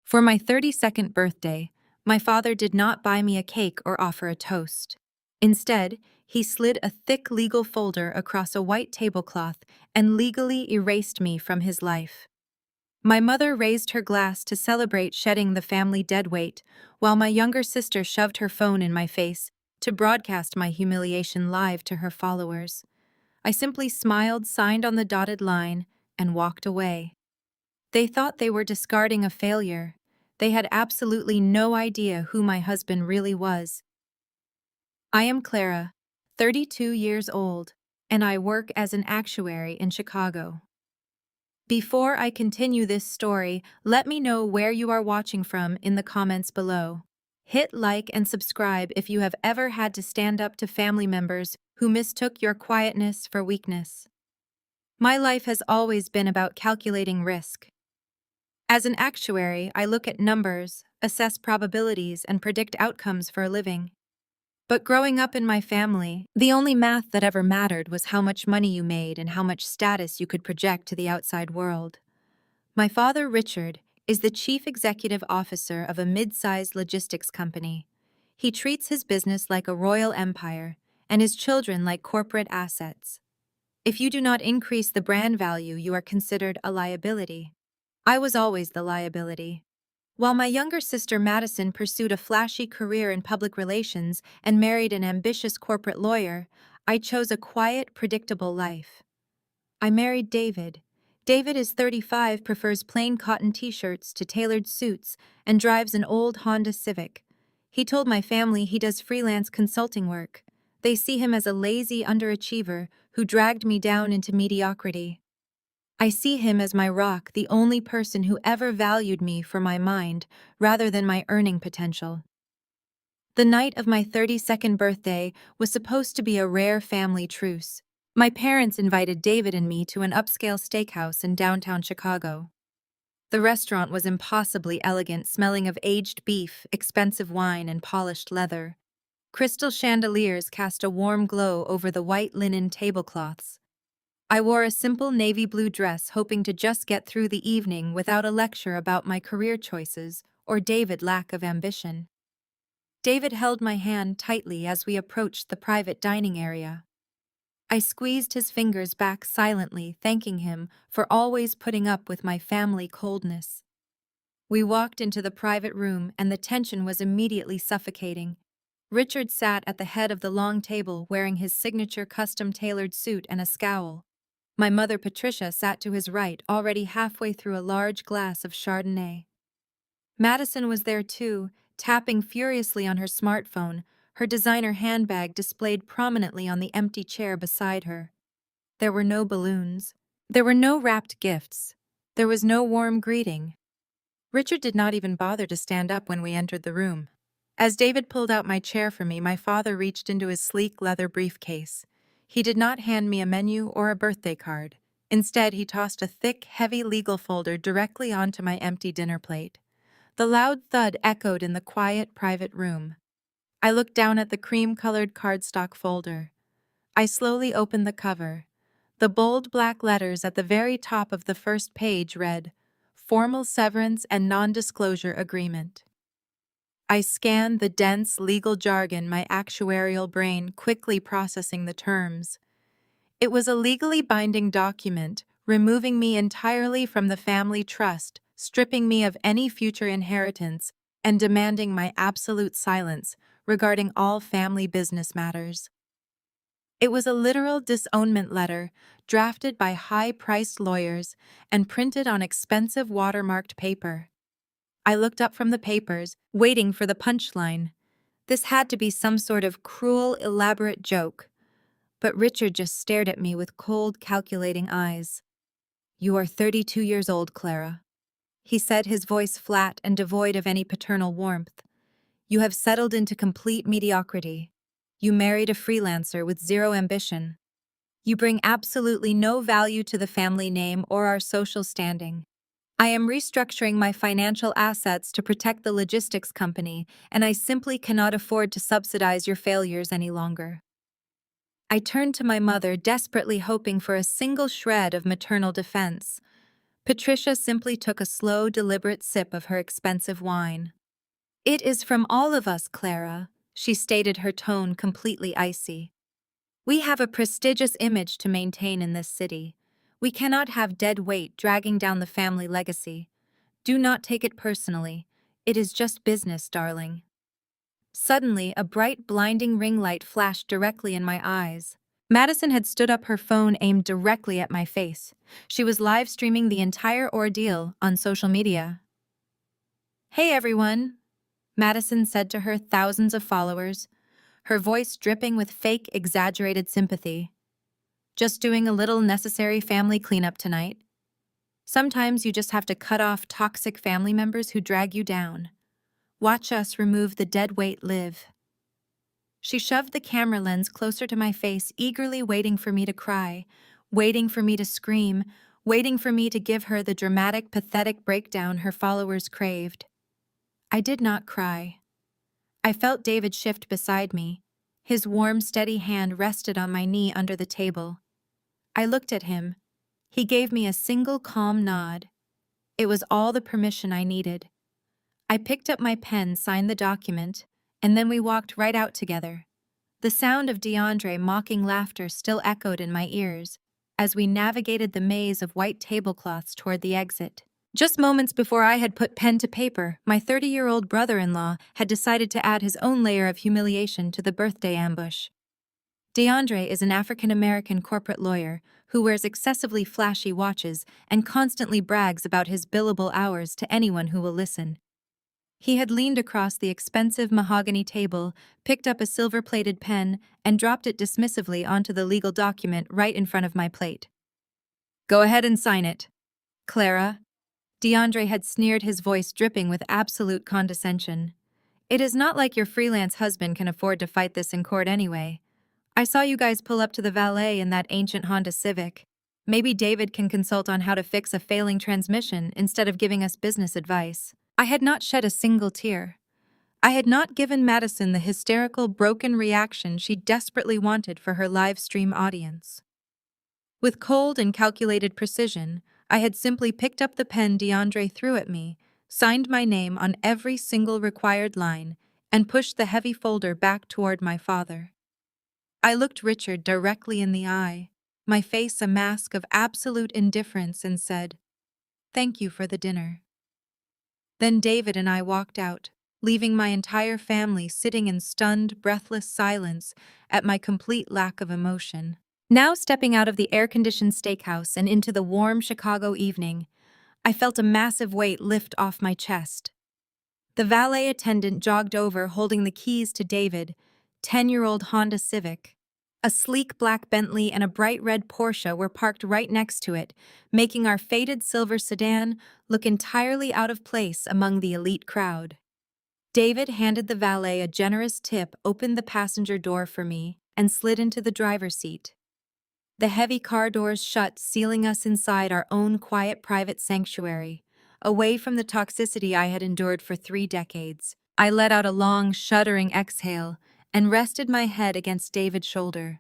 For my 32nd birthday, my father did not buy me a cake or offer a toast. Instead, he slid a thick legal folder across a white tablecloth and legally erased me from his life. My mother raised her glass to celebrate shedding the family deadweight, while my younger sister shoved her phone in my face to broadcast my humiliation live to her followers. I simply smiled, signed on the dotted line, and walked away. They thought they were discarding a failure. They had absolutely no idea who my husband really was. I am Clara, 32 years old, and I work as an actuary in Chicago. Before I continue this story, let me know where you are watching from in the comments below. Hit like and subscribe if you have ever had to stand up to family members who mistook your quietness for weakness. My life has always been about calculating risk. As an actuary, I look at numbers, assess probabilities, and predict outcomes for a living. But growing up in my family, the only math that ever mattered was how much money you made and how much status you could project to the outside world. My father, Richard, is the chief executive officer of a mid-sized logistics company. He treats his business like a royal empire and his children like corporate assets. If you do not increase the brand value, you are considered a liability. I was always the liability. While my younger sister Madison pursued a flashy career in public relations and married an ambitious corporate lawyer, I chose a quiet, predictable life. I married David. David is 35, prefers plain cotton t-shirts to tailored suits, and drives an old Honda Civic. He told my family he does freelance consulting work. They see him as a lazy underachiever who dragged me down into mediocrity. I see him as my rock, the only person who ever valued me for my mind rather than my earning potential. The night of my 32nd birthday was supposed to be a rare family truce. My parents invited David and me to an upscale steakhouse in downtown Chicago. The restaurant was impossibly elegant, smelling of aged beef, expensive wine, and polished leather. Crystal chandeliers cast a warm glow over the white linen tablecloths. I wore a simple navy blue dress, hoping to just get through the evening without a lecture about my career choices or David's lack of ambition. David held my hand tightly as we approached the private dining area. I squeezed his fingers back silently, thanking him for always putting up with my family coldness. We walked into the private room, and the tension was immediately suffocating. Richard sat at the head of the long table wearing his signature custom-tailored suit and a scowl. My mother, Patricia, sat to his right, already halfway through a large glass of Chardonnay. Madison was there too, tapping furiously on her smartphone, her designer handbag displayed prominently on the empty chair beside her. There were no balloons. There were no wrapped gifts. There was no warm greeting. Richard did not even bother to stand up when we entered the room. As David pulled out my chair for me, my father reached into his sleek leather briefcase. He did not hand me a menu or a birthday card. Instead, he tossed a thick, heavy legal folder directly onto my empty dinner plate. The loud thud echoed in the quiet, private room. I looked down at the cream-colored cardstock folder. I slowly opened the cover. The bold black letters at the very top of the first page read, "Formal Severance and Non-Disclosure Agreement." I scanned the dense legal jargon, my actuarial brain quickly processing the terms. It was a legally binding document, removing me entirely from the family trust, stripping me of any future inheritance, and demanding my absolute silence regarding all family business matters. It was a literal disownment letter, drafted by high-priced lawyers and printed on expensive watermarked paper. I looked up from the papers, waiting for the punchline. This had to be some sort of cruel, elaborate joke. But Richard just stared at me with cold, calculating eyes. "You are 32 years old, Clara," he said, his voice flat and devoid of any paternal warmth. "You have settled into complete mediocrity. You married a freelancer with zero ambition. You bring absolutely no value to the family name or our social standing. I am restructuring my financial assets to protect the logistics company, and I simply cannot afford to subsidize your failures any longer." I turned to my mother, desperately hoping for a single shred of maternal defense. Patricia simply took a slow, deliberate sip of her expensive wine. "It is from all of us, Clara," she stated, her tone completely icy. "We have a prestigious image to maintain in this city. We cannot have dead weight dragging down the family legacy. Do not take it personally. It is just business, darling." Suddenly, a bright, blinding ring light flashed directly in my eyes. Madison had stood up, her phone aimed directly at my face. She was live streaming the entire ordeal on social media. "Hey everyone," Madison said to her thousands of followers, her voice dripping with fake, exaggerated sympathy. "Just doing a little necessary family cleanup tonight. Sometimes you just have to cut off toxic family members who drag you down. Watch us remove the dead weight live." She shoved the camera lens closer to my face, eagerly waiting for me to cry, waiting for me to scream, waiting for me to give her the dramatic, pathetic breakdown her followers craved. I did not cry. I felt David shift beside me. His warm, steady hand rested on my knee under the table. I looked at him. He gave me a single calm nod. It was all the permission I needed. I picked up my pen, signed the document, and then we walked right out together. The sound of DeAndre mocking laughter still echoed in my ears as we navigated the maze of white tablecloths toward the exit. Just moments before I had put pen to paper, my 30-year-old brother-in-law had decided to add his own layer of humiliation to the birthday ambush. DeAndre is an African-American corporate lawyer who wears excessively flashy watches and constantly brags about his billable hours to anyone who will listen. He had leaned across the expensive mahogany table, picked up a silver-plated pen, and dropped it dismissively onto the legal document right in front of my plate. "Go ahead and sign it, Clara." DeAndre had sneered, his voice dripping with absolute condescension. "It is not like your freelance husband can afford to fight this in court anyway. I saw you guys pull up to the valet in that ancient Honda Civic. Maybe David can consult on how to fix a failing transmission instead of giving us business advice." I had not shed a single tear. I had not given Madison the hysterical, broken reaction she desperately wanted for her live stream audience. With cold and calculated precision, I had simply picked up the pen DeAndre threw at me, signed my name on every single required line, and pushed the heavy folder back toward my father. I looked Richard directly in the eye, my face a mask of absolute indifference, and said, "Thank you for the dinner." Then David and I walked out, leaving my entire family sitting in stunned, breathless silence at my complete lack of emotion. Now stepping out of the air-conditioned steakhouse and into the warm Chicago evening, I felt a massive weight lift off my chest. The valet attendant jogged over holding the keys to David, 10-year-old Honda Civic. A sleek black Bentley and a bright red Porsche were parked right next to it, making our faded silver sedan look entirely out of place among the elite crowd. David handed the valet a generous tip, opened the passenger door for me, and slid into the driver's seat. The heavy car doors shut, sealing us inside our own quiet private sanctuary, away from the toxicity I had endured for 3 decades. I let out a long, shuddering exhale and rested my head against David's shoulder.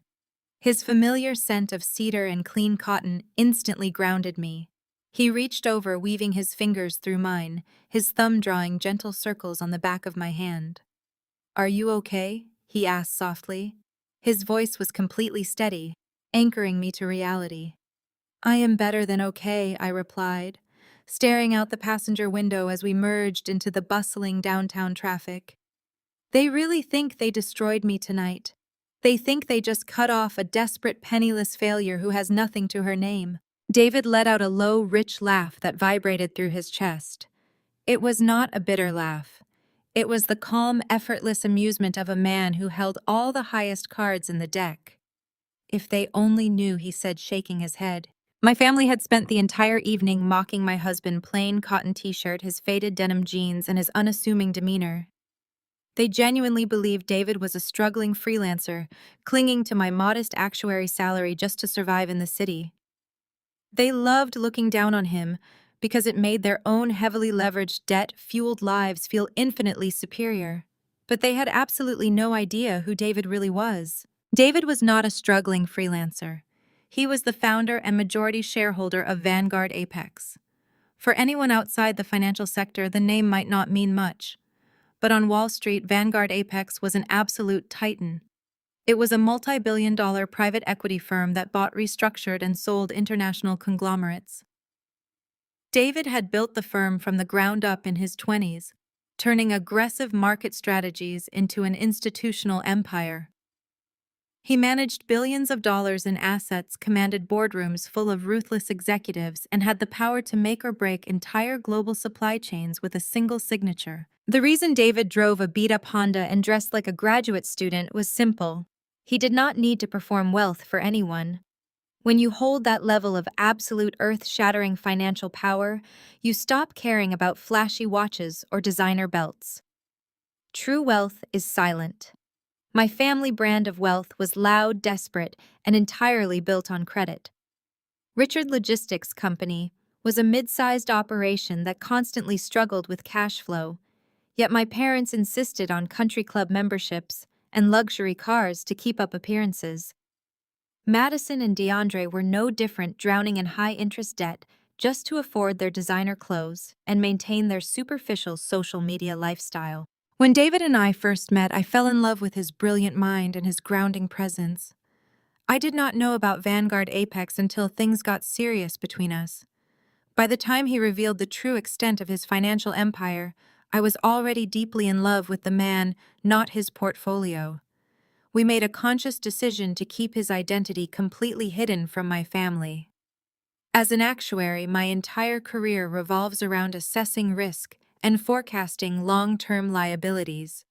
His familiar scent of cedar and clean cotton instantly grounded me. He reached over, weaving his fingers through mine, his thumb drawing gentle circles on the back of my hand. "Are you okay?" he asked softly. His voice was completely steady, anchoring me to reality. "I am better than okay," I replied, staring out the passenger window as we merged into the bustling downtown traffic. "They really think they destroyed me tonight. They think they just cut off a desperate, penniless failure who has nothing to her name." David let out a low, rich laugh that vibrated through his chest. It was not a bitter laugh. It was the calm, effortless amusement of a man who held all the highest cards in the deck. "If they only knew," he said, shaking his head. My family had spent the entire evening mocking my husband's plain cotton t-shirt, his faded denim jeans, and his unassuming demeanor. They genuinely believed David was a struggling freelancer, clinging to my modest actuary salary just to survive in the city. They loved looking down on him because it made their own heavily leveraged, debt-fueled lives feel infinitely superior. But they had absolutely no idea who David really was. David was not a struggling freelancer. He was the founder and majority shareholder of Vanguard Apex, For anyone outside the financial sector, the name might not mean much. But on Wall Street, Vanguard Apex was an absolute titan. It was a multi-billion-dollar private equity firm that bought, restructured, and sold international conglomerates. David had built the firm from the ground up in his 20s, turning aggressive market strategies into an institutional empire. He managed billions of dollars in assets, commanded boardrooms full of ruthless executives, and had the power to make or break entire global supply chains with a single signature. The reason David drove a beat-up Honda and dressed like a graduate student was simple. He did not need to perform wealth for anyone. When you hold that level of absolute earth-shattering financial power, you stop caring about flashy watches or designer belts. True wealth is silent. My family brand of wealth was loud, desperate, and entirely built on credit. Richard Logistics Company was a mid-sized operation that constantly struggled with cash flow, yet my parents insisted on country club memberships and luxury cars to keep up appearances. Madison and DeAndre were no different, drowning in high-interest debt just to afford their designer clothes and maintain their superficial social media lifestyle. When David and I first met, I fell in love with his brilliant mind and his grounding presence. I did not know about Vanguard Apex until things got serious between us. By the time he revealed the true extent of his financial empire, I was already deeply in love with the man, not his portfolio. We made a conscious decision to keep his identity completely hidden from my family. As an actuary, my entire career revolves around assessing risk and forecasting long-term liabilities.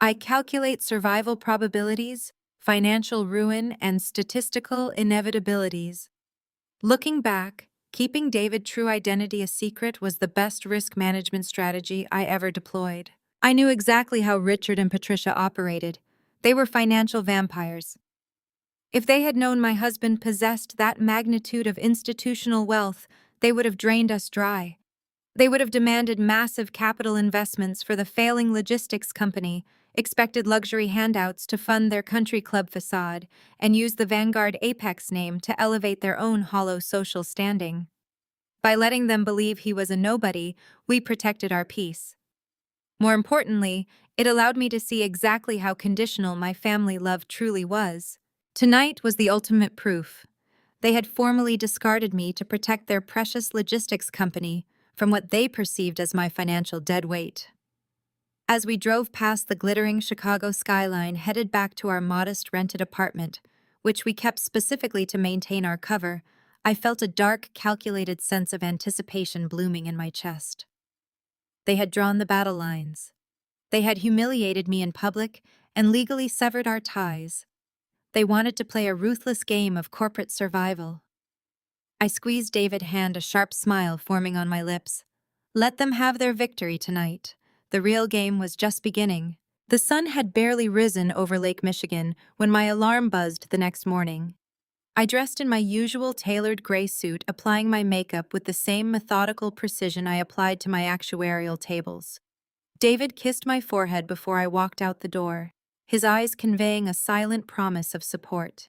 I calculate survival probabilities, financial ruin, and statistical inevitabilities. Looking back, keeping David's true identity a secret was the best risk management strategy I ever deployed. I knew exactly how Richard and Patricia operated. They were financial vampires. If they had known my husband possessed that magnitude of institutional wealth, they would have drained us dry. They would have demanded massive capital investments for the failing logistics company, expected luxury handouts to fund their country club facade, and used the Vanguard Apex name to elevate their own hollow social standing. By letting them believe he was a nobody, we protected our peace. More importantly, it allowed me to see exactly how conditional my family love truly was. Tonight was the ultimate proof. They had formally discarded me to protect their precious logistics company from what they perceived as my financial deadweight. As we drove past the glittering Chicago skyline headed back to our modest rented apartment, which we kept specifically to maintain our cover, I felt a dark, calculated sense of anticipation blooming in my chest. They had drawn the battle lines. They had humiliated me in public and legally severed our ties. They wanted to play a ruthless game of corporate survival. I squeezed David's hand, a sharp smile forming on my lips. Let them have their victory tonight. The real game was just beginning. The sun had barely risen over Lake Michigan when my alarm buzzed the next morning. I dressed in my usual tailored gray suit, applying my makeup with the same methodical precision I applied to my actuarial tables. David kissed my forehead before I walked out the door, his eyes conveying a silent promise of support.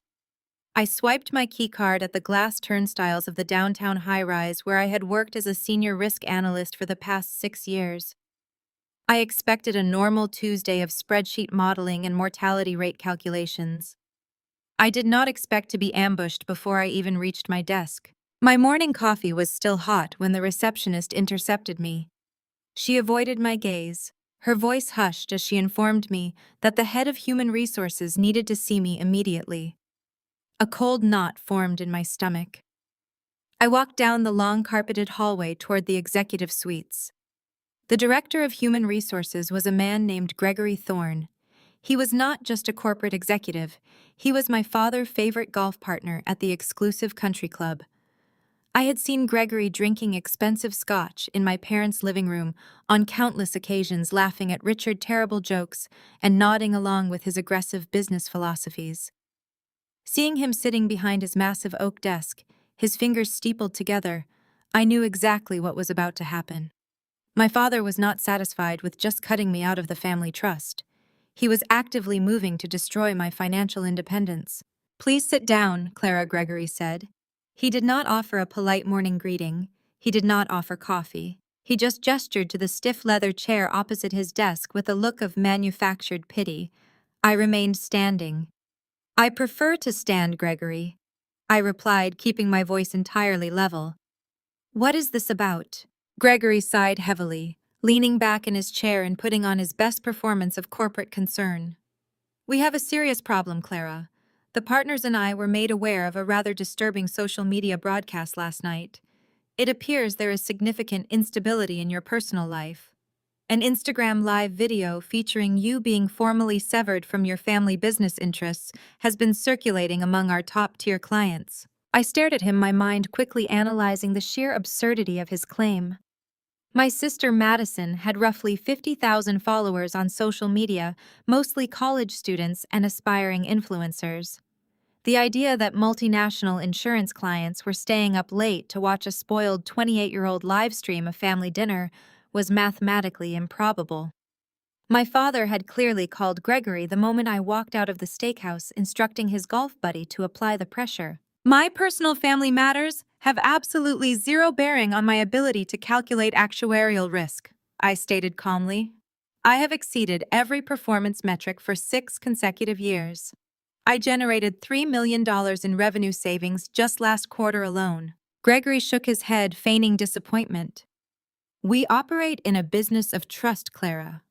I swiped my keycard at the glass turnstiles of the downtown high-rise where I had worked as a senior risk analyst for the past 6 years. I expected a normal Tuesday of spreadsheet modeling and mortality rate calculations. I did not expect to be ambushed before I even reached my desk. My morning coffee was still hot when the receptionist intercepted me. She avoided my gaze. Her voice hushed as she informed me that the head of human resources needed to see me immediately. A cold knot formed in my stomach. I walked down the long carpeted hallway toward the executive suites. The director of human resources was a man named Gregory Thorne. He was not just a corporate executive, he was my father's favorite golf partner at the exclusive country club. I had seen Gregory drinking expensive scotch in my parents' living room on countless occasions, laughing at Richard's terrible jokes and nodding along with his aggressive business philosophies. Seeing him sitting behind his massive oak desk, his fingers steepled together, I knew exactly what was about to happen. My father was not satisfied with just cutting me out of the family trust. He was actively moving to destroy my financial independence. "Please sit down," Clara Gregory said. He did not offer a polite morning greeting. He did not offer coffee. He just gestured to the stiff leather chair opposite his desk with a look of manufactured pity. I remained standing. "I prefer to stand, Gregory," I replied, keeping my voice entirely level. "What is this about?" Gregory sighed heavily, leaning back in his chair and putting on his best performance of corporate concern. "We have a serious problem, Clara. The partners and I were made aware of a rather disturbing social media broadcast last night. It appears there is significant instability in your personal life. An Instagram live video featuring you being formally severed from your family business interests has been circulating among our top-tier clients." I stared at him, my mind quickly analyzing the sheer absurdity of his claim. My sister Madison had roughly 50,000 followers on social media, mostly college students and aspiring influencers. The idea that multinational insurance clients were staying up late to watch a spoiled 28-year-old live stream a family dinner was mathematically improbable. My father had clearly called Gregory the moment I walked out of the steakhouse, instructing his golf buddy to apply the pressure. "My personal family matters have absolutely zero bearing on my ability to calculate actuarial risk," I stated calmly. "I have exceeded every performance metric for 6 consecutive years. I generated $3 million in revenue savings just last quarter alone." Gregory shook his head, feigning disappointment. "We operate in a business of trust, Clara.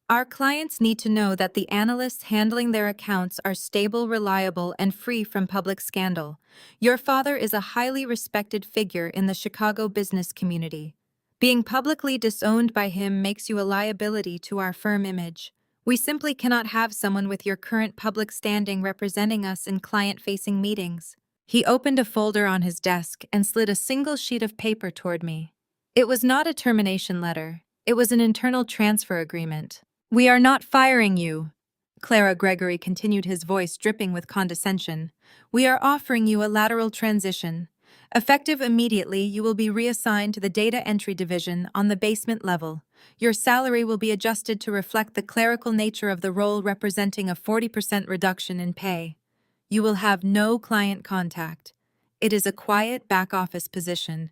Our clients need to know that the analysts handling their accounts are stable, reliable, and free from public scandal. Your father is a highly respected figure in the Chicago business community. Being publicly disowned by him makes you a liability to our firm image. We simply cannot have someone with your current public standing representing us in client-facing meetings." He opened a folder on his desk and slid a single sheet of paper toward me. It was not a termination letter. It was an internal transfer agreement. "We are not firing you," Clara Gregory continued, his voice dripping with condescension. "We are offering you a lateral transition. Effective immediately, you will be reassigned to the data entry division on the basement level. Your salary will be adjusted to reflect the clerical nature of the role, representing a 40% reduction in pay. You will have no client contact. It is a quiet back-office position.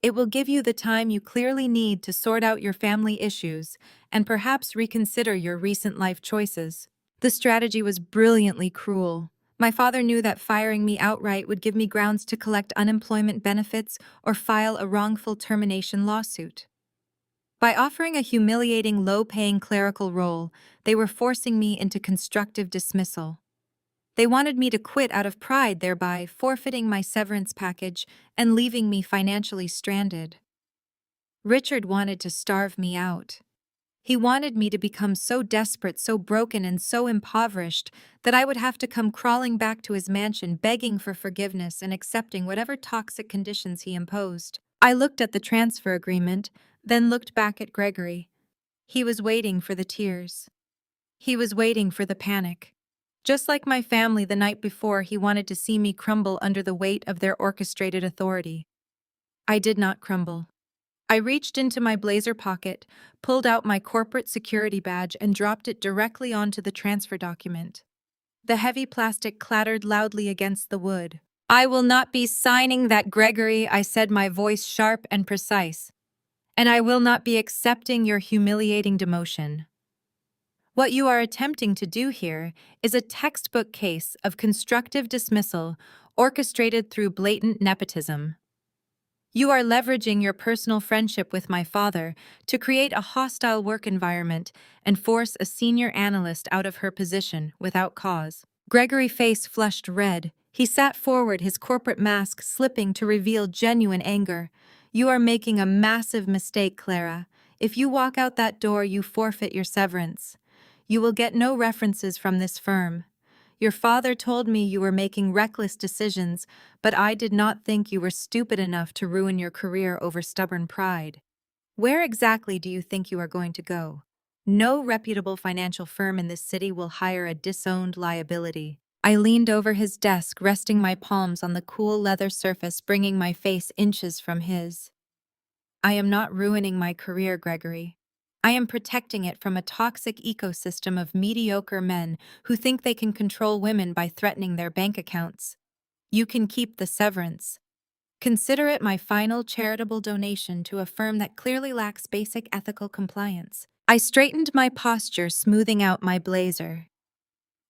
It will give you the time you clearly need to sort out your family issues and perhaps reconsider your recent life choices." The strategy was brilliantly cruel. My father knew that firing me outright would give me grounds to collect unemployment benefits or file a wrongful termination lawsuit. By offering a humiliating, low-paying clerical role, they were forcing me into constructive dismissal. They wanted me to quit out of pride, thereby forfeiting my severance package and leaving me financially stranded. Richard wanted to starve me out. He wanted me to become so desperate, so broken, and so impoverished that I would have to come crawling back to his mansion, begging for forgiveness and accepting whatever toxic conditions he imposed. I looked at the transfer agreement, then looked back at Gregory. He was waiting for the tears. He was waiting for the panic. Just like my family the night before, he wanted to see me crumble under the weight of their orchestrated authority. I did not crumble. I reached into my blazer pocket, pulled out my corporate security badge, and dropped it directly onto the transfer document. The heavy plastic clattered loudly against the wood. "I will not be signing that, Gregory," I said, my voice sharp and precise. "And I will not be accepting your humiliating demotion. What you are attempting to do here is a textbook case of constructive dismissal orchestrated through blatant nepotism. You are leveraging your personal friendship with my father to create a hostile work environment and force a senior analyst out of her position without cause." Gregory's face flushed red. He sat forward, his corporate mask slipping to reveal genuine anger. "You are making a massive mistake, Clara. If you walk out that door, you forfeit your severance. You will get no references from this firm. Your father told me you were making reckless decisions, but I did not think you were stupid enough to ruin your career over stubborn pride. Where exactly do you think you are going to go? No reputable financial firm in this city will hire a disowned liability." I leaned over his desk, resting my palms on the cool leather surface, bringing my face inches from his. "I am not ruining my career, Gregory. I am protecting it from a toxic ecosystem of mediocre men who think they can control women by threatening their bank accounts. You can keep the severance." Consider it my final charitable donation to a firm that clearly lacks basic ethical compliance. I straightened my posture, smoothing out my blazer.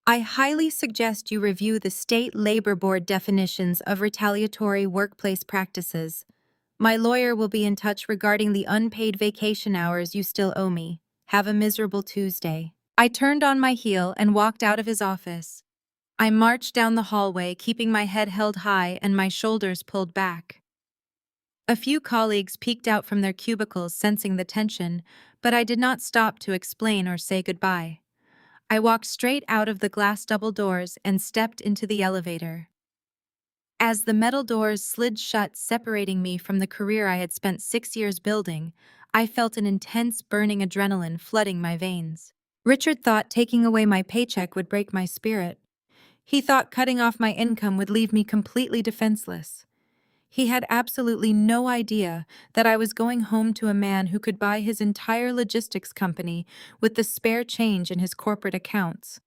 I highly suggest you review the State Labor Board definitions of retaliatory workplace practices. My lawyer will be in touch regarding the unpaid vacation hours you still owe me. Have a miserable Tuesday. I turned on my heel and walked out of his office. I marched down the hallway, keeping my head held high and my shoulders pulled back. A few colleagues peeked out from their cubicles, sensing the tension, but I did not stop to explain or say goodbye. I walked straight out of the glass double doors and stepped into the elevator. As the metal doors slid shut, separating me from the career I had spent 6 years building, I felt an intense burning adrenaline flooding my veins. Richard thought taking away my paycheck would break my spirit. He thought cutting off my income would leave me completely defenseless. He had absolutely no idea that I was going home to a man who could buy his entire logistics company with the spare change in his corporate accounts.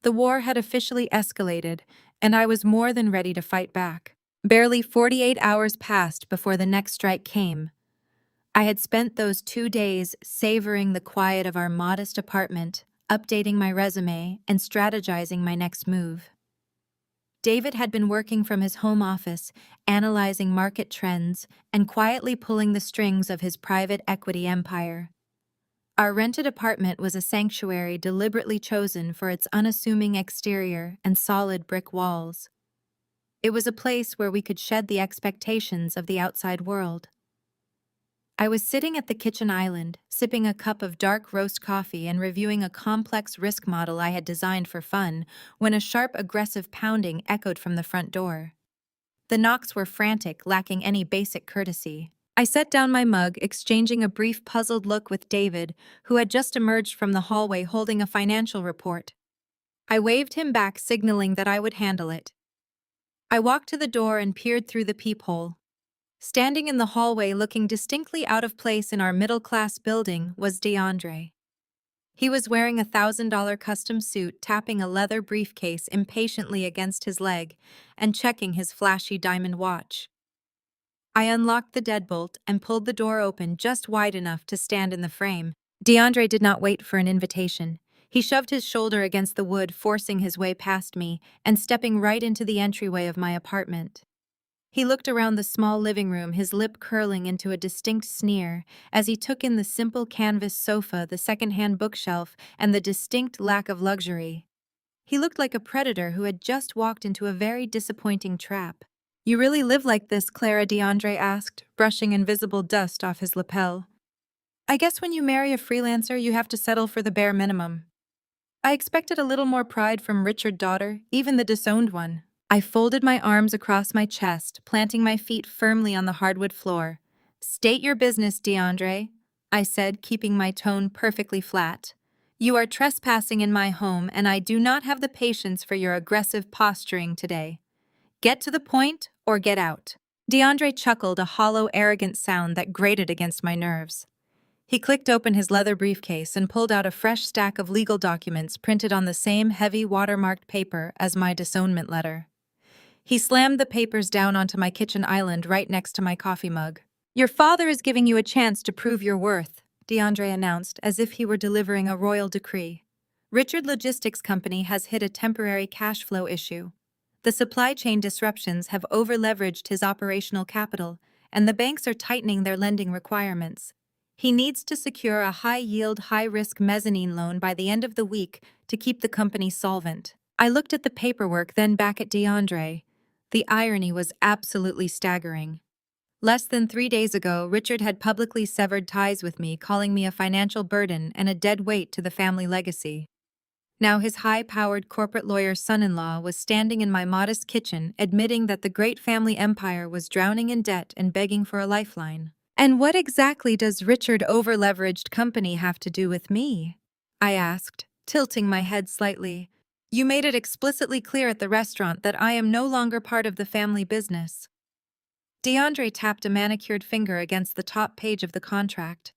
The war had officially escalated, and I was more than ready to fight back. Barely 48 hours passed before the next strike came. I had spent those 2 days savoring the quiet of our modest apartment, updating my resume, and strategizing my next move. David had been working from his home office, analyzing market trends, and quietly pulling the strings of his private equity empire. Our rented apartment was a sanctuary deliberately chosen for its unassuming exterior and solid brick walls. It was a place where we could shed the expectations of the outside world. I was sitting at the kitchen island, sipping a cup of dark roast coffee and reviewing a complex risk model I had designed for fun, when a sharp, aggressive pounding echoed from the front door. The knocks were frantic, lacking any basic courtesy. I set down my mug, exchanging a brief, puzzled look with David, who had just emerged from the hallway holding a financial report. I waved him back, signaling that I would handle it. I walked to the door and peered through the peephole. Standing in the hallway, looking distinctly out of place in our middle-class building, was DeAndre. He was wearing a $1,000 custom suit, tapping a leather briefcase impatiently against his leg and checking his flashy diamond watch. I unlocked the deadbolt and pulled the door open just wide enough to stand in the frame. DeAndre did not wait for an invitation. He shoved his shoulder against the wood, forcing his way past me and stepping right into the entryway of my apartment. He looked around the small living room, his lip curling into a distinct sneer as he took in the simple canvas sofa, the second-hand bookshelf, and the distinct lack of luxury. He looked like a predator who had just walked into a very disappointing trap. "You really live like this, Clara?" DeAndre asked, brushing invisible dust off his lapel. "I guess when you marry a freelancer, you have to settle for the bare minimum." I expected a little more pride from Richard's daughter, even the disowned one. I folded my arms across my chest, planting my feet firmly on the hardwood floor. "State your business, DeAndre," I said, keeping my tone perfectly flat. "You are trespassing in my home, and I do not have the patience for your aggressive posturing today. Get to the point or get out." DeAndre chuckled, a hollow, arrogant sound that grated against my nerves. He clicked open his leather briefcase and pulled out a fresh stack of legal documents printed on the same heavy watermarked paper as my disownment letter. He slammed the papers down onto my kitchen island right next to my coffee mug. "Your father is giving you a chance to prove your worth," DeAndre announced, as if he were delivering a royal decree. "Richard Logistics Company has hit a temporary cash flow issue. The supply chain disruptions have over-leveraged his operational capital, and the banks are tightening their lending requirements. He needs to secure a high-yield, high-risk mezzanine loan by the end of the week to keep the company solvent." I looked at the paperwork, then back at DeAndre. The irony was absolutely staggering. Less than 3 days ago, Richard had publicly severed ties with me, calling me a financial burden and a dead weight to the family legacy. Now his high-powered corporate lawyer son-in-law was standing in my modest kitchen, admitting that the great family empire was drowning in debt and begging for a lifeline. "And what exactly does Richard over-leveraged company have to do with me?" I asked, tilting my head slightly. "You made it explicitly clear at the restaurant that I am no longer part of the family business." DeAndre tapped a manicured finger against the top page of the contract.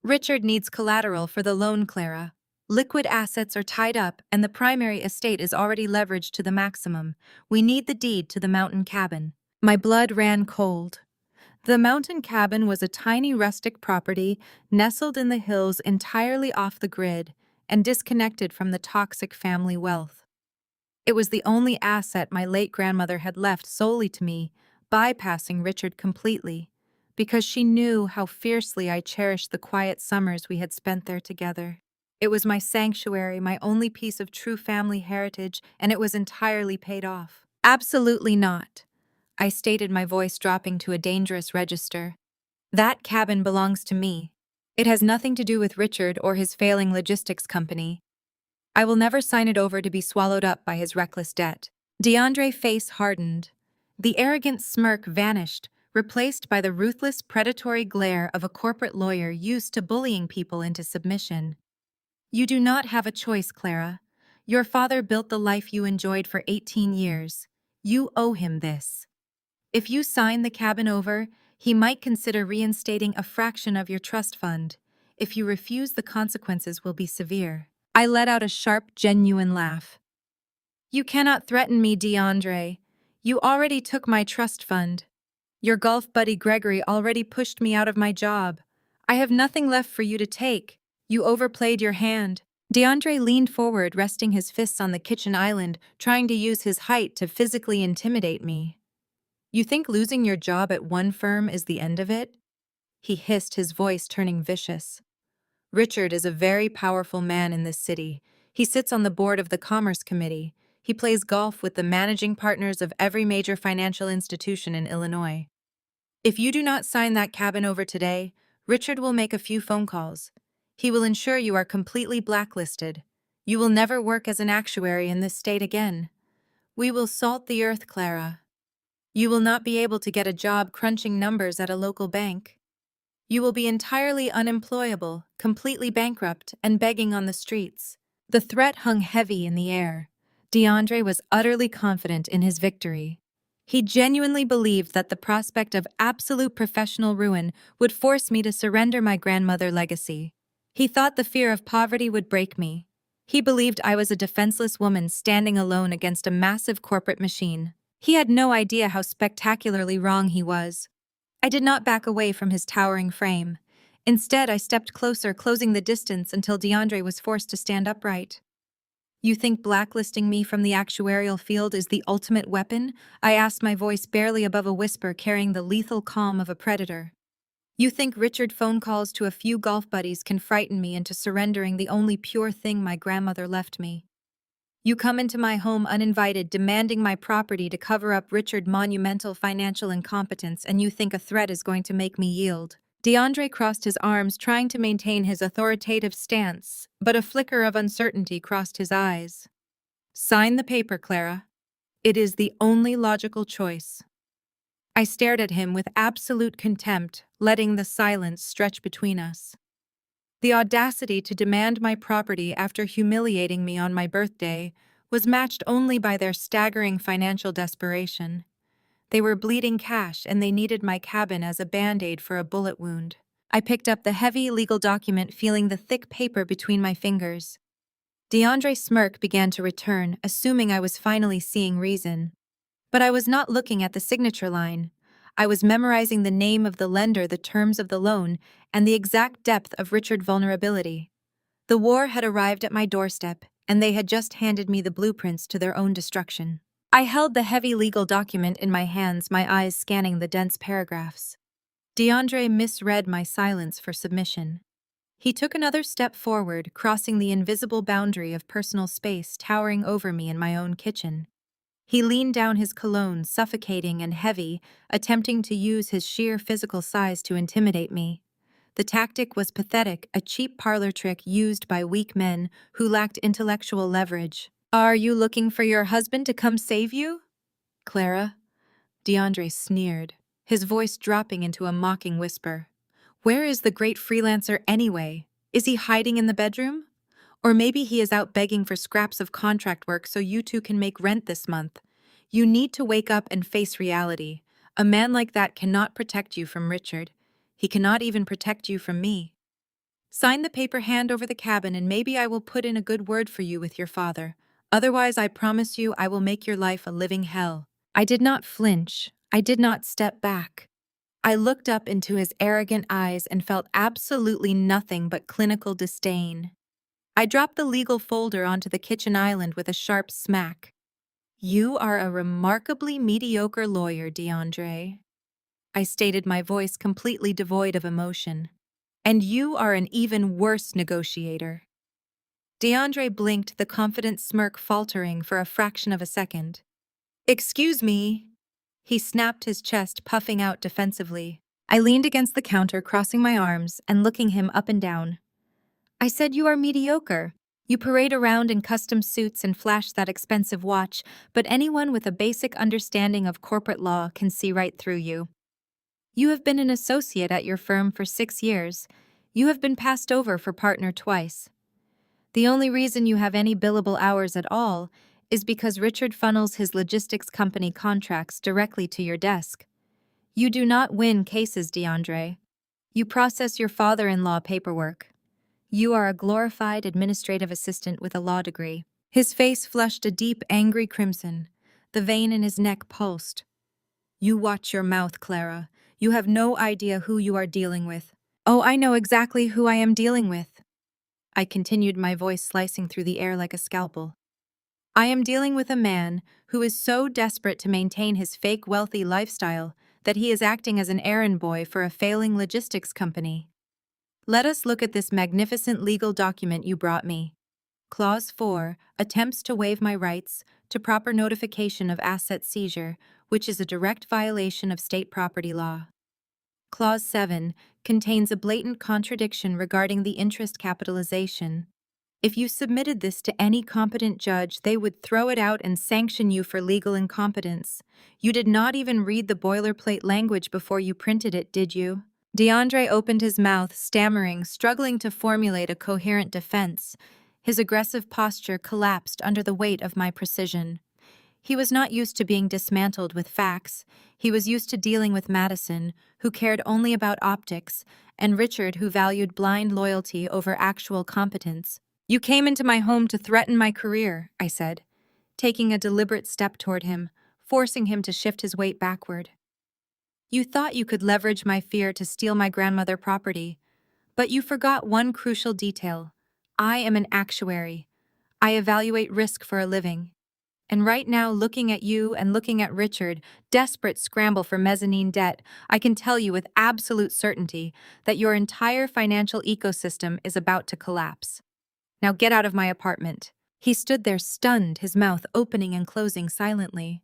"Richard needs collateral for the loan, Clara. Liquid assets are tied up and the primary estate is already leveraged to the maximum. We need the deed to the mountain cabin. My blood ran cold. The mountain cabin was a tiny rustic property nestled in the hills entirely off the grid and disconnected from the toxic family wealth. It was the only asset my late grandmother had left solely to me, bypassing Richard completely, because she knew how fiercely I cherished the quiet summers we had spent there together. It was my sanctuary, my only piece of true family heritage, and it was entirely paid off. Absolutely not, I stated, my voice dropping to a dangerous register. That cabin belongs to me. It has nothing to do with Richard or his failing logistics company. I will never sign it over to be swallowed up by his reckless debt. DeAndre's face hardened. The arrogant smirk vanished, replaced by the ruthless, predatory glare of a corporate lawyer used to bullying people into submission. You do not have a choice, Clara. Your father built the life you enjoyed for 18 years. You owe him this. If you sign the cabin over, he might consider reinstating a fraction of your trust fund. If you refuse, the consequences will be severe. I let out a sharp, genuine laugh. You cannot threaten me, DeAndre. You already took my trust fund. Your golf buddy Gregory already pushed me out of my job. I have nothing left for you to take. You overplayed your hand. DeAndre leaned forward, resting his fists on the kitchen island, trying to use his height to physically intimidate me. You think losing your job at one firm is the end of it? He hissed, his voice turning vicious. Richard is a very powerful man in this city. He sits on the board of the Commerce Committee. He plays golf with the managing partners of every major financial institution in Illinois. If you do not sign that cabin over today, Richard will make a few phone calls. He will ensure you are completely blacklisted. You will never work as an actuary in this state again. We will salt the earth, Clara. You will not be able to get a job crunching numbers at a local bank. You will be entirely unemployable, completely bankrupt, and begging on the streets. The threat hung heavy in the air. DeAndre was utterly confident in his victory. He genuinely believed that the prospect of absolute professional ruin would force me to surrender my grandmother legacy. He thought the fear of poverty would break me. He believed I was a defenseless woman standing alone against a massive corporate machine. He had no idea how spectacularly wrong he was. I did not back away from his towering frame. Instead, I stepped closer, closing the distance until DeAndre was forced to stand upright. You think blacklisting me from the actuarial field is the ultimate weapon? I asked, my voice barely above a whisper, carrying the lethal calm of a predator. You think Richard phone calls to a few golf buddies can frighten me into surrendering the only pure thing my grandmother left me? You come into my home uninvited, demanding my property to cover up Richard's monumental financial incompetence, and you think a threat is going to make me yield. DeAndre crossed his arms, trying to maintain his authoritative stance, but a flicker of uncertainty crossed his eyes. Sign the paper, Clara. It is the only logical choice. I stared at him with absolute contempt, letting the silence stretch between us. The audacity to demand my property after humiliating me on my birthday was matched only by their staggering financial desperation. They were bleeding cash, and they needed my cabin as a band-aid for a bullet wound. I picked up the heavy legal document, feeling the thick paper between my fingers. DeAndre's smirk began to return, assuming I was finally seeing reason. But I was not looking at the signature line. I was memorizing the name of the lender, the terms of the loan, and the exact depth of Richard's vulnerability. The war had arrived at my doorstep, and they had just handed me the blueprints to their own destruction. I held the heavy legal document in my hands, my eyes scanning the dense paragraphs. DeAndre misread my silence for submission. He took another step forward, crossing the invisible boundary of personal space towering over me in my own kitchen. He leaned down, his cologne suffocating and heavy, attempting to use his sheer physical size to intimidate me. The tactic was pathetic, a cheap parlor trick used by weak men who lacked intellectual leverage. Are you looking for your husband to come save you, Clara? DeAndre sneered, his voice dropping into a mocking whisper. Where is the great freelancer anyway? Is he hiding in the bedroom? Or maybe he is out begging for scraps of contract work so you two can make rent this month. You need to wake up and face reality. A man like that cannot protect you from Richard. He cannot even protect you from me. Sign the paper, hand over the cabin, and maybe I will put in a good word for you with your father. Otherwise, I promise you I will make your life a living hell. I did not flinch. I did not step back. I looked up into his arrogant eyes and felt absolutely nothing but clinical disdain. I dropped the legal folder onto the kitchen island with a sharp smack. You are a remarkably mediocre lawyer, DeAndre. I stated, my voice completely devoid of emotion. And you are an even worse negotiator. DeAndre blinked, the confident smirk faltering for a fraction of a second. Excuse me. He snapped his chest, puffing out defensively. I leaned against the counter, crossing my arms and looking him up and down. I said you are mediocre. You parade around in custom suits and flash that expensive watch, but anyone with a basic understanding of corporate law can see right through you. You have been an associate at your firm for 6 years. You have been passed over for partner twice. The only reason you have any billable hours at all is because Richard funnels his logistics company contracts directly to your desk. You do not win cases, DeAndre. You process your father-in-law paperwork. You are a glorified administrative assistant with a law degree. His face flushed a deep, angry crimson. The vein in his neck pulsed. You watch your mouth, Clara. You have no idea who you are dealing with. Oh, I know exactly who I am dealing with. I continued, my voice slicing through the air like a scalpel. I am dealing with a man who is so desperate to maintain his fake wealthy lifestyle that he is acting as an errand boy for a failing logistics company. Let us look at this magnificent legal document you brought me. Clause 4 attempts to waive my rights to proper notification of asset seizure, which is a direct violation of state property law. Clause 7 contains a blatant contradiction regarding the interest capitalization. If you submitted this to any competent judge, they would throw it out and sanction you for legal incompetence. You did not even read the boilerplate language before you printed it, did you? DeAndre opened his mouth, stammering, struggling to formulate a coherent defense. His aggressive posture collapsed under the weight of my precision. He was not used to being dismantled with facts. He was used to dealing with Madison, who cared only about optics, and Richard, who valued blind loyalty over actual competence. You came into my home to threaten my career, I said, taking a deliberate step toward him, forcing him to shift his weight backward. You thought you could leverage my fear to steal my grandmother property, but you forgot one crucial detail. I am an actuary. I evaluate risk for a living. And right now, looking at you and looking at Richard, desperate scramble for mezzanine debt, I can tell you with absolute certainty that your entire financial ecosystem is about to collapse. Now get out of my apartment. He stood there stunned, his mouth opening and closing silently.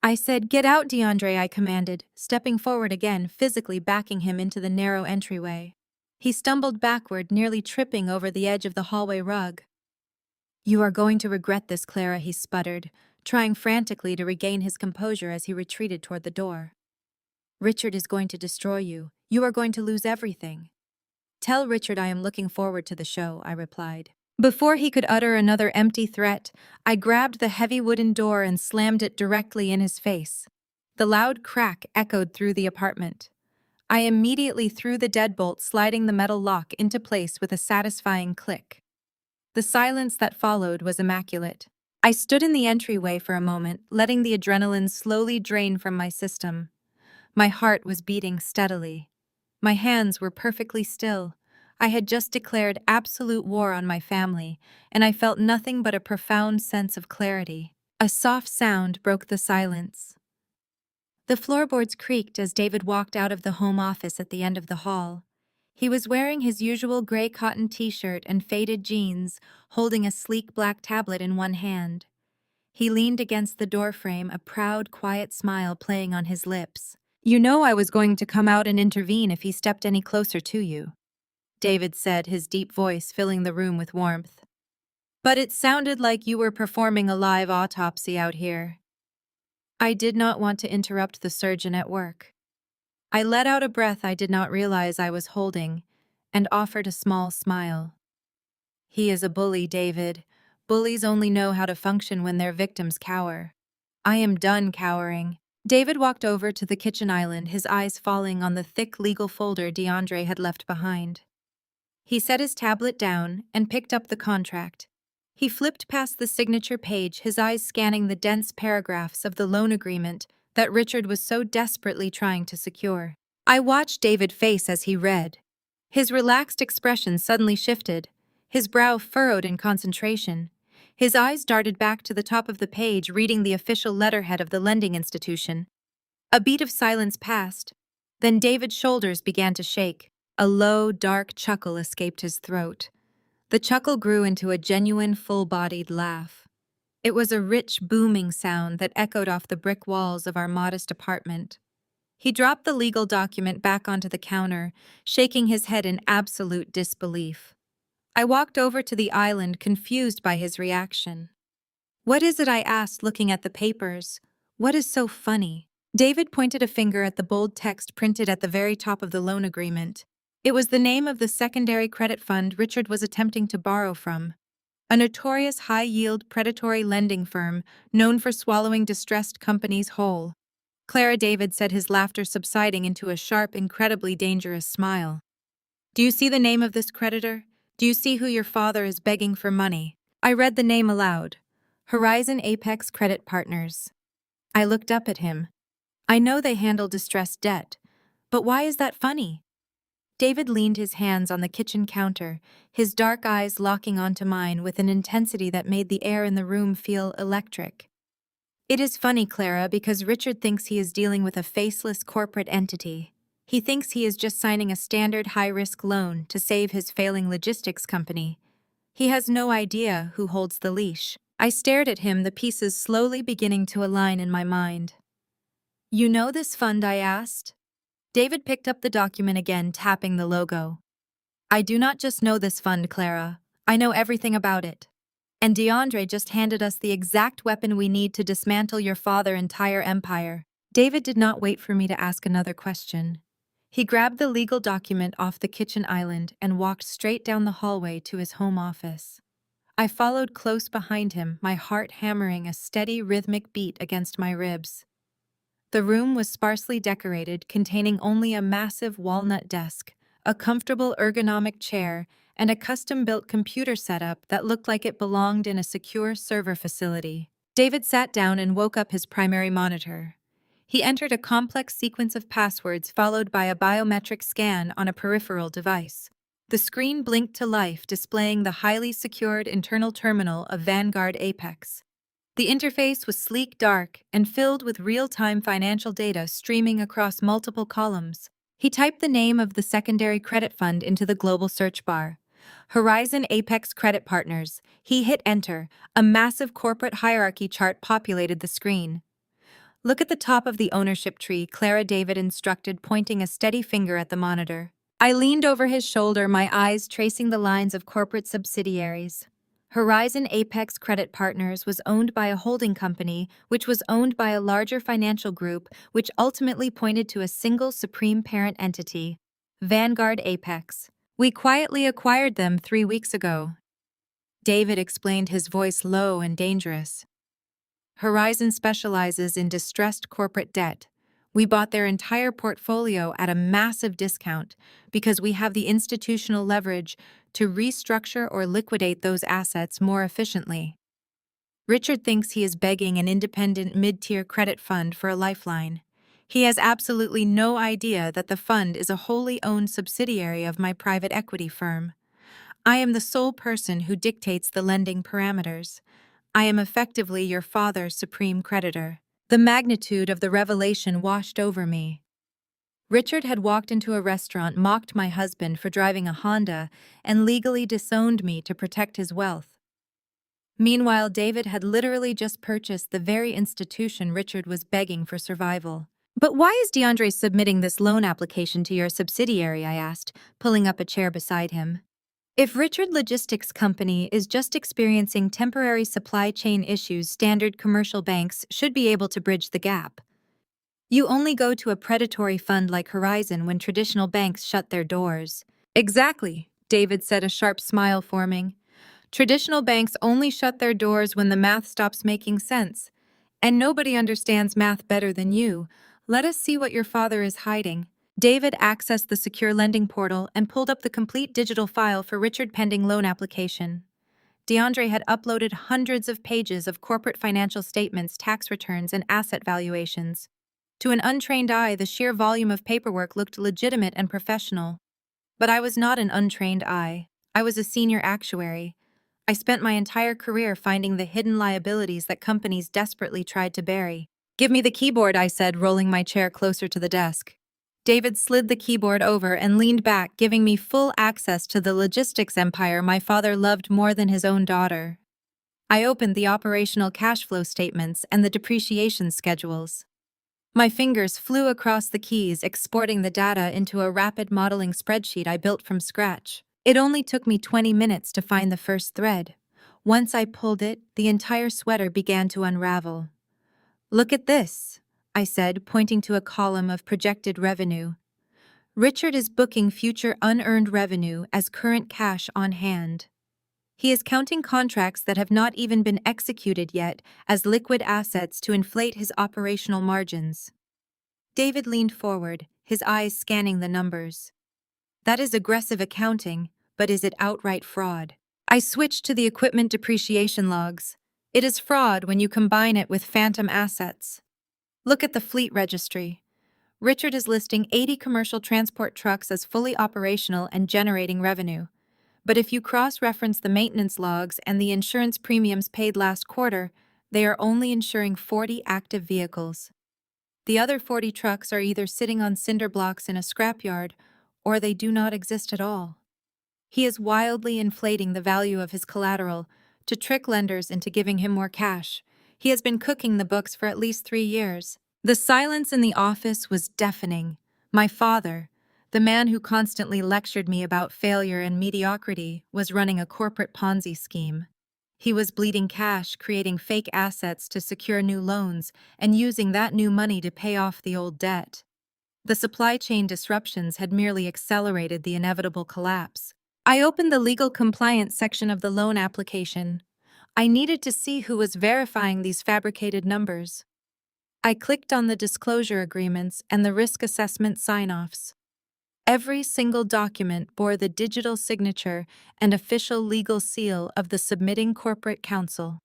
I said, get out, DeAndre, I commanded, stepping forward again, physically backing him into the narrow entryway. He stumbled backward, nearly tripping over the edge of the hallway rug. You are going to regret this, Clara, he sputtered, trying frantically to regain his composure as he retreated toward the door. Richard is going to destroy you. You are going to lose everything. Tell Richard I am looking forward to the show, I replied. Before he could utter another empty threat, I grabbed the heavy wooden door and slammed it directly in his face. The loud crack echoed through the apartment. I immediately threw the deadbolt, sliding the metal lock into place with a satisfying click. The silence that followed was immaculate. I stood in the entryway for a moment, letting the adrenaline slowly drain from my system. My heart was beating steadily. My hands were perfectly still. I had just declared absolute war on my family, and I felt nothing but a profound sense of clarity. A soft sound broke the silence. The floorboards creaked as David walked out of the home office at the end of the hall. He was wearing his usual gray cotton t-shirt and faded jeans, holding a sleek black tablet in one hand. He leaned against the doorframe, a proud, quiet smile playing on his lips. You know I was going to come out and intervene if he stepped any closer to you, David said, his deep voice filling the room with warmth. But it sounded like you were performing a live autopsy out here. I did not want to interrupt the surgeon at work. I let out a breath I did not realize I was holding, and offered a small smile. He is a bully, David. Bullies only know how to function when their victims cower. I am done cowering. David walked over to the kitchen island, his eyes falling on the thick legal folder DeAndre had left behind. He set his tablet down and picked up the contract. He flipped past the signature page, his eyes scanning the dense paragraphs of the loan agreement that Richard was so desperately trying to secure. I watched David face as he read. His relaxed expression suddenly shifted, his brow furrowed in concentration. His eyes darted back to the top of the page, reading the official letterhead of the lending institution. A beat of silence passed. Then David's shoulders began to shake. A low, dark chuckle escaped his throat. The chuckle grew into a genuine, full-bodied laugh. It was a rich, booming sound that echoed off the brick walls of our modest apartment. He dropped the legal document back onto the counter, shaking his head in absolute disbelief. I walked over to the island, confused by his reaction. "What is it?" I asked, looking at the papers. "What is so funny?" David pointed a finger at the bold text printed at the very top of the loan agreement. It was the name of the secondary credit fund Richard was attempting to borrow from, a notorious high-yield predatory lending firm known for swallowing distressed companies whole. Clara, David said, his laughter subsiding into a sharp, incredibly dangerous smile. "Do you see the name of this creditor? Do you see who your father is begging for money?" I read the name aloud. Horizon Apex Credit Partners. I looked up at him. "I know they handle distressed debt, but why is that funny?" David leaned his hands on the kitchen counter, his dark eyes locking onto mine with an intensity that made the air in the room feel electric. "It is funny, Clara, because Richard thinks he is dealing with a faceless corporate entity. He thinks he is just signing a standard high-risk loan to save his failing logistics company. He has no idea who holds the leash." I stared at him, the pieces slowly beginning to align in my mind. "You know this fund?" I asked. David picked up the document again, tapping the logo. "I do not just know this fund, Clara. I know everything about it. And DeAndre just handed us the exact weapon we need to dismantle your father's entire empire." David did not wait for me to ask another question. He grabbed the legal document off the kitchen island and walked straight down the hallway to his home office. I followed close behind him, my heart hammering a steady, rhythmic beat against my ribs. The room was sparsely decorated, containing only a massive walnut desk, a comfortable ergonomic chair, and a custom-built computer setup that looked like it belonged in a secure server facility. David sat down and woke up his primary monitor. He entered a complex sequence of passwords followed by a biometric scan on a peripheral device. The screen blinked to life, displaying the highly secured internal terminal of Vanguard Apex. The interface was sleek, dark, and filled with real-time financial data streaming across multiple columns. He typed the name of the secondary credit fund into the global search bar. Horizon Apex Credit Partners. He hit enter. A massive corporate hierarchy chart populated the screen. "Look at the top of the ownership tree," Clara, David instructed, pointing a steady finger at the monitor. I leaned over his shoulder, my eyes tracing the lines of corporate subsidiaries. Horizon Apex Credit Partners was owned by a holding company, which was owned by a larger financial group, which ultimately pointed to a single supreme parent entity, Vanguard Apex. "We quietly acquired them 3 weeks ago." David explained, his voice low and dangerous. "Horizon specializes in distressed corporate debt. We bought their entire portfolio at a massive discount because we have the institutional leverage to restructure or liquidate those assets more efficiently." Richard thinks he is begging an independent mid-tier credit fund for a lifeline. He has absolutely no idea that the fund is a wholly owned subsidiary of my private equity firm. I am the sole person who dictates the lending parameters. I am effectively your father's supreme creditor. The magnitude of the revelation washed over me. Richard had walked into a restaurant, mocked my husband for driving a Honda, and legally disowned me to protect his wealth. Meanwhile, David had literally just purchased the very institution Richard was begging for survival. "But why is DeAndre submitting this loan application to your subsidiary?" I asked, pulling up a chair beside him. "If Richard Logistics Company is just experiencing temporary supply chain issues, standard commercial banks should be able to bridge the gap. You only go to a predatory fund like Horizon when traditional banks shut their doors." "Exactly," David said, a sharp smile forming. "Traditional banks only shut their doors when the math stops making sense. And nobody understands math better than you. Let us see what your father is hiding." David accessed the secure lending portal and pulled up the complete digital file for Richard pending loan application. DeAndre had uploaded hundreds of pages of corporate financial statements, tax returns, and asset valuations. To an untrained eye, the sheer volume of paperwork looked legitimate and professional. But I was not an untrained eye. I was a senior actuary. I spent my entire career finding the hidden liabilities that companies desperately tried to bury. "Give me the keyboard," I said, rolling my chair closer to the desk. David slid the keyboard over and leaned back, giving me full access to the logistics empire my father loved more than his own daughter. I opened the operational cash flow statements and the depreciation schedules. My fingers flew across the keys, exporting the data into a rapid modeling spreadsheet I built from scratch. It only took me 20 minutes to find the first thread. Once I pulled it, the entire sweater began to unravel. "Look at this," I said, pointing to a column of projected revenue. "Richard is booking future unearned revenue as current cash on hand. He is counting contracts that have not even been executed yet as liquid assets to inflate his operational margins." David leaned forward, his eyes scanning the numbers. "That is aggressive accounting, but is it outright fraud?" I switched to the equipment depreciation logs. It is fraud when you combine it with phantom assets. Look at the fleet registry. Richard is listing 80 commercial transport trucks as fully operational and generating revenue. But if you cross-reference the maintenance logs and the insurance premiums paid last quarter, they are only insuring 40 active vehicles. The other 40 trucks are either sitting on cinder blocks in a scrapyard, or they do not exist at all. He is wildly inflating the value of his collateral to trick lenders into giving him more cash. He has been cooking the books for at least 3 years. The silence in the office was deafening. My father, the man who constantly lectured me about failure and mediocrity, was running a corporate Ponzi scheme. He was bleeding cash, creating fake assets to secure new loans, and using that new money to pay off the old debt. The supply chain disruptions had merely accelerated the inevitable collapse. I opened the legal compliance section of the loan application. I needed to see who was verifying these fabricated numbers. I clicked on the disclosure agreements and the risk assessment sign-offs. Every single document bore the digital signature and official legal seal of the submitting corporate counsel,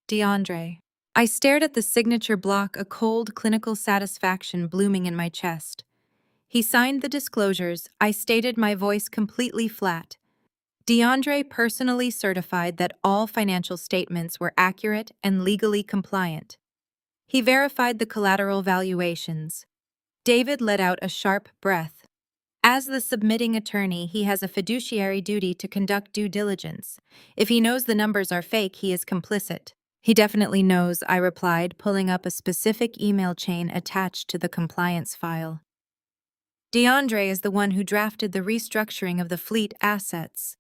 DeAndre. I stared at the signature block, a cold clinical satisfaction blooming in my chest. He signed the disclosures. I stated, my voice completely flat. DeAndre personally certified that all financial statements were accurate and legally compliant. He verified the collateral valuations. David let out a sharp breath. As the submitting attorney, he has a fiduciary duty to conduct due diligence. If he knows the numbers are fake, he is complicit. He definitely knows, I replied, pulling up a specific email chain attached to the compliance file. DeAndre is the one who drafted the restructuring of the fleet assets.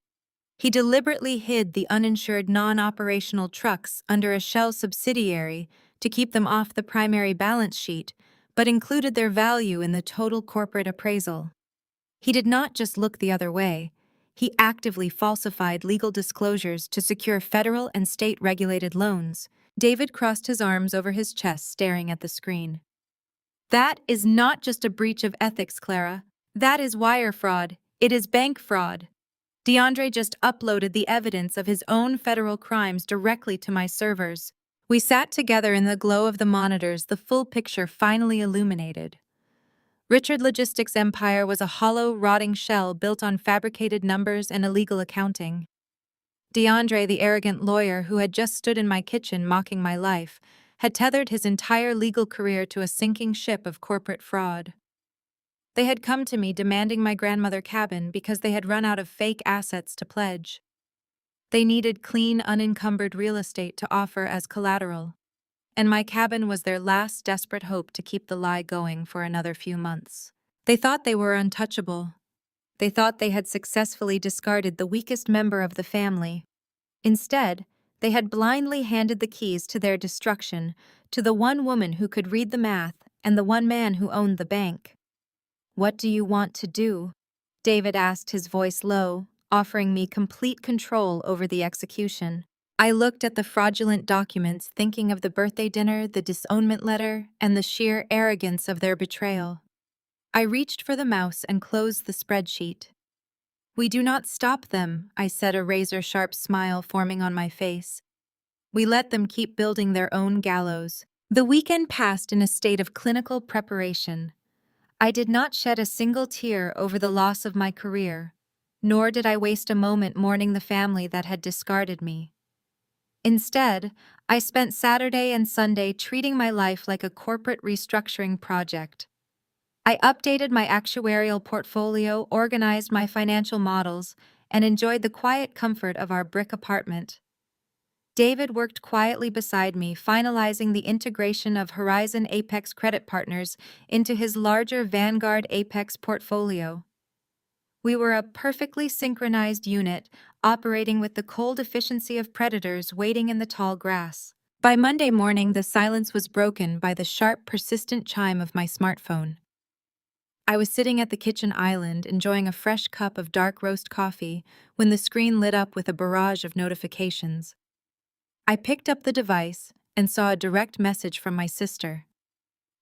He deliberately hid the uninsured non-operational trucks under a shell subsidiary to keep them off the primary balance sheet, but included their value in the total corporate appraisal. He did not just look the other way. He actively falsified legal disclosures to secure federal and state-regulated loans. David crossed his arms over his chest, staring at the screen. "That is not just a breach of ethics, Clara. That is wire fraud. It is bank fraud." DeAndre just uploaded the evidence of his own federal crimes directly to my servers. We sat together in the glow of the monitors, the full picture finally illuminated. Richard Logistics' empire was a hollow, rotting shell built on fabricated numbers and illegal accounting. DeAndre, the arrogant lawyer who had just stood in my kitchen mocking my life, had tethered his entire legal career to a sinking ship of corporate fraud. They had come to me demanding my grandmother cabin because they had run out of fake assets to pledge. They needed clean, unencumbered real estate to offer as collateral, and my cabin was their last desperate hope to keep the lie going for another few months. They thought they were untouchable. They thought they had successfully discarded the weakest member of the family. Instead, they had blindly handed the keys to their destruction to the one woman who could read the math and the one man who owned the bank. "What do you want to do?" David asked, his voice low, offering me complete control over the execution. I looked at the fraudulent documents, thinking of the birthday dinner, the disownment letter, and the sheer arrogance of their betrayal. I reached for the mouse and closed the spreadsheet. "We do not stop them," I said, a razor-sharp smile forming on my face. "We let them keep building their own gallows." The weekend passed in a state of clinical preparation. I did not shed a single tear over the loss of my career, nor did I waste a moment mourning the family that had discarded me. Instead, I spent Saturday and Sunday treating my life like a corporate restructuring project. I updated my actuarial portfolio, organized my financial models, and enjoyed the quiet comfort of our brick apartment. David worked quietly beside me, finalizing the integration of Horizon Apex Credit Partners into his larger Vanguard Apex portfolio. We were a perfectly synchronized unit, operating with the cold efficiency of predators waiting in the tall grass. By Monday morning, the silence was broken by the sharp, persistent chime of my smartphone. I was sitting at the kitchen island, enjoying a fresh cup of dark roast coffee, when the screen lit up with a barrage of notifications. I picked up the device and saw a direct message from my sister.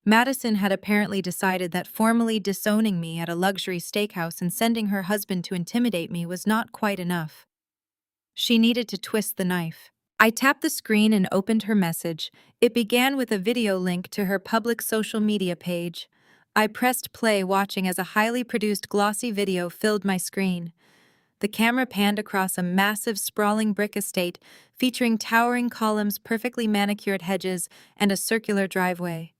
Madison had apparently decided that formally disowning me at a luxury steakhouse and sending her husband to intimidate me was not quite enough. She needed to twist the knife. I tapped the screen and opened her message. It began with a video link to her public social media page. I pressed play, watching as a highly produced glossy video filled my screen. The camera panned across a massive, sprawling brick estate featuring towering columns, perfectly manicured hedges, and a circular driveway.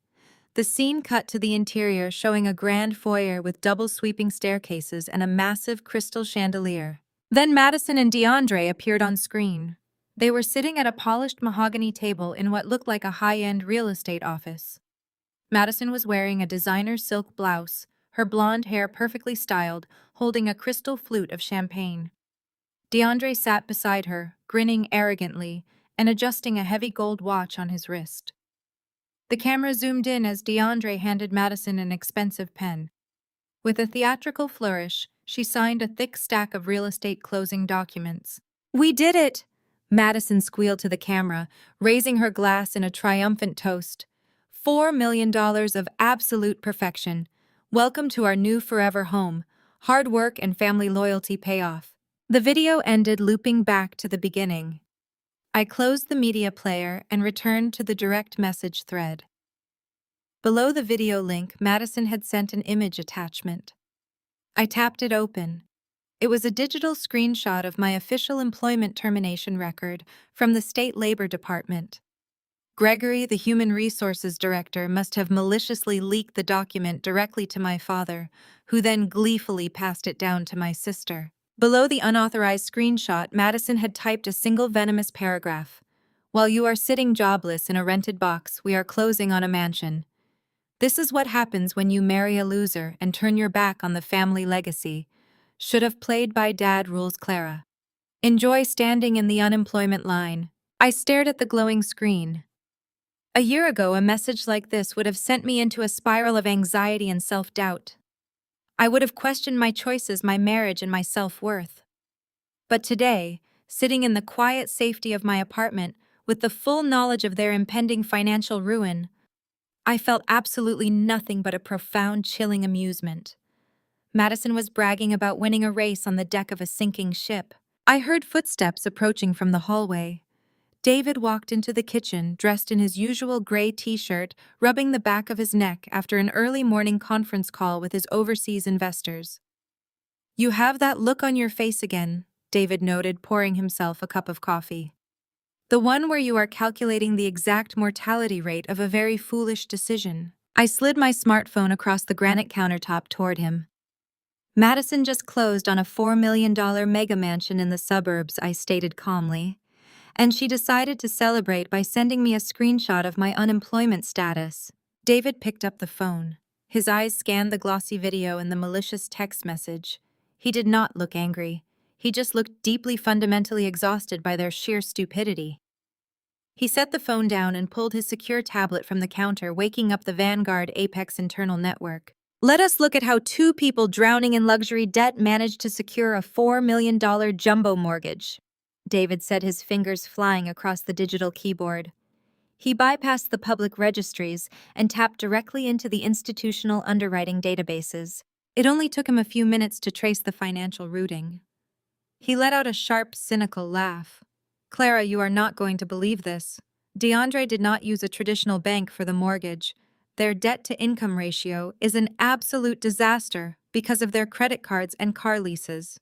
The scene cut to the interior, showing a grand foyer with double sweeping staircases and a massive crystal chandelier. Then Madison and DeAndre appeared on screen. They were sitting at a polished mahogany table in what looked like a high-end real estate office. Madison was wearing a designer silk blouse, her blonde hair perfectly styled, holding a crystal flute of champagne. DeAndre sat beside her, grinning arrogantly and adjusting a heavy gold watch on his wrist. The camera zoomed in as DeAndre handed Madison an expensive pen. With a theatrical flourish, she signed a thick stack of real estate closing documents. "We did it!" Madison squealed to the camera, raising her glass in a triumphant toast. $4 million of absolute perfection. Welcome to our new forever home. Hard work and family loyalty pay off. The video ended, looping back to the beginning. I closed the media player and returned to the direct message thread. Below the video link, Madison had sent an image attachment. I tapped it open. It was a digital screenshot of my official employment termination record from the State Labor Department. Gregory, the Human Resources Director, must have maliciously leaked the document directly to my father, who then gleefully passed it down to my sister. Below the unauthorized screenshot, Madison had typed a single venomous paragraph. "While you are sitting jobless in a rented box, we are closing on a mansion. This is what happens when you marry a loser and turn your back on the family legacy. Should have played by dad rules, Clara. Enjoy standing in the unemployment line." I stared at the glowing screen. A year ago, a message like this would have sent me into a spiral of anxiety and self-doubt. I would have questioned my choices, my marriage, and my self-worth. But today, sitting in the quiet safety of my apartment, with the full knowledge of their impending financial ruin, I felt absolutely nothing but a profound, chilling amusement. Madison was bragging about winning a race on the deck of a sinking ship. I heard footsteps approaching from the hallway. David walked into the kitchen, dressed in his usual gray t-shirt, rubbing the back of his neck after an early morning conference call with his overseas investors. "You have that look on your face again," David noted, pouring himself a cup of coffee. "The one where you are calculating the exact mortality rate of a very foolish decision." I slid my smartphone across the granite countertop toward him. "Madison just closed on a $4 million mega mansion in the suburbs," I stated calmly. "And she decided to celebrate by sending me a screenshot of my unemployment status." David picked up the phone. His eyes scanned the glossy video and the malicious text message. He did not look angry. He just looked deeply, fundamentally exhausted by their sheer stupidity. He set the phone down and pulled his secure tablet from the counter, waking up the Vanguard Apex internal network. "Let us look at how two people drowning in luxury debt managed to secure a $4 million jumbo mortgage," David said, his fingers flying across the digital keyboard. He bypassed the public registries and tapped directly into the institutional underwriting databases. It only took him a few minutes to trace the financial routing. He let out a sharp, cynical laugh. "Clara, you are not going to believe this." DeAndre did not use a traditional bank for the mortgage. Their debt-to-income ratio is an absolute disaster because of their credit cards and car leases.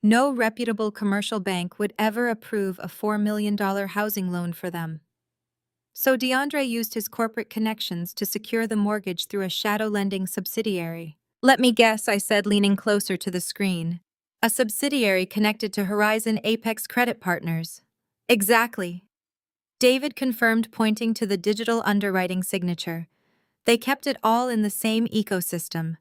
No reputable commercial bank would ever approve a $4 million housing loan for them. So DeAndre used his corporate connections to secure the mortgage through a shadow lending subsidiary. Let me guess, I said, leaning closer to the screen. A subsidiary connected to Horizon Apex Credit Partners. Exactly. David confirmed, pointing to the digital underwriting signature. They kept it all in the same ecosystem.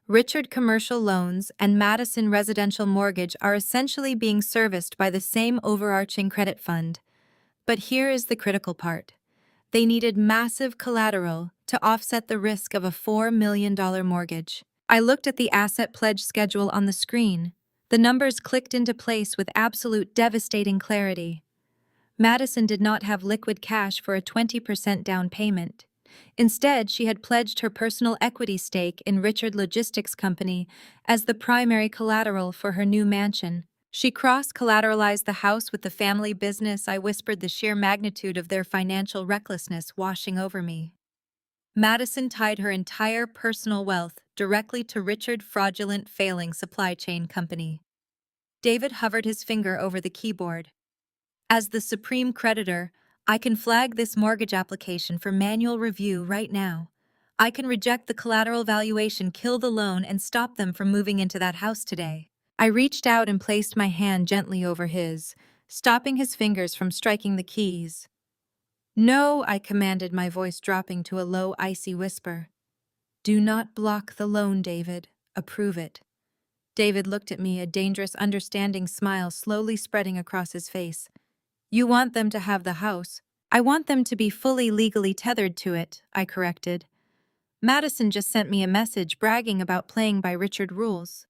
Richard Commercial Loans and Madison Residential Mortgage are essentially being serviced by the same overarching credit fund. But here is the critical part. They needed massive collateral to offset the risk of a $4 million mortgage. I looked at the asset pledge schedule on the screen. The numbers clicked into place with absolute devastating clarity. Madison did not have liquid cash for a 20% down payment. Instead, she had pledged her personal equity stake in Richard Logistics Company as the primary collateral for her new mansion. She cross-collateralized the house with the family business. I whispered, the sheer magnitude of their financial recklessness washing over me. Madison tied her entire personal wealth directly to Richard's fraudulent, failing supply chain company. David hovered his finger over the keyboard. As the supreme creditor, I can flag this mortgage application for manual review right now. I can reject the collateral valuation, kill the loan, and stop them from moving into that house today. I reached out and placed my hand gently over his, stopping his fingers from striking the keys. No, I commanded, my voice dropping to a low, icy whisper. Do not block the loan, David. Approve it. David looked at me, a dangerous, understanding smile slowly spreading across his face. You want them to have the house. I want them to be fully legally tethered to it, I corrected. Madison just sent me a message bragging about playing by Richard rules.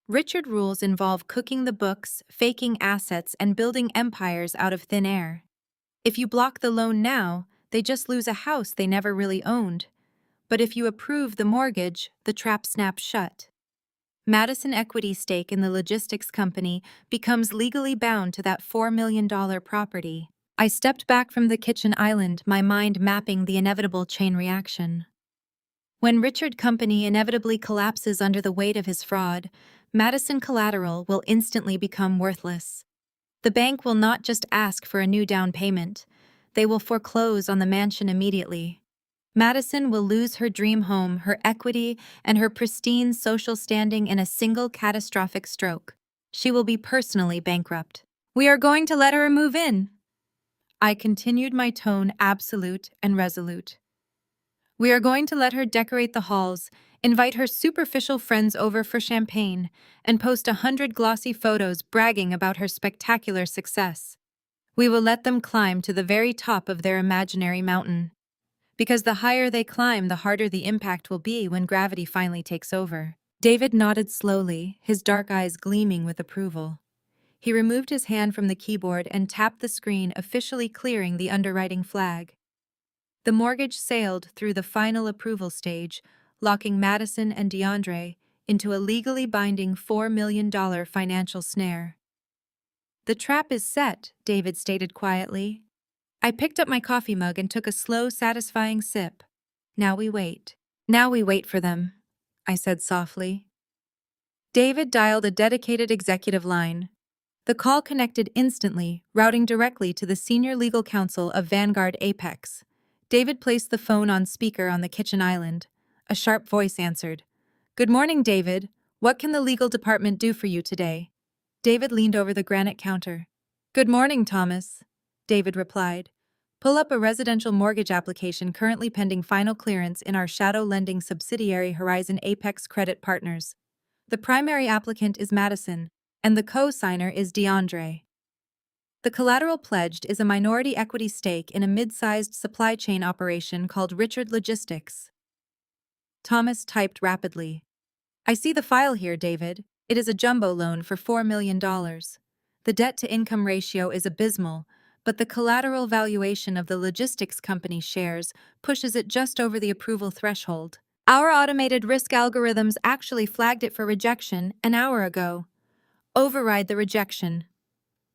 Richard rules involve cooking the books, faking assets, and building empires out of thin air. If you block the loan now, they just lose a house they never really owned. But if you approve the mortgage, the trap snaps shut. Madison equity stake in the logistics company becomes legally bound to that $4 million property. I stepped back from the kitchen island, my mind mapping the inevitable chain reaction. When Richard Company inevitably collapses under the weight of his fraud, Madison collateral will instantly become worthless. The bank will not just ask for a new down payment, they will foreclose on the mansion immediately. Madison will lose her dream home, her equity, and her pristine social standing in a single catastrophic stroke. She will be personally bankrupt. We are going to let her move in. I continued, my tone absolute and resolute. We are going to let her decorate the halls, invite her superficial friends over for champagne, and post 100 glossy photos bragging about her spectacular success. We will let them climb to the very top of their imaginary mountain. Because the higher they climb, the harder the impact will be when gravity finally takes over. David nodded slowly, his dark eyes gleaming with approval. He removed his hand from the keyboard and tapped the screen, officially clearing the underwriting flag. The mortgage sailed through the final approval stage, locking Madison and DeAndre into a legally binding $4 million financial snare. The trap is set, David stated quietly. I picked up my coffee mug and took a slow, satisfying sip. Now we wait. Now we wait for them, I said softly. David dialed a dedicated executive line. The call connected instantly, routing directly to the senior legal counsel of Vanguard Apex. David placed the phone on speaker on the kitchen island. A sharp voice answered. Good morning, David. What can the legal department do for you today? David leaned over the granite counter. Good morning, Thomas, David replied. Pull up a residential mortgage application currently pending final clearance in our shadow lending subsidiary Horizon Apex Credit Partners. The primary applicant is Madison, and the co-signer is DeAndre. The collateral pledged is a minority equity stake in a mid-sized supply chain operation called Richard Logistics. Thomas typed rapidly. I see the file here, David. It is a jumbo loan for $4 million. The debt-to-income ratio is abysmal, but the collateral valuation of the logistics company shares pushes it just over the approval threshold. Our automated risk algorithms actually flagged it for rejection an hour ago. Override the rejection,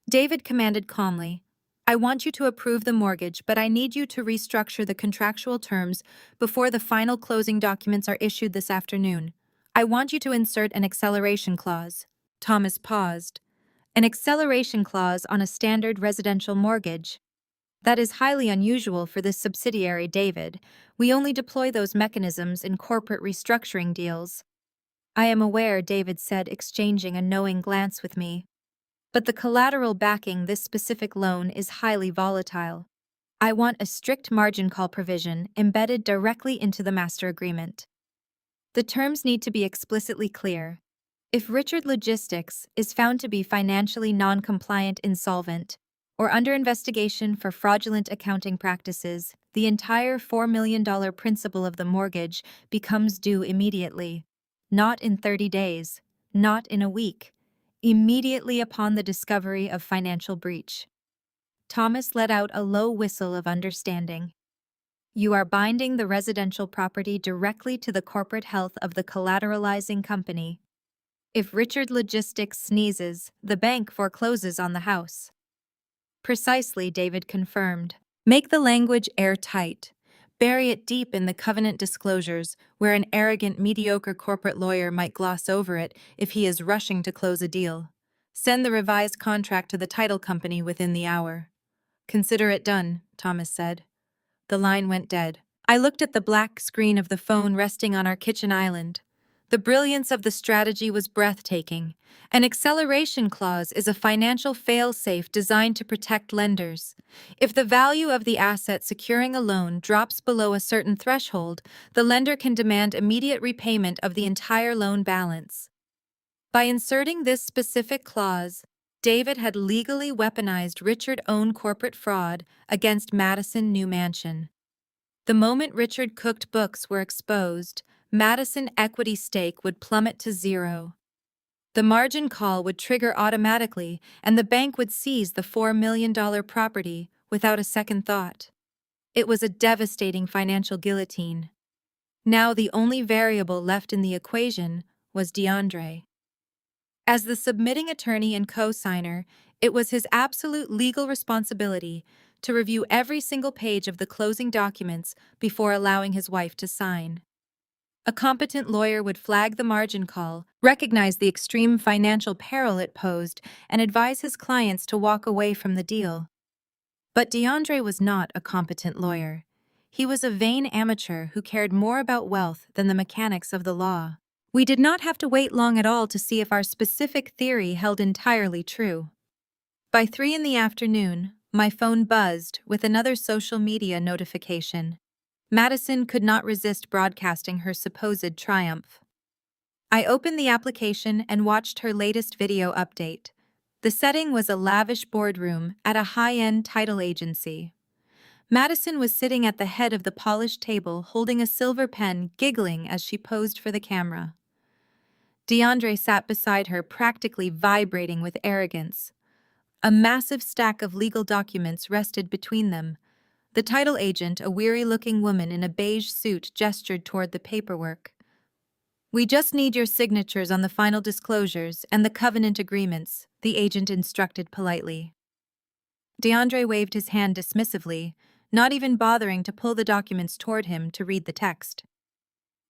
David commanded calmly. I want you to approve the mortgage, but I need you to restructure the contractual terms before the final closing documents are issued this afternoon. I want you to insert an acceleration clause." Thomas paused. An acceleration clause on a standard residential mortgage? That is highly unusual for this subsidiary, David. We only deploy those mechanisms in corporate restructuring deals. I am aware, David said, exchanging a knowing glance with me. But the collateral backing this specific loan is highly volatile. I want a strict margin call provision embedded directly into the master agreement. The terms need to be explicitly clear. If Richard Logistics is found to be financially non-compliant, insolvent, or under investigation for fraudulent accounting practices, the entire $4 million principal of the mortgage becomes due immediately. Not in 30 days, not in a week, immediately upon the discovery of financial breach. Thomas let out a low whistle of understanding. You are binding the residential property directly to the corporate health of the collateralizing company. If Richard Logistics sneezes, the bank forecloses on the house. Precisely, David confirmed. Make the language airtight. Bury it deep in the covenant disclosures, where an arrogant, mediocre corporate lawyer might gloss over it if he is rushing to close a deal. Send the revised contract to the title company within the hour. Consider it done, Thomas said. The line went dead. I looked at the black screen of the phone resting on our kitchen island. The brilliance of the strategy was breathtaking. An acceleration clause is a financial fail-safe designed to protect lenders. If the value of the asset securing a loan drops below a certain threshold, the lender can demand immediate repayment of the entire loan balance. By inserting this specific clause, David had legally weaponized Richard's own corporate fraud against Madison New Mansion. The moment Richard Cooked books were exposed, Madison equity stake would plummet to zero. The margin call would trigger automatically, and the bank would seize the $4 million property without a second thought. It was a devastating financial guillotine. Now the only variable left in the equation was DeAndre. As the submitting attorney and co-signer, it was his absolute legal responsibility to review every single page of the closing documents before allowing his wife to sign. A competent lawyer would flag the margin call, recognize the extreme financial peril it posed, and advise his clients to walk away from the deal. But DeAndre was not a competent lawyer. He was a vain amateur who cared more about wealth than the mechanics of the law. We did not have to wait long at all to see if our specific theory held entirely true. By 3 p.m, my phone buzzed with another social media notification. Madison could not resist broadcasting her supposed triumph. I opened the application and watched her latest video update. The setting was a lavish boardroom at a high-end title agency. Madison was sitting at the head of the polished table holding a silver pen, giggling as she posed for the camera. DeAndre sat beside her, practically vibrating with arrogance. A massive stack of legal documents rested between them. The title agent, a weary-looking woman in a beige suit, gestured toward the paperwork. "We just need your signatures on the final disclosures and the covenant agreements," the agent instructed politely. DeAndre waved his hand dismissively, not even bothering to pull the documents toward him to read the text.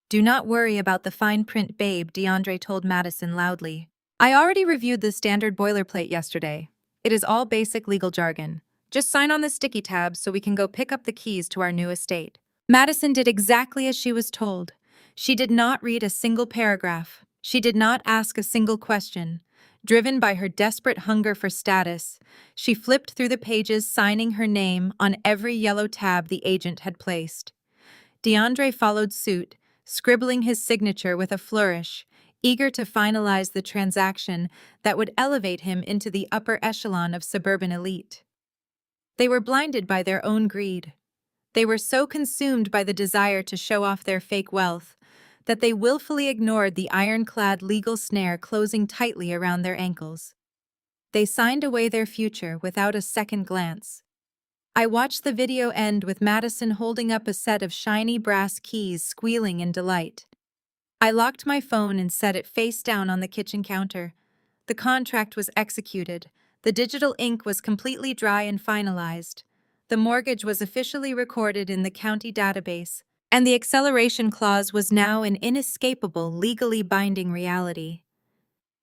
"Do not worry about the fine print, babe," DeAndre told Madison loudly. "I already reviewed the standard boilerplate yesterday. It is all basic legal jargon. Just sign on the sticky tabs so we can go pick up the keys to our new estate." Madison did exactly as she was told. She did not read a single paragraph. She did not ask a single question. Driven by her desperate hunger for status, she flipped through the pages, signing her name on every yellow tab the agent had placed. DeAndre followed suit, scribbling his signature with a flourish, eager to finalize the transaction that would elevate him into the upper echelon of suburban elite. They were blinded by their own greed. They were so consumed by the desire to show off their fake wealth that they willfully ignored the ironclad legal snare closing tightly around their ankles. They signed away their future without a second glance. I watched the video end with Madison holding up a set of shiny brass keys, squealing in delight. I locked my phone and set it face down on the kitchen counter. The contract was executed. The digital ink was completely dry and finalized. The mortgage was officially recorded in the county database, and the acceleration clause was now an inescapable, legally binding reality.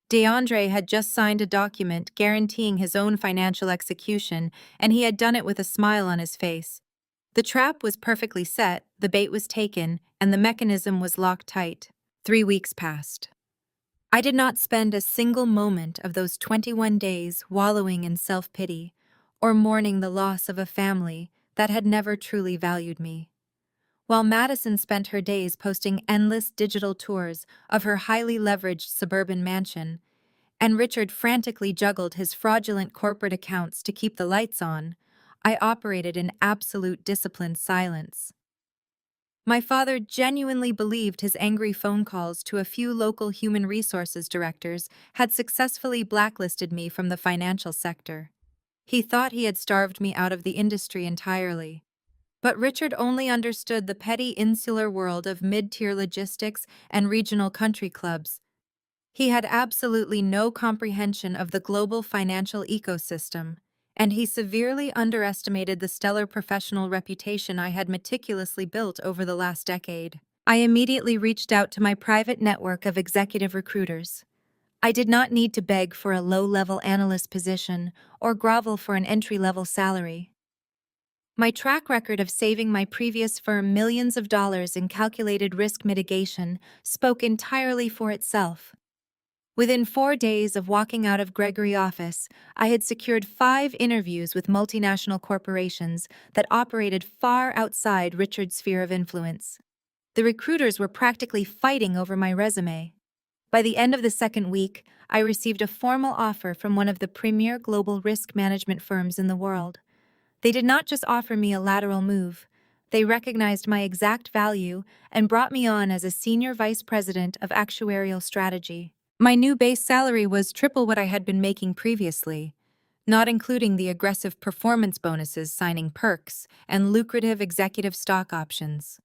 DeAndre had just signed a document guaranteeing his own financial execution, and he had done it with a smile on his face. The trap was perfectly set, the bait was taken, and the mechanism was locked tight. 3 weeks passed. I did not spend a single moment of those 21 days wallowing in self-pity or mourning the loss of a family that had never truly valued me. While Madison spent her days posting endless digital tours of her highly leveraged suburban mansion, and Richard frantically juggled his fraudulent corporate accounts to keep the lights on, I operated in absolute disciplined silence. My father genuinely believed his angry phone calls to a few local human resources directors had successfully blacklisted me from the financial sector. He thought he had starved me out of the industry entirely. But Richard only understood the petty insular world of mid-tier logistics and regional country clubs. He had absolutely no comprehension of the global financial ecosystem, and he severely underestimated the stellar professional reputation I had meticulously built over the last decade. I immediately reached out to my private network of executive recruiters. I did not need to beg for a low-level analyst position or grovel for an entry-level salary. My track record of saving my previous firm millions of dollars in calculated risk mitigation spoke entirely for itself. Within 4 days of walking out of Gregory's office, I had secured 5 interviews with multinational corporations that operated far outside Richard's sphere of influence. The recruiters were practically fighting over my resume. By the end of the second week, I received a formal offer from one of the premier global risk management firms in the world. They did not just offer me a lateral move. They recognized my exact value and brought me on as a senior vice president of actuarial strategy. My new base salary was triple what I had been making previously, not including the aggressive performance bonuses, signing perks, and lucrative executive stock options.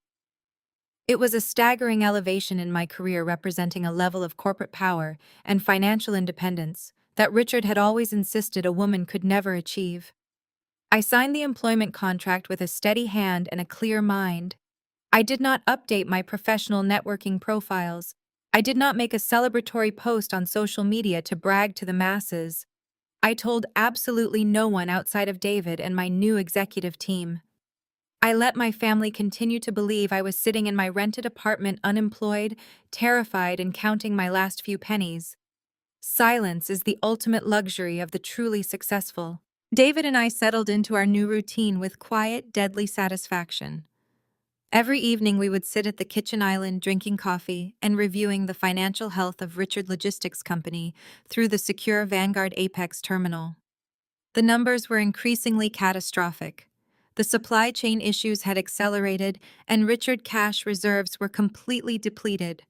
It was a staggering elevation in my career, representing a level of corporate power and financial independence that Richard had always insisted a woman could never achieve. I signed the employment contract with a steady hand and a clear mind. I did not update my professional networking profiles. I did not make a celebratory post on social media to brag to the masses. I told absolutely no one outside of David and my new executive team. I let my family continue to believe I was sitting in my rented apartment unemployed, terrified, and counting my last few pennies. Silence is the ultimate luxury of the truly successful. David and I settled into our new routine with quiet, deadly satisfaction. Every evening we would sit at the kitchen island drinking coffee and reviewing the financial health of Richard Logistics Company through the secure Vanguard Apex terminal. The numbers were increasingly catastrophic. The supply chain issues had accelerated, and Richard's cash reserves were completely depleted.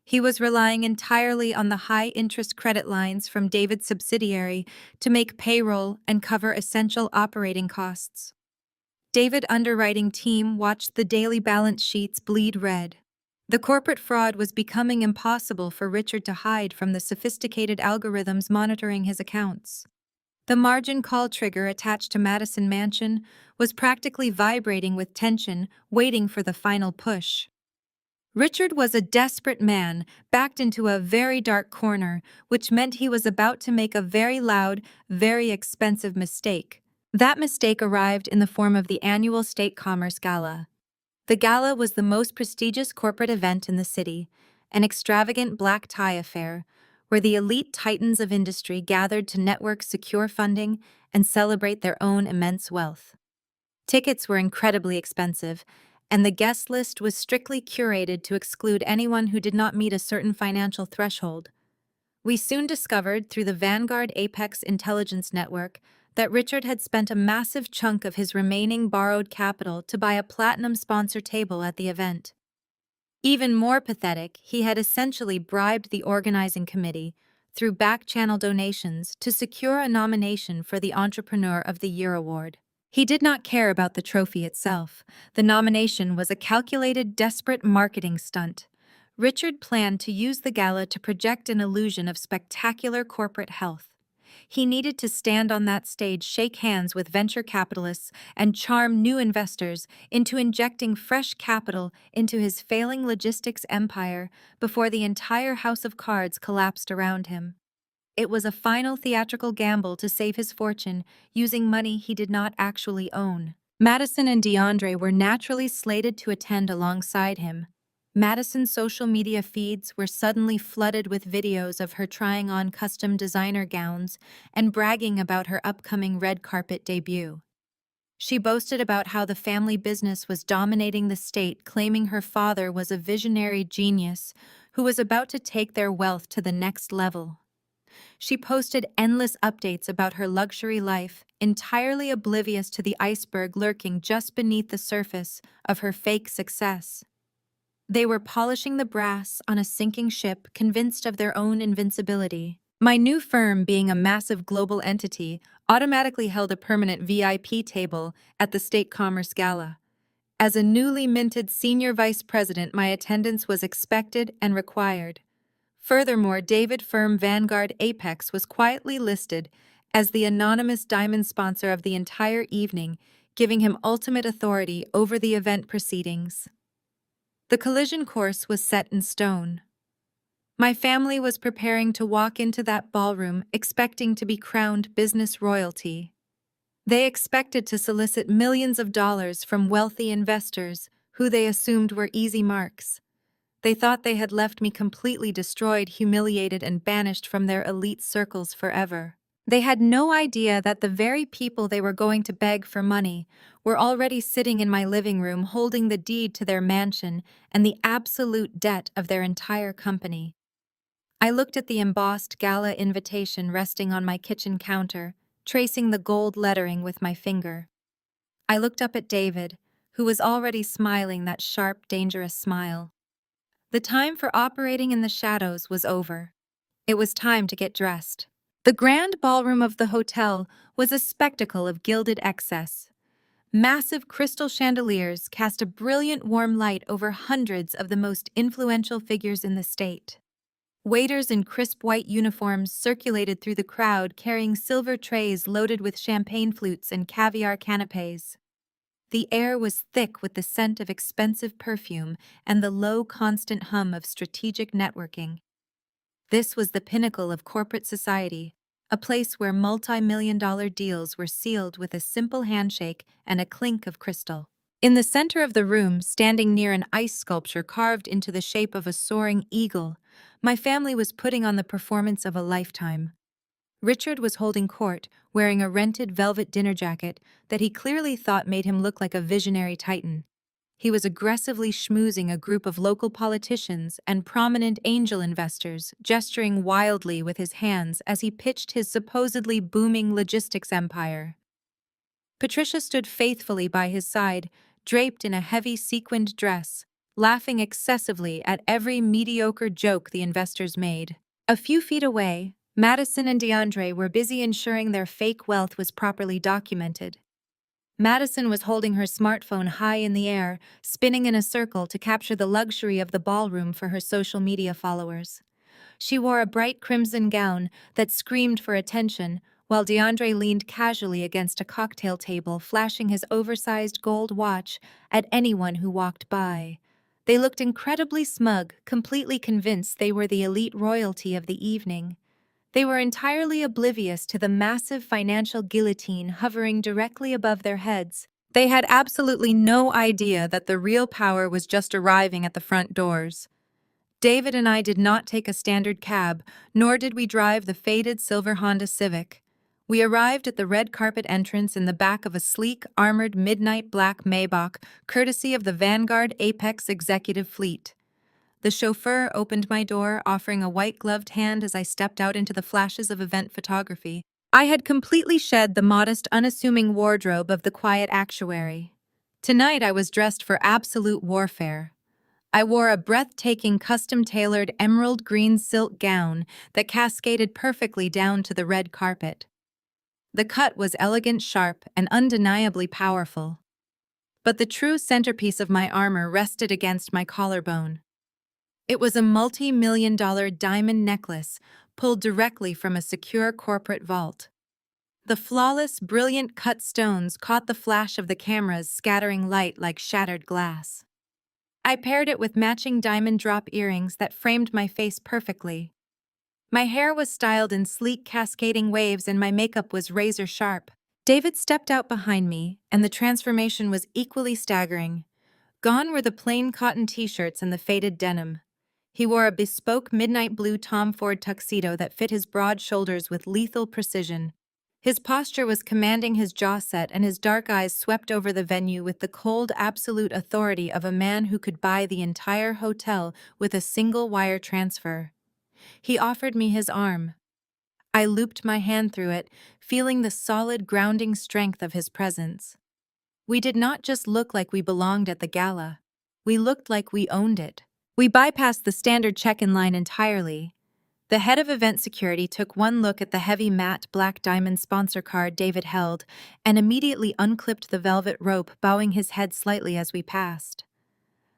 He was relying entirely on the high-interest credit lines from David's subsidiary to make payroll and cover essential operating costs. David's underwriting team watched the daily balance sheets bleed red. The corporate fraud was becoming impossible for Richard to hide from the sophisticated algorithms monitoring his accounts. The margin call trigger attached to Madison Mansion was practically vibrating with tension, waiting for the final push. Richard was a desperate man, backed into a very dark corner, which meant he was about to make a very loud, very expensive mistake. That mistake arrived in the form of the annual State Commerce Gala. The gala was the most prestigious corporate event in the city, an extravagant black tie affair, where the elite titans of industry gathered to network secure funding and celebrate their own immense wealth. Tickets were incredibly expensive, and the guest list was strictly curated to exclude anyone who did not meet a certain financial threshold. We soon discovered through the Vanguard Apex intelligence network that Richard had spent a massive chunk of his remaining borrowed capital to buy a platinum sponsor table at the event. Even more pathetic, he had essentially bribed the organizing committee through back-channel donations to secure a nomination for the Entrepreneur of the Year award. He did not care about the trophy itself. The nomination was a calculated, desperate marketing stunt. Richard planned to use the gala to project an illusion of spectacular corporate health. He needed to stand on that stage, shake hands with venture capitalists, and charm new investors into injecting fresh capital into his failing logistics empire before the entire house of cards collapsed around him. It was a final theatrical gamble to save his fortune using money he did not actually own. Madison and DeAndre were naturally slated to attend alongside him. Madison's social media feeds were suddenly flooded with videos of her trying on custom designer gowns and bragging about her upcoming red carpet debut. She boasted about how the family business was dominating the state, claiming her father was a visionary genius who was about to take their wealth to the next level. She posted endless updates about her luxury life, entirely oblivious to the iceberg lurking just beneath the surface of her fake success. They were polishing the brass on a sinking ship, convinced of their own invincibility. My new firm, being a massive global entity, automatically held a permanent VIP table at the State Commerce Gala. As a newly minted senior vice president, my attendance was expected and required. Furthermore, David Firm Vanguard Apex was quietly listed as the anonymous diamond sponsor of the entire evening, giving him ultimate authority over the event proceedings. The collision course was set in stone. My family was preparing to walk into that ballroom expecting to be crowned business royalty. They expected to solicit millions of dollars from wealthy investors who they assumed were easy marks. They thought they had left me completely destroyed, humiliated, and banished from their elite circles forever. They had no idea that the very people they were going to beg for money were already sitting in my living room holding the deed to their mansion and the absolute debt of their entire company. I looked at the embossed gala invitation resting on my kitchen counter, tracing the gold lettering with my finger. I looked up at David, who was already smiling that sharp, dangerous smile. The time for operating in the shadows was over. It was time to get dressed. The grand ballroom of the hotel was a spectacle of gilded excess. Massive crystal chandeliers cast a brilliant warm light over hundreds of the most influential figures in the state. Waiters in crisp white uniforms circulated through the crowd carrying silver trays loaded with champagne flutes and caviar canapés. The air was thick with the scent of expensive perfume and the low, constant hum of strategic networking. This was the pinnacle of corporate society, a place where multi-million-dollar deals were sealed with a simple handshake and a clink of crystal. In the center of the room, standing near an ice sculpture carved into the shape of a soaring eagle, my family was putting on the performance of a lifetime. Richard was holding court, wearing a rented velvet dinner jacket that he clearly thought made him look like a visionary titan. He was aggressively schmoozing a group of local politicians and prominent angel investors, gesturing wildly with his hands as he pitched his supposedly booming logistics empire. Patricia stood faithfully by his side, draped in a heavy sequined dress, laughing excessively at every mediocre joke the investors made. A few feet away, Madison and DeAndre were busy ensuring their fake wealth was properly documented. Madison was holding her smartphone high in the air, spinning in a circle to capture the luxury of the ballroom for her social media followers. She wore a bright crimson gown that screamed for attention, while DeAndre leaned casually against a cocktail table, flashing his oversized gold watch at anyone who walked by. They looked incredibly smug, completely convinced they were the elite royalty of the evening. They were entirely oblivious to the massive financial guillotine hovering directly above their heads. They had absolutely no idea that the real power was just arriving at the front doors. David and I did not take a standard cab, nor did we drive the faded silver Honda Civic. We arrived at the red carpet entrance in the back of a sleek, armored midnight black Maybach, courtesy of the Vanguard Apex executive fleet. The chauffeur opened my door, offering a white-gloved hand as I stepped out into the flashes of event photography. I had completely shed the modest, unassuming wardrobe of the quiet actuary. Tonight I was dressed for absolute warfare. I wore a breathtaking, custom-tailored emerald green silk gown that cascaded perfectly down to the red carpet. The cut was elegant, sharp, and undeniably powerful. But the true centerpiece of my armor rested against my collarbone. It was a multi-million-dollar diamond necklace, pulled directly from a secure corporate vault. The flawless, brilliant cut stones caught the flash of the cameras, scattering light like shattered glass. I paired it with matching diamond drop earrings that framed my face perfectly. My hair was styled in sleek, cascading waves and my makeup was razor sharp. David stepped out behind me, and the transformation was equally staggering. Gone were the plain cotton t-shirts and the faded denim. He wore a bespoke midnight blue Tom Ford tuxedo that fit his broad shoulders with lethal precision. His posture was commanding, his jaw set, and his dark eyes swept over the venue with the cold, absolute authority of a man who could buy the entire hotel with a single wire transfer. He offered me his arm. I looped my hand through it, feeling the solid, grounding strength of his presence. We did not just look like we belonged at the gala. We looked like we owned it. We bypassed the standard check-in line entirely. The head of event security took one look at the heavy matte black diamond sponsor card David held and immediately unclipped the velvet rope, bowing his head slightly as we passed.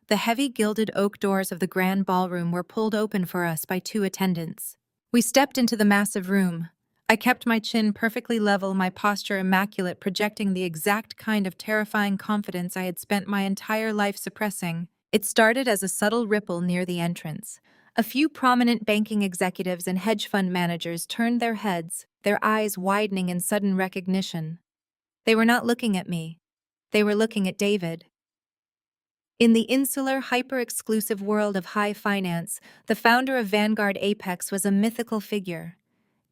The heavy gilded oak doors of the grand ballroom were pulled open for us by two attendants. We stepped into the massive room. I kept my chin perfectly level, my posture immaculate, projecting the exact kind of terrifying confidence I had spent my entire life suppressing. It started as a subtle ripple near the entrance. A few prominent banking executives and hedge fund managers turned their heads, their eyes widening in sudden recognition. They were not looking at me. They were looking at David. In the insular, hyper-exclusive world of high finance, the founder of Vanguard Apex was a mythical figure.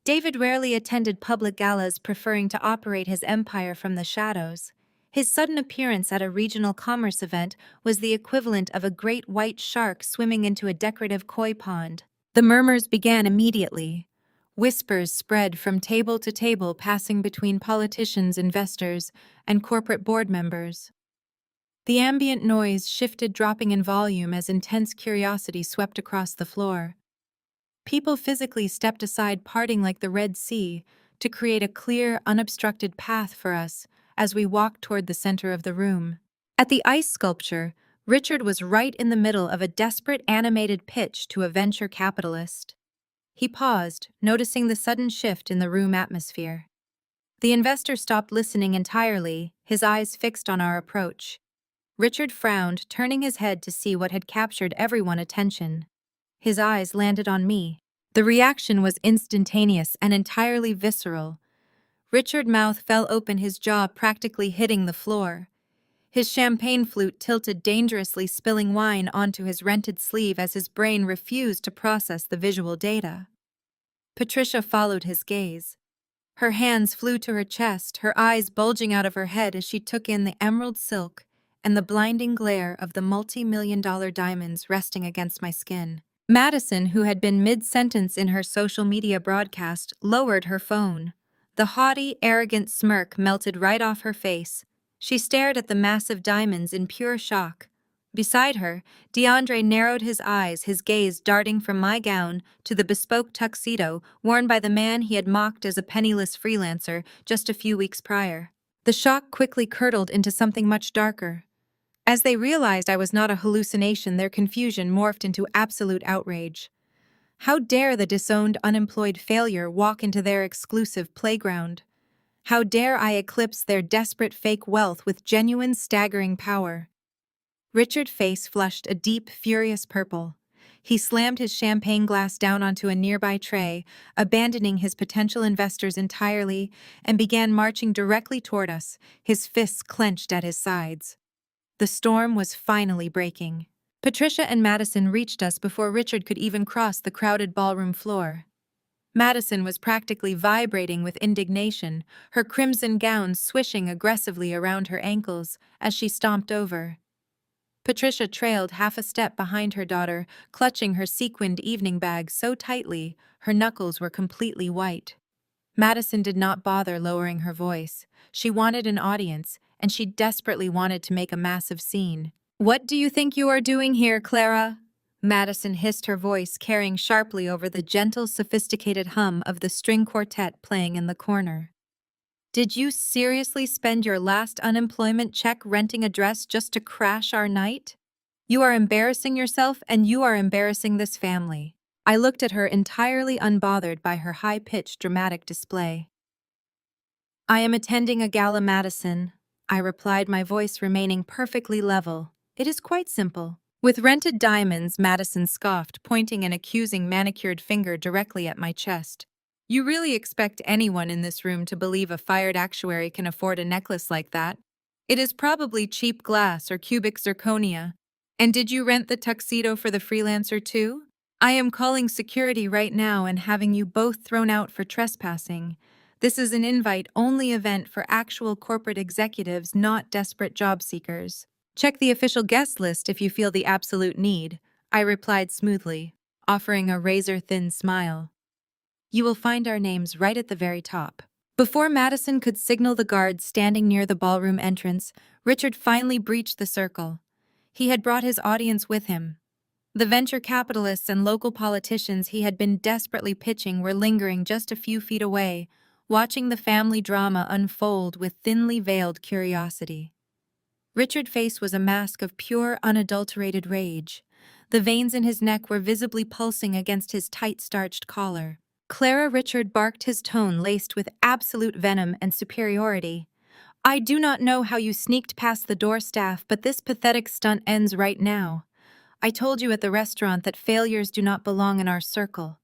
David rarely attended public galas, preferring to operate his empire from the shadows. His sudden appearance at a regional commerce event was the equivalent of a great white shark swimming into a decorative koi pond. The murmurs began immediately. Whispers spread from table to table, passing between politicians, investors, and corporate board members. The ambient noise shifted, dropping in volume as intense curiosity swept across the floor. People physically stepped aside, parting like the Red Sea, to create a clear, unobstructed path for us as we walked toward the center of the room. At the ice sculpture, Richard was right in the middle of a desperate animated pitch to a venture capitalist. He paused, noticing the sudden shift in the room atmosphere. The investor stopped listening entirely, his eyes fixed on our approach. Richard frowned, turning his head to see what had captured everyone's attention. His eyes landed on me. The reaction was instantaneous and entirely visceral. Richard's mouth fell open, his jaw practically hitting the floor. His champagne flute tilted dangerously, spilling wine onto his rented sleeve as his brain refused to process the visual data. Patricia followed his gaze. Her hands flew to her chest, her eyes bulging out of her head as she took in the emerald silk and the blinding glare of the multi-million-dollar diamonds resting against my skin. Madison, who had been mid-sentence in her social media broadcast, lowered her phone. The haughty, arrogant smirk melted right off her face. She stared at the massive diamonds in pure shock. Beside her, DeAndre narrowed his eyes, his gaze darting from my gown to the bespoke tuxedo worn by the man he had mocked as a penniless freelancer just a few weeks prior. The shock quickly curdled into something much darker. As they realized I was not a hallucination, their confusion morphed into absolute outrage. How dare the disowned, unemployed failure walk into their exclusive playground? How dare I eclipse their desperate fake wealth with genuine, staggering power? Richard's face flushed a deep, furious purple. He slammed his champagne glass down onto a nearby tray, abandoning his potential investors entirely, and began marching directly toward us, his fists clenched at his sides. The storm was finally breaking. Patricia and Madison reached us before Richard could even cross the crowded ballroom floor. Madison was practically vibrating with indignation, her crimson gown swishing aggressively around her ankles as she stomped over. Patricia trailed half a step behind her daughter, clutching her sequined evening bag so tightly her knuckles were completely white. Madison did not bother lowering her voice. She wanted an audience, and she desperately wanted to make a massive scene. "What do you think you are doing here, Clara?" Madison hissed, her voice carrying sharply over the gentle, sophisticated hum of the string quartet playing in the corner. "Did you seriously spend your last unemployment check renting a dress just to crash our night? You are embarrassing yourself, and you are embarrassing this family." I looked at her entirely unbothered by her high-pitched dramatic display. "I am attending a gala, Madison," I replied, my voice remaining perfectly level. "It is quite simple." "With rented diamonds," Madison scoffed, pointing an accusing manicured finger directly at my chest. "You really expect anyone in this room to believe a fired actuary can afford a necklace like that? It is probably cheap glass or cubic zirconia. And did you rent the tuxedo for the freelancer too? I am calling security right now and having you both thrown out for trespassing. This is an invite-only event for actual corporate executives, not desperate job seekers. Check the official guest list if you feel the absolute need," I replied smoothly, offering a razor-thin smile. "You will find our names right at the very top." Before Madison could signal the guards standing near the ballroom entrance, Richard finally breached the circle. He had brought his audience with him. The venture capitalists and local politicians he had been desperately pitching were lingering just a few feet away, watching the family drama unfold with thinly veiled curiosity. Richard's face was a mask of pure, unadulterated rage. The veins in his neck were visibly pulsing against his tight, starched collar. Clara, Richard barked, his tone laced with absolute venom and superiority. "I do not know how you sneaked past the door staff, but this pathetic stunt ends right now. I told you at the restaurant that failures do not belong in our circle.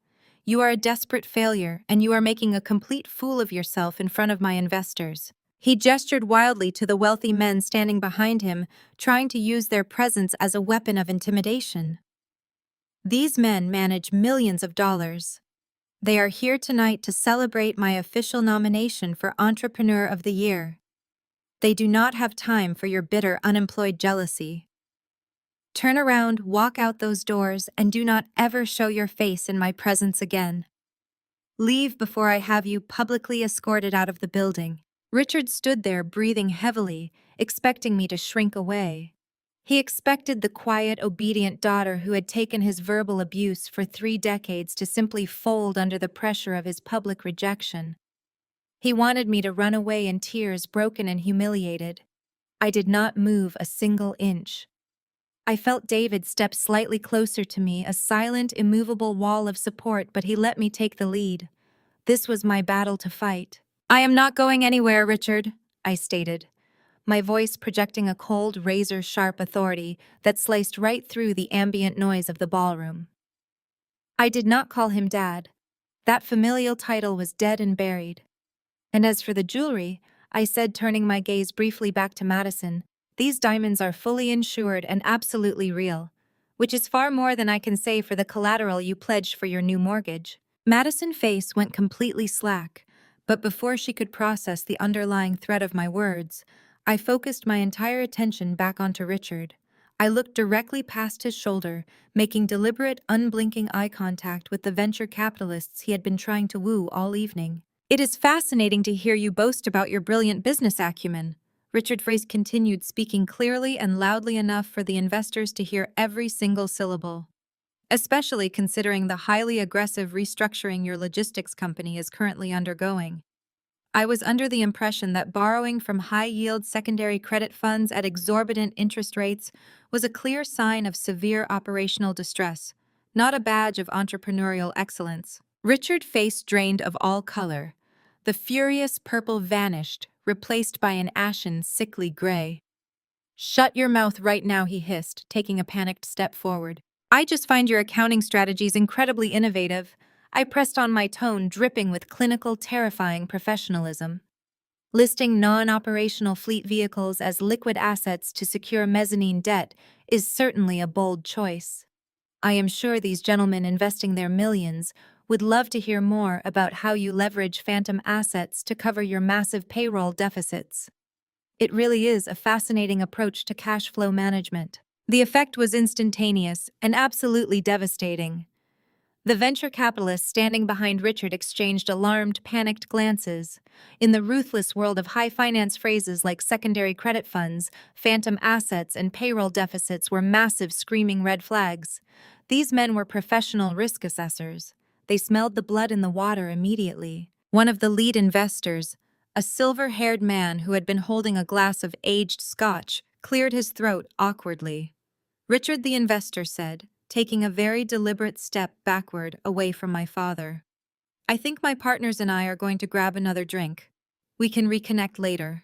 You are a desperate failure, and you are making a complete fool of yourself in front of my investors." He gestured wildly to the wealthy men standing behind him, trying to use their presence as a weapon of intimidation. "These men manage millions of dollars. They are here tonight to celebrate my official nomination for Entrepreneur of the Year. They do not have time for your bitter, unemployed jealousy. Turn around, walk out those doors, and do not ever show your face in my presence again. Leave before I have you publicly escorted out of the building." Richard stood there, breathing heavily, expecting me to shrink away. He expected the quiet, obedient daughter who had taken his verbal abuse for 3 decades to simply fold under the pressure of his public rejection. He wanted me to run away in tears, broken and humiliated. I did not move a single inch. I felt David step slightly closer to me, a silent, immovable wall of support, but he let me take the lead. This was my battle to fight. "I am not going anywhere, Richard," I stated, my voice projecting a cold, razor-sharp authority that sliced right through the ambient noise of the ballroom. I did not call him Dad. That familial title was dead and buried. And as for the jewelry, I said, turning my gaze briefly back to Madison, "These diamonds are fully insured and absolutely real, which is far more than I can say for the collateral you pledged for your new mortgage." Madison's face went completely slack, but before she could process the underlying thread of my words, I focused my entire attention back onto Richard. I looked directly past his shoulder, making deliberate, unblinking eye contact with the venture capitalists he had been trying to woo all evening. "It is fascinating to hear you boast about your brilliant business acumen," Richard Fraser continued, speaking clearly and loudly enough for the investors to hear every single syllable. "Especially considering the highly aggressive restructuring your logistics company is currently undergoing. I was under the impression that borrowing from high-yield secondary credit funds at exorbitant interest rates was a clear sign of severe operational distress, not a badge of entrepreneurial excellence." Richard's face drained of all color. The furious purple vanished, replaced by an ashen, sickly gray. "Shut your mouth right now," he hissed, taking a panicked step forward. "I just find your accounting strategies incredibly innovative." I pressed on, my tone dripping with clinical, terrifying professionalism. "Listing non-operational fleet vehicles as liquid assets to secure mezzanine debt is certainly a bold choice. I am sure these gentlemen investing their millions would love to hear more about how you leverage phantom assets to cover your massive payroll deficits. It really is a fascinating approach to cash flow management." The effect was instantaneous and absolutely devastating. The venture capitalists standing behind Richard exchanged alarmed, panicked glances. In the ruthless world of high finance, phrases like secondary credit funds, phantom assets, and payroll deficits were massive, screaming red flags. These men were professional risk assessors. They smelled the blood in the water immediately. One of the lead investors, a silver-haired man who had been holding a glass of aged scotch, cleared his throat awkwardly. "Richard," the investor said, taking a very deliberate step backward away from my father. I think my partners and I are going to grab another drink. We can reconnect later.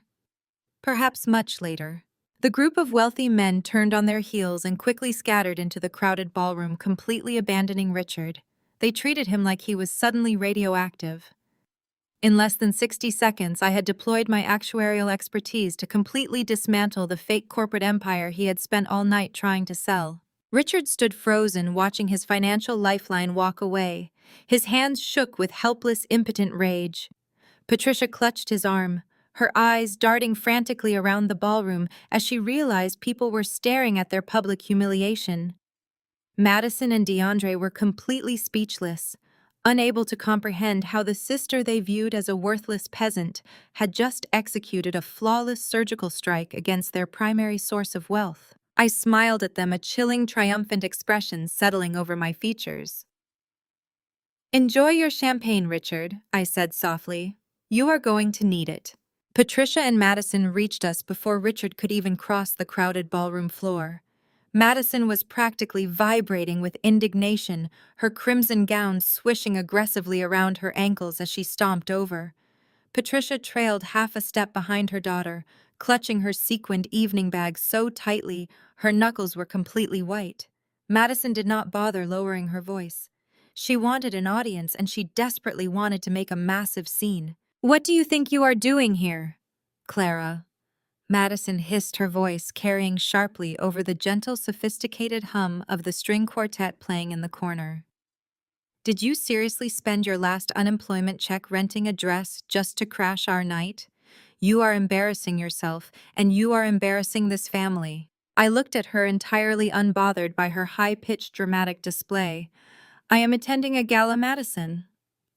Perhaps much later. The group of wealthy men turned on their heels and quickly scattered into the crowded ballroom, completely abandoning Richard. They treated him like he was suddenly radioactive. In less than 60 seconds, I had deployed my actuarial expertise to completely dismantle the fake corporate empire he had spent all night trying to sell. Richard stood frozen, watching his financial lifeline walk away. His hands shook with helpless, impotent rage. Patricia clutched his arm, her eyes darting frantically around the ballroom as she realized people were staring at their public humiliation. Madison and DeAndre were completely speechless, unable to comprehend how the sister they viewed as a worthless peasant had just executed a flawless surgical strike against their primary source of wealth. I smiled at them, a chilling, triumphant expression settling over my features. "Enjoy your champagne, Richard," I said softly. "You are going to need it." Patricia and Madison reached us before Richard could even cross the crowded ballroom floor. Madison was practically vibrating with indignation, her crimson gown swishing aggressively around her ankles as she stomped over. Patricia trailed half a step behind her daughter, clutching her sequined evening bag so tightly her knuckles were completely white. Madison did not bother lowering her voice. She wanted an audience, and she desperately wanted to make a massive scene. "What do you think you are doing here, Clara?" Madison hissed, her voice carrying sharply over the gentle, sophisticated hum of the string quartet playing in the corner. "Did you seriously spend your last unemployment check renting a dress just to crash our night? You are embarrassing yourself, and you are embarrassing this family." I looked at her, entirely unbothered by her high-pitched dramatic display. "I am attending a gala, Madison,"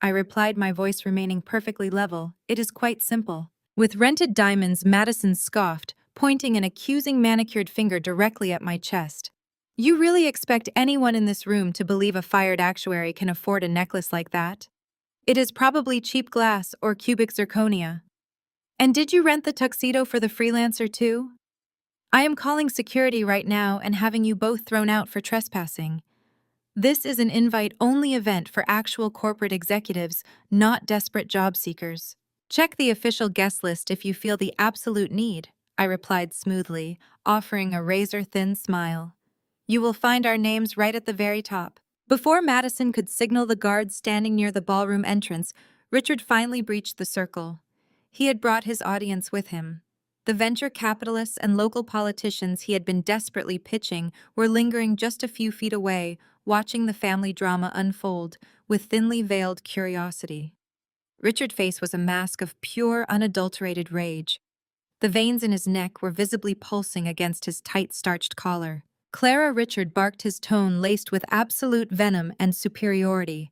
I replied, my voice remaining perfectly level. "It is quite simple." With rented diamonds, Madison scoffed, pointing an accusing manicured finger directly at my chest. "You really expect anyone in this room to believe a fired actuary can afford a necklace like that? It is probably cheap glass or cubic zirconia. And did you rent the tuxedo for the freelancer too? I am calling security right now and having you both thrown out for trespassing. This is an invite-only event for actual corporate executives, not desperate job seekers. Check the official guest list if you feel the absolute need," I replied smoothly, offering a razor-thin smile. "You will find our names right at the very top." Before Madison could signal the guards standing near the ballroom entrance, Richard finally breached the circle. He had brought his audience with him. The venture capitalists and local politicians he had been desperately pitching were lingering just a few feet away, watching the family drama unfold with thinly veiled curiosity. Richard's face was a mask of pure, unadulterated rage. The veins in his neck were visibly pulsing against his tight, starched collar. Clara, Richard barked, his tone laced with absolute venom and superiority.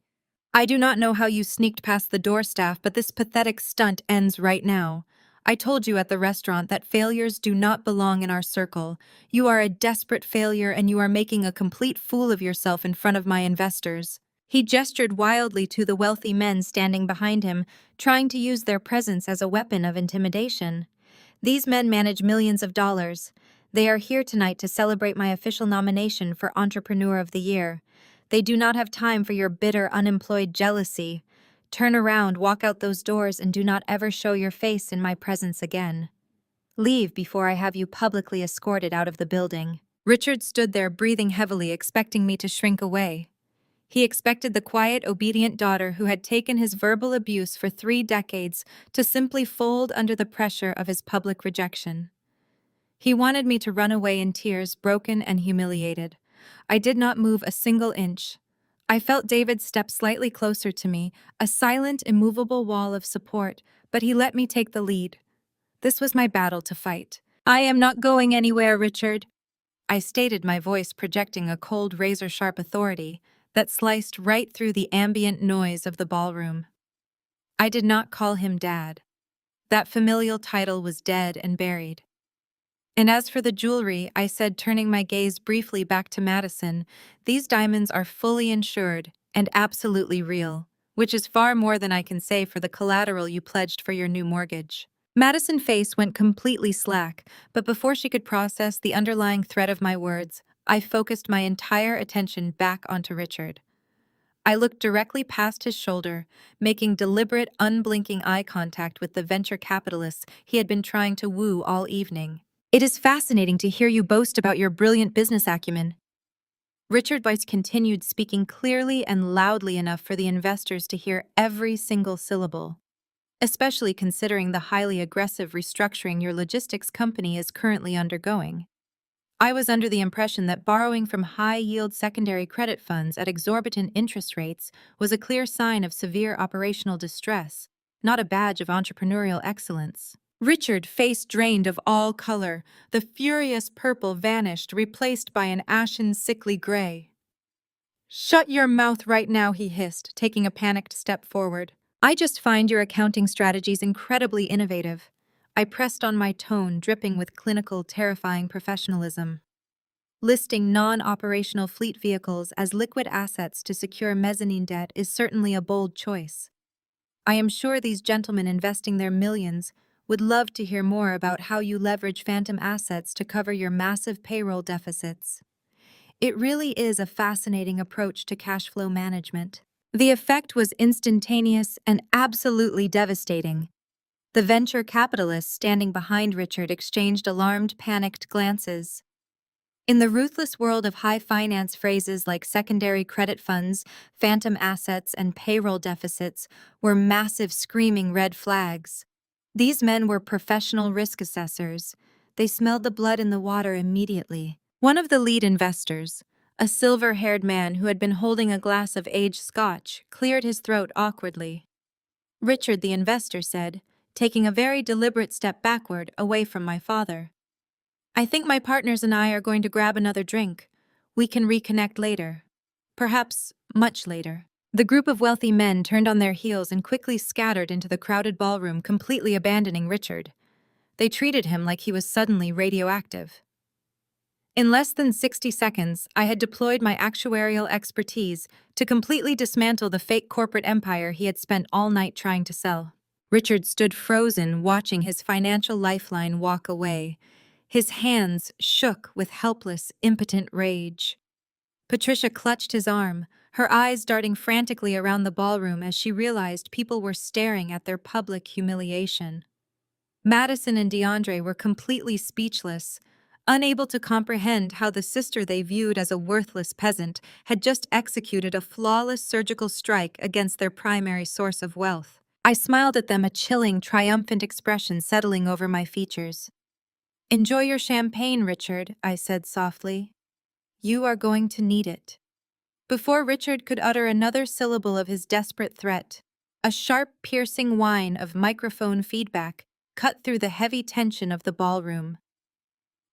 "I do not know how you sneaked past the door staff, but this pathetic stunt ends right now. I told you at the restaurant that failures do not belong in our circle. You are a desperate failure, and you are making a complete fool of yourself in front of my investors." He gestured wildly to the wealthy men standing behind him, trying to use their presence as a weapon of intimidation. "These men manage millions of dollars. They are here tonight to celebrate my official nomination for Entrepreneur of the Year. They do not have time for your bitter, unemployed jealousy. Turn around, walk out those doors, and do not ever show your face in my presence again. Leave before I have you publicly escorted out of the building." Richard stood there, breathing heavily, expecting me to shrink away. He expected the quiet, obedient daughter who had taken his verbal abuse for 3 decades to simply fold under the pressure of his public rejection. He wanted me to run away in tears, broken and humiliated. I did not move a single inch. I felt David step slightly closer to me, a silent, immovable wall of support, but he let me take the lead. This was my battle to fight. "I am not going anywhere, Richard," I stated, my voice projecting a cold, razor-sharp authority that sliced right through the ambient noise of the ballroom. I did not call him Dad. That familial title was dead and buried. "And as for the jewelry," I said, turning my gaze briefly back to Madison, "these diamonds are fully insured and absolutely real, which is far more than I can say for the collateral you pledged for your new mortgage." Madison's face went completely slack, but before she could process the underlying threat of my words, I focused my entire attention back onto Richard. I looked directly past his shoulder, making deliberate, unblinking eye contact with the venture capitalists he had been trying to woo all evening. It is fascinating to hear you boast about your brilliant business acumen. Richard Weiss continued, speaking clearly and loudly enough for the investors to hear every single syllable, especially considering the highly aggressive restructuring your logistics company is currently undergoing. I was under the impression that borrowing from high-yield secondary credit funds at exorbitant interest rates was a clear sign of severe operational distress, not a badge of entrepreneurial excellence. Richard's face drained of all color. The furious purple vanished, replaced by an ashen, sickly gray. "Shut your mouth right now," he hissed, taking a panicked step forward. "I just find your accounting strategies incredibly innovative." I pressed on my tone, dripping with clinical, terrifying professionalism. Listing non-operational fleet vehicles as liquid assets to secure mezzanine debt is certainly a bold choice. I am sure these gentlemen investing their millions would love to hear more about how you leverage phantom assets to cover your massive payroll deficits. It really is a fascinating approach to cash flow management. The effect was instantaneous and absolutely devastating. The venture capitalists standing behind Richard exchanged alarmed, panicked glances. In the ruthless world of high finance, phrases like secondary credit funds, phantom assets, and payroll deficits were massive, screaming red flags. These men were professional risk assessors. They smelled the blood in the water immediately. One of the lead investors, a silver-haired man who had been holding a glass of aged scotch, cleared his throat awkwardly. "Richard," the investor said, taking a very deliberate step backward away from my father, "I think my partners and I are going to grab another drink. We can reconnect later. Perhaps much later." The group of wealthy men turned on their heels and quickly scattered into the crowded ballroom, completely abandoning Richard. They treated him like he was suddenly radioactive. In less than 60 seconds, I had deployed my actuarial expertise to completely dismantle the fake corporate empire he had spent all night trying to sell. Richard stood frozen, watching his financial lifeline walk away. His hands shook with helpless, impotent rage. Patricia clutched his arm, her eyes darting frantically around the ballroom as she realized people were staring at their public humiliation. Madison and DeAndre were completely speechless, unable to comprehend how the sister they viewed as a worthless peasant had just executed a flawless surgical strike against their primary source of wealth. I smiled at them, a chilling, triumphant expression settling over my features. "Enjoy your champagne, Richard," I said softly. "You are going to need it." Before Richard could utter another syllable of his desperate threat, a sharp, piercing whine of microphone feedback cut through the heavy tension of the ballroom.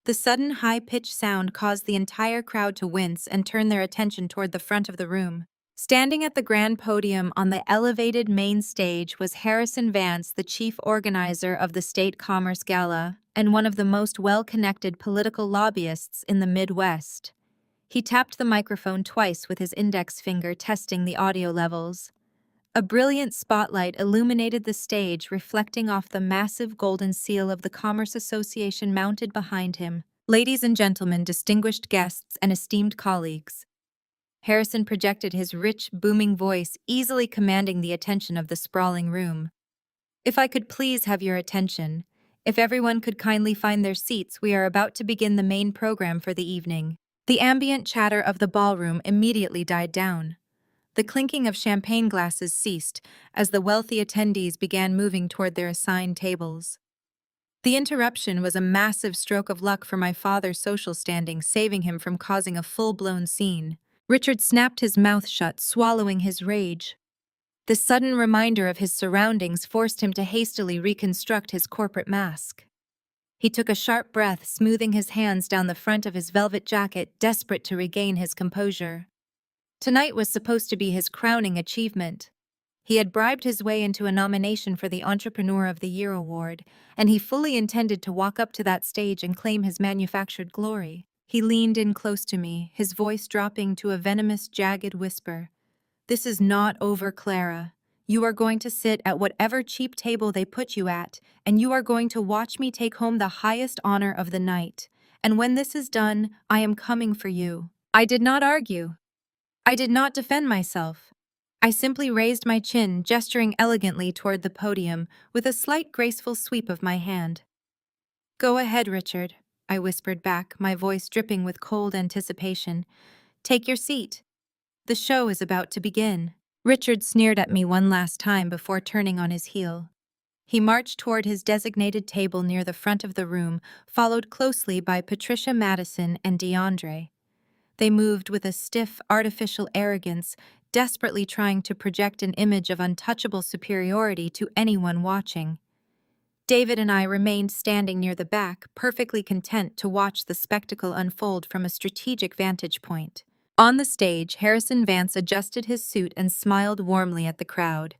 The sudden high-pitched sound caused the entire crowd to wince and turn their attention toward the front of the room. Standing at the grand podium on the elevated main stage was Harrison Vance, the chief organizer of the State Commerce Gala and one of the most well-connected political lobbyists in the Midwest. He tapped the microphone twice with his index finger, testing the audio levels. A brilliant spotlight illuminated the stage, reflecting off the massive golden seal of the Commerce Association mounted behind him. "Ladies and gentlemen, distinguished guests, and esteemed colleagues." Harrison projected his rich, booming voice, easily commanding the attention of the sprawling room. "If I could please have your attention, if everyone could kindly find their seats, we are about to begin the main program for the evening." The ambient chatter of the ballroom immediately died down. The clinking of champagne glasses ceased as the wealthy attendees began moving toward their assigned tables. The interruption was a massive stroke of luck for my father's social standing, saving him from causing a full-blown scene. Richard snapped his mouth shut, swallowing his rage. The sudden reminder of his surroundings forced him to hastily reconstruct his corporate mask. He took a sharp breath, smoothing his hands down the front of his velvet jacket, desperate to regain his composure. Tonight was supposed to be his crowning achievement. He had bribed his way into a nomination for the Entrepreneur of the Year award, and he fully intended to walk up to that stage and claim his manufactured glory. He leaned in close to me, his voice dropping to a venomous, jagged whisper. "This is not over, Clara. You are going to sit at whatever cheap table they put you at, and you are going to watch me take home the highest honor of the night, and when this is done, I am coming for you." I did not argue. I did not defend myself. I simply raised my chin, gesturing elegantly toward the podium with a slight graceful sweep of my hand. "Go ahead, Richard," I whispered back, my voice dripping with cold anticipation. "Take your seat. The show is about to begin." Richard sneered at me one last time before turning on his heel. He marched toward his designated table near the front of the room, followed closely by Patricia, Madison, and DeAndre. They moved with a stiff, artificial arrogance, desperately trying to project an image of untouchable superiority to anyone watching. David and I remained standing near the back, perfectly content to watch the spectacle unfold from a strategic vantage point. On the stage, Harrison Vance adjusted his suit and smiled warmly at the crowd.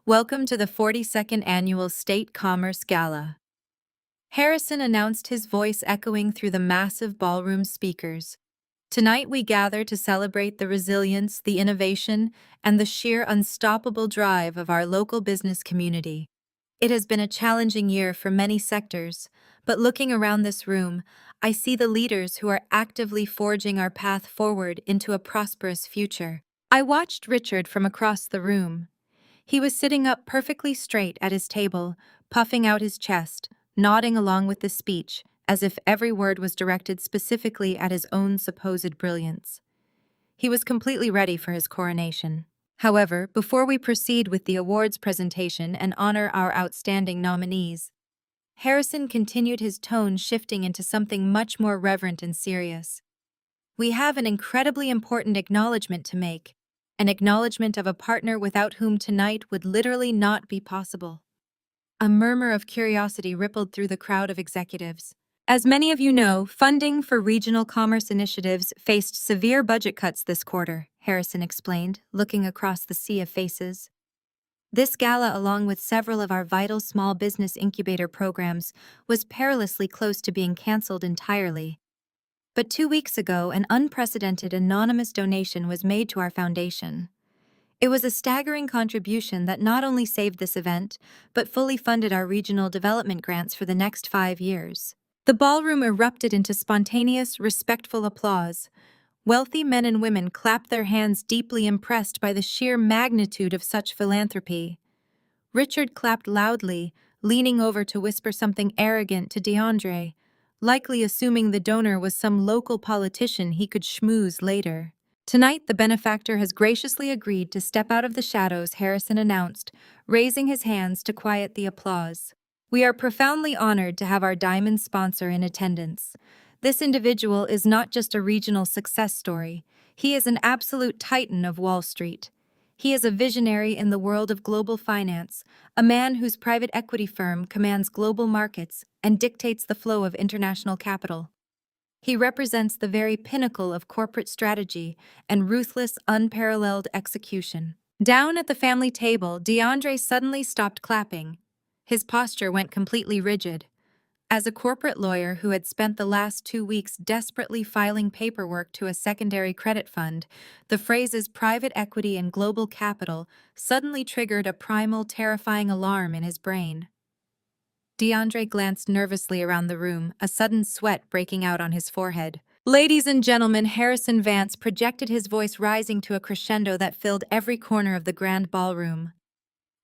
"Welcome to the 42nd Annual State Commerce Gala." Harrison announced, his voice echoing through the massive ballroom speakers. "Tonight we gather to celebrate the resilience, the innovation, and the sheer unstoppable drive of our local business community. It has been a challenging year for many sectors, but looking around this room, I see the leaders who are actively forging our path forward into a prosperous future." I watched Richard from across the room. He was sitting up perfectly straight at his table, puffing out his chest, nodding along with the speech, as if every word was directed specifically at his own supposed brilliance. He was completely ready for his coronation. However, before we proceed with the awards presentation and honor our outstanding nominees, Harrison continued, his tone shifting into something much more reverent and serious. "We have an incredibly important acknowledgement to make, an acknowledgement of a partner without whom tonight would literally not be possible." A murmur of curiosity rippled through the crowd of executives. As many of you know, funding for regional commerce initiatives faced severe budget cuts this quarter, Harrison explained, looking across the sea of faces. This gala, along with several of our vital small business incubator programs, was perilously close to being canceled entirely. But 2 weeks ago, an unprecedented anonymous donation was made to our foundation. It was a staggering contribution that not only saved this event, but fully funded our regional development grants for the next 5 years. The ballroom erupted into spontaneous, respectful applause. Wealthy men and women clapped their hands, deeply impressed by the sheer magnitude of such philanthropy. Richard clapped loudly, leaning over to whisper something arrogant to DeAndre, likely assuming the donor was some local politician he could schmooze later. "Tonight, the benefactor has graciously agreed to step out of the shadows," Harrison announced, raising his hands to quiet the applause. "We are profoundly honored to have our diamond sponsor in attendance. This individual is not just a regional success story. He is an absolute titan of Wall Street. He is a visionary in the world of global finance, a man whose private equity firm commands global markets and dictates the flow of international capital. He represents the very pinnacle of corporate strategy and ruthless, unparalleled execution." Down at the family table, DeAndre suddenly stopped clapping. His posture went completely rigid. As a corporate lawyer who had spent the last 2 weeks desperately filing paperwork to a secondary credit fund, the phrases private equity and global capital suddenly triggered a primal, terrifying alarm in his brain. DeAndre glanced nervously around the room, a sudden sweat breaking out on his forehead. "Ladies and gentlemen," Harrison Vance projected, his voice rising to a crescendo that filled every corner of the grand ballroom.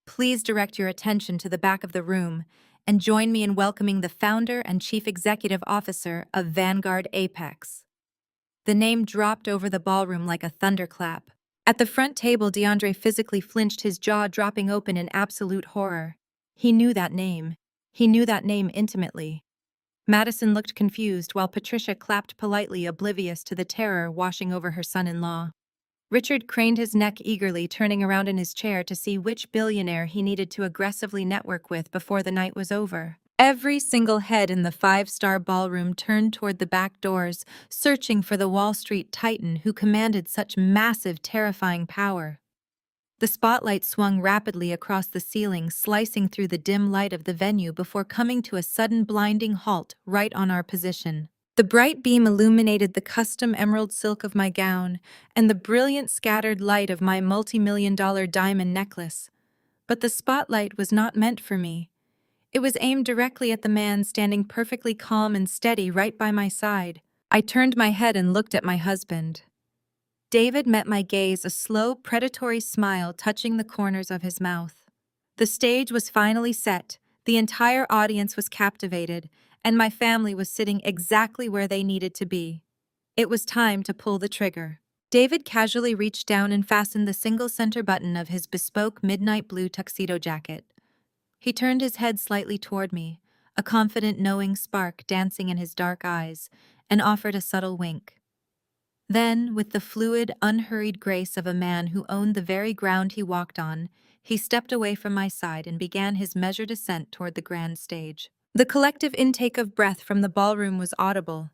"Please direct your attention to the back of the room and join me in welcoming the founder and chief executive officer of Vanguard Apex." The name dropped over the ballroom like a thunderclap. At the front table, DeAndre physically flinched, his jaw dropping open in absolute horror. He knew that name. He knew that name intimately. Madison looked confused while Patricia clapped politely, oblivious to the terror washing over her son-in-law. Richard craned his neck eagerly, turning around in his chair to see which billionaire he needed to aggressively network with before the night was over. Every single head in the five-star ballroom turned toward the back doors, searching for the Wall Street titan who commanded such massive, terrifying power. The spotlight swung rapidly across the ceiling, slicing through the dim light of the venue before coming to a sudden blinding halt right on our position. The bright beam illuminated the custom emerald silk of my gown and the brilliant scattered light of my multi-million-dollar diamond necklace. But the spotlight was not meant for me. It was aimed directly at the man standing perfectly calm and steady right by my side. I turned my head and looked at my husband. David met my gaze, a slow, predatory smile touching the corners of his mouth. The stage was finally set, the entire audience was captivated, and my family was sitting exactly where they needed to be. It was time to pull the trigger. David casually reached down and fastened the single center button of his bespoke midnight blue tuxedo jacket. He turned his head slightly toward me, a confident knowing spark dancing in his dark eyes, and offered a subtle wink. Then, with the fluid, unhurried grace of a man who owned the very ground he walked on, he stepped away from my side and began his measured ascent toward the grand stage. The collective intake of breath from the ballroom was audible.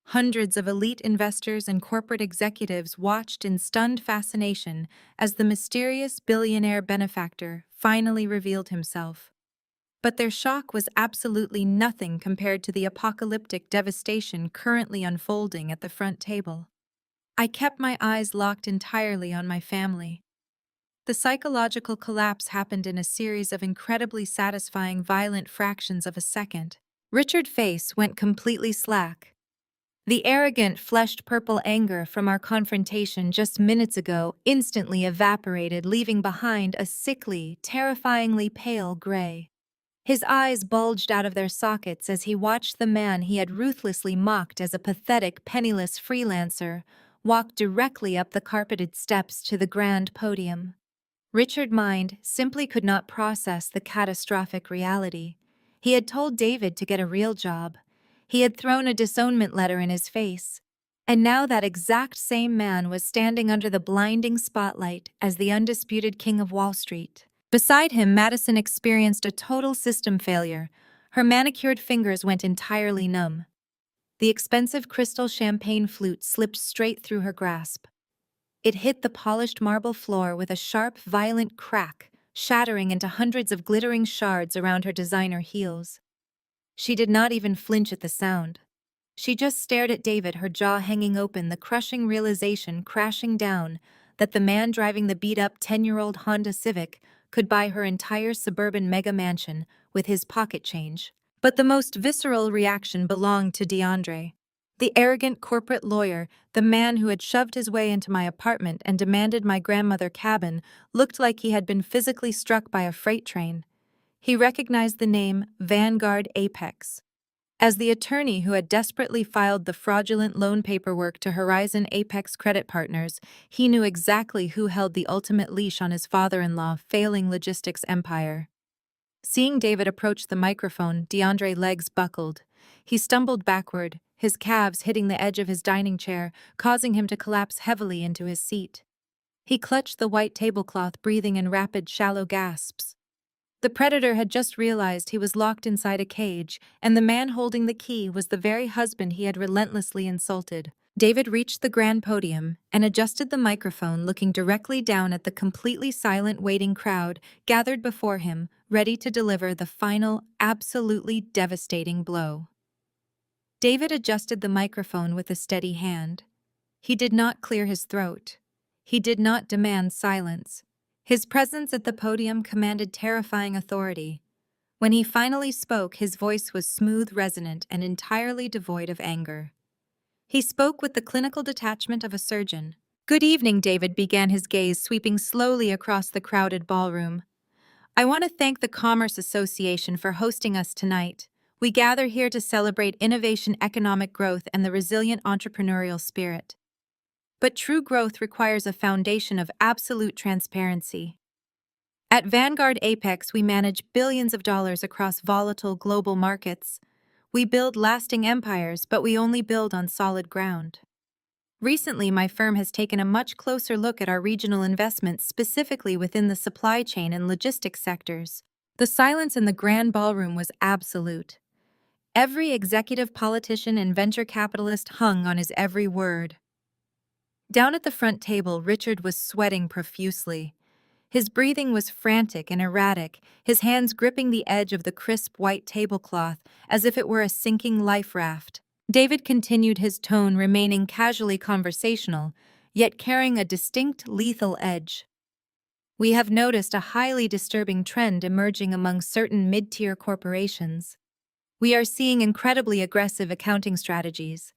Hundreds of elite investors and corporate executives watched in stunned fascination as the mysterious billionaire benefactor finally revealed himself. But their shock was absolutely nothing compared to the apocalyptic devastation currently unfolding at the front table. I kept my eyes locked entirely on my family. The psychological collapse happened in a series of incredibly satisfying violent fractions of a second. Richard's face went completely slack. The arrogant, fleshed purple anger from our confrontation just minutes ago instantly evaporated, leaving behind a sickly, terrifyingly pale gray. His eyes bulged out of their sockets as he watched the man he had ruthlessly mocked as a pathetic, penniless freelancer walk directly up the carpeted steps to the grand podium. Richard's mind simply could not process the catastrophic reality. He had told David to get a real job. He had thrown a disownment letter in his face. And now that exact same man was standing under the blinding spotlight as the undisputed king of Wall Street. Beside him, Madison experienced a total system failure. Her manicured fingers went entirely numb. The expensive crystal champagne flute slipped straight through her grasp. It hit the polished marble floor with a sharp, violent crack, shattering into hundreds of glittering shards around her designer heels. She did not even flinch at the sound. She just stared at David, her jaw hanging open, the crushing realization crashing down that the man driving the beat-up 10-year-old Honda Civic could buy her entire suburban mega mansion with his pocket change. But the most visceral reaction belonged to DeAndre. The arrogant corporate lawyer, the man who had shoved his way into my apartment and demanded my grandmother cabin, looked like he had been physically struck by a freight train. He recognized the name Vanguard Apex. As the attorney who had desperately filed the fraudulent loan paperwork to Horizon Apex Credit Partners, he knew exactly who held the ultimate leash on his father-in-law's failing logistics empire. Seeing David approach the microphone, DeAndre's legs buckled. He stumbled backward, his calves hitting the edge of his dining chair, causing him to collapse heavily into his seat. He clutched the white tablecloth, breathing in rapid, shallow gasps. The predator had just realized he was locked inside a cage, and the man holding the key was the very husband he had relentlessly insulted. David reached the grand podium and adjusted the microphone, looking directly down at the completely silent waiting crowd gathered before him, ready to deliver the final, absolutely devastating blow. David adjusted the microphone with a steady hand. He did not clear his throat. He did not demand silence. His presence at the podium commanded terrifying authority. When he finally spoke, his voice was smooth, resonant, and entirely devoid of anger. He spoke with the clinical detachment of a surgeon. "Good evening," David began, his gaze sweeping slowly across the crowded ballroom. "I want to thank the Commerce Association for hosting us tonight. We gather here to celebrate innovation, economic growth, and the resilient entrepreneurial spirit. But true growth requires a foundation of absolute transparency. At Vanguard Apex, we manage billions of dollars across volatile global markets. We build lasting empires, but we only build on solid ground. Recently, my firm has taken a much closer look at our regional investments, specifically within the supply chain and logistics sectors." The silence in the grand ballroom was absolute. Every executive, politician, and venture capitalist hung on his every word. Down at the front table, Richard was sweating profusely. His breathing was frantic and erratic, his hands gripping the edge of the crisp white tablecloth as if it were a sinking life raft. David continued, his tone remaining casually conversational, yet carrying a distinct lethal edge. We have noticed a highly disturbing trend emerging among certain mid-tier corporations. We are seeing incredibly aggressive accounting strategies.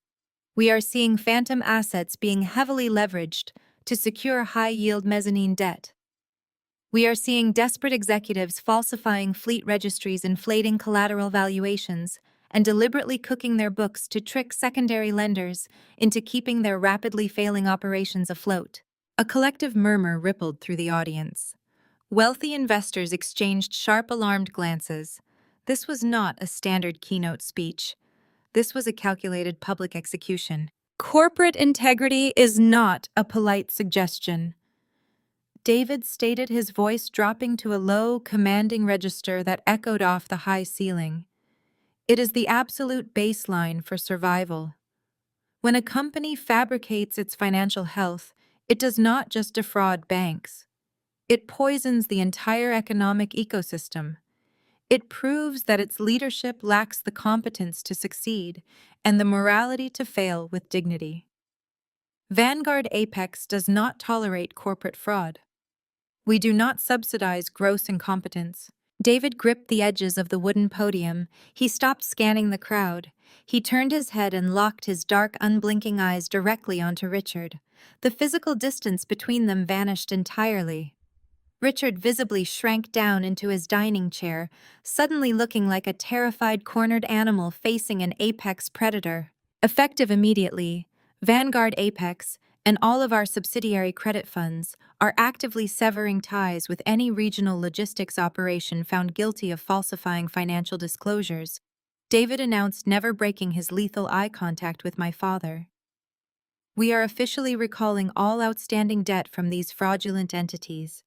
We are seeing phantom assets being heavily leveraged to secure high-yield mezzanine debt. We are seeing desperate executives falsifying fleet registries, inflating collateral valuations, and deliberately cooking their books to trick secondary lenders into keeping their rapidly failing operations afloat. A collective murmur rippled through the audience. Wealthy investors exchanged sharp, alarmed glances. This was not a standard keynote speech. This was a calculated public execution. Corporate integrity is not a polite suggestion. David stated, his voice dropping to a low, commanding register that echoed off the high ceiling. It is the absolute baseline for survival. When a company fabricates its financial health, it does not just defraud banks. It poisons the entire economic ecosystem. It proves that its leadership lacks the competence to succeed and the morality to fail with dignity. Vanguard Apex does not tolerate corporate fraud. We do not subsidize gross incompetence. David gripped the edges of the wooden podium. He stopped scanning the crowd. He turned his head and locked his dark, unblinking eyes directly onto Richard. The physical distance between them vanished entirely. Richard visibly shrank down into his dining chair, suddenly looking like a terrified cornered animal facing an apex predator. Effective immediately, Vanguard Apex and all of our subsidiary credit funds are actively severing ties with any regional logistics operation found guilty of falsifying financial disclosures. David announced, never breaking his lethal eye contact with my father. We are officially recalling all outstanding debt from these fraudulent entities.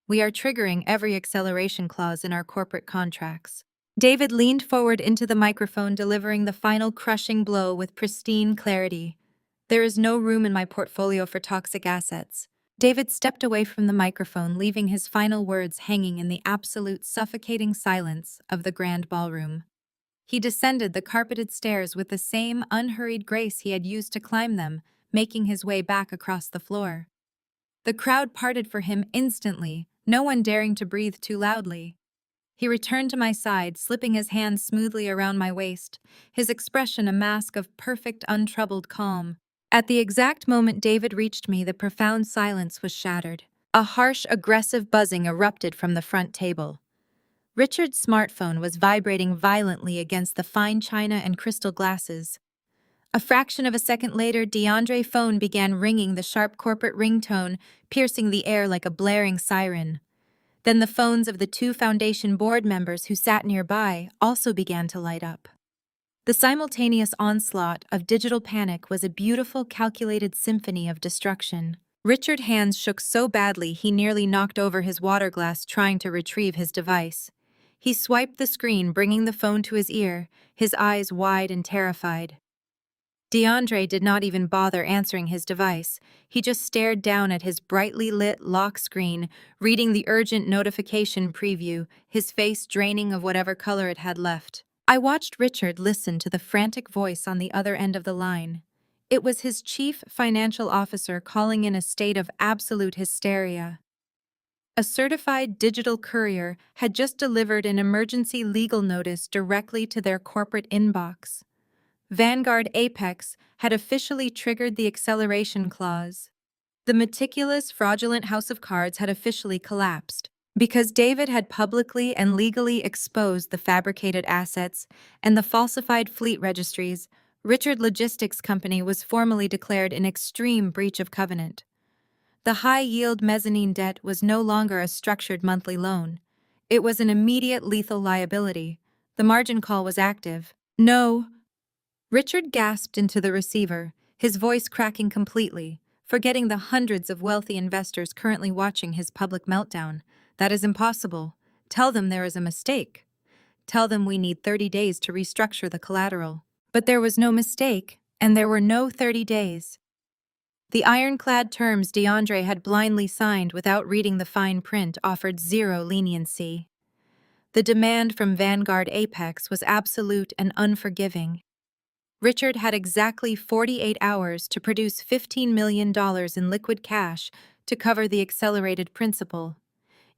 We are triggering every acceleration clause in our corporate contracts. David leaned forward into the microphone, delivering the final crushing blow with pristine clarity. There is no room in my portfolio for toxic assets. David stepped away from the microphone, leaving his final words hanging in the absolute suffocating silence of the grand ballroom. He descended the carpeted stairs with the same unhurried grace he had used to climb them, making his way back across the floor. The crowd parted for him instantly, no one daring to breathe too loudly. He returned to my side, slipping his hand smoothly around my waist, his expression a mask of perfect, untroubled calm. At the exact moment David reached me, the profound silence was shattered. A harsh, aggressive buzzing erupted from the front table. Richard's smartphone was vibrating violently against the fine china and crystal glasses. A fraction of a second later, DeAndre's phone began ringing, the sharp corporate ringtone piercing the air like a blaring siren. Then the phones of the two Foundation board members who sat nearby also began to light up. The simultaneous onslaught of digital panic was a beautiful, calculated symphony of destruction. Richard's hands shook so badly he nearly knocked over his water glass trying to retrieve his device. He swiped the screen, bringing the phone to his ear, his eyes wide and terrified. DeAndre did not even bother answering his device. He just stared down at his brightly lit lock screen, reading the urgent notification preview, his face draining of whatever color it had left. I watched Richard listen to the frantic voice on the other end of the line. It was his chief financial officer calling in a state of absolute hysteria. A certified digital courier had just delivered an emergency legal notice directly to their corporate inbox. Vanguard Apex had officially triggered the acceleration clause. The meticulous, fraudulent house of cards had officially collapsed. Because David had publicly and legally exposed the fabricated assets and the falsified fleet registries, Richard Logistics Company was formally declared in extreme breach of covenant. The high-yield mezzanine debt was no longer a structured monthly loan. It was an immediate lethal liability. The margin call was active. No. Richard gasped into the receiver, his voice cracking completely, forgetting the hundreds of wealthy investors currently watching his public meltdown. That is impossible. Tell them there is a mistake. Tell them we need 30 days to restructure the collateral. But there was no mistake, and there were no 30 days. The ironclad terms DeAndre had blindly signed without reading the fine print offered zero leniency. The demand from Vanguard Apex was absolute and unforgiving. Richard had exactly 48 hours to produce $15 million in liquid cash to cover the accelerated principal.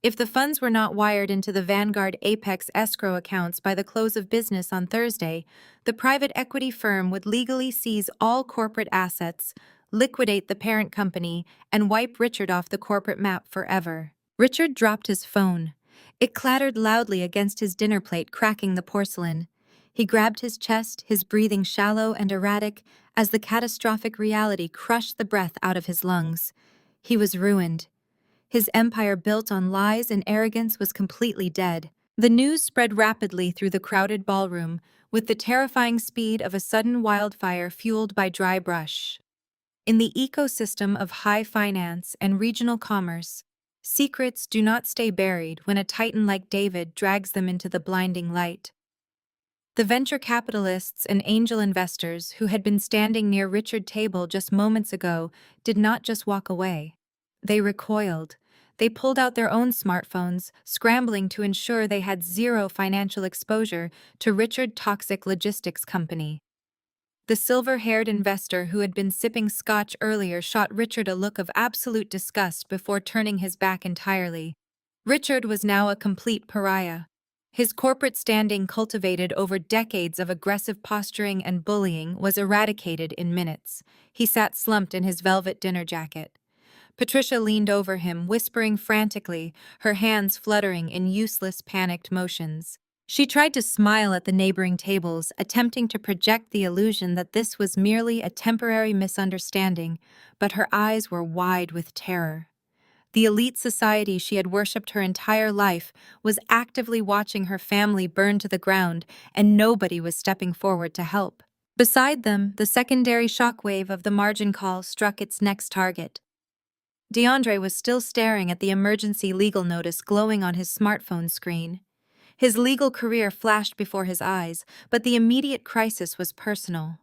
If the funds were not wired into the Vanguard Apex escrow accounts by the close of business on Thursday, the private equity firm would legally seize all corporate assets, liquidate the parent company, and wipe Richard off the corporate map forever. Richard dropped his phone. It clattered loudly against his dinner plate, cracking the porcelain. He grabbed his chest, his breathing shallow and erratic, as the catastrophic reality crushed the breath out of his lungs. He was ruined. His empire built on lies and arrogance was completely dead. The news spread rapidly through the crowded ballroom, with the terrifying speed of a sudden wildfire fueled by dry brush. In the ecosystem of high finance and regional commerce, secrets do not stay buried when a titan like David drags them into the blinding light. The venture capitalists and angel investors who had been standing near Richard's table just moments ago did not just walk away. They recoiled. They pulled out their own smartphones, scrambling to ensure they had zero financial exposure to Richard's toxic logistics company. The silver-haired investor who had been sipping scotch earlier shot Richard a look of absolute disgust before turning his back entirely. Richard was now a complete pariah. His corporate standing, cultivated over decades of aggressive posturing and bullying, was eradicated in minutes. He sat slumped in his velvet dinner jacket. Patricia leaned over him, whispering frantically, her hands fluttering in useless, panicked motions. She tried to smile at the neighboring tables, attempting to project the illusion that this was merely a temporary misunderstanding, but her eyes were wide with terror. The elite society she had worshipped her entire life was actively watching her family burn to the ground, and nobody was stepping forward to help. Beside them, the secondary shockwave of the margin call struck its next target. DeAndre was still staring at the emergency legal notice glowing on his smartphone screen. His legal career flashed before his eyes, but the immediate crisis was personal.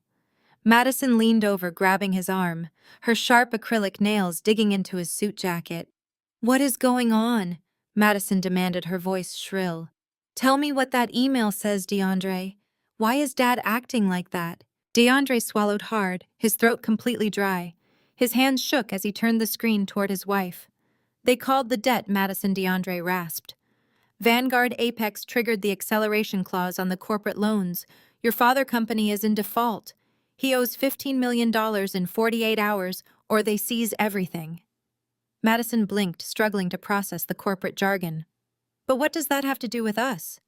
Madison leaned over, grabbing his arm, her sharp acrylic nails digging into his suit jacket. "What is going on?" Madison demanded, her voice shrill. "Tell me what that email says, DeAndre. Why is Dad acting like that?" DeAndre swallowed hard, his throat completely dry. His hands shook as he turned the screen toward his wife. "They called the debt," Madison DeAndre rasped. "Vanguard Apex triggered the acceleration clause on the corporate loans. Your father company is in default. He owes $15 million in 48 hours, or they seize everything." Madison blinked, struggling to process the corporate jargon. "But what does that have to do with us?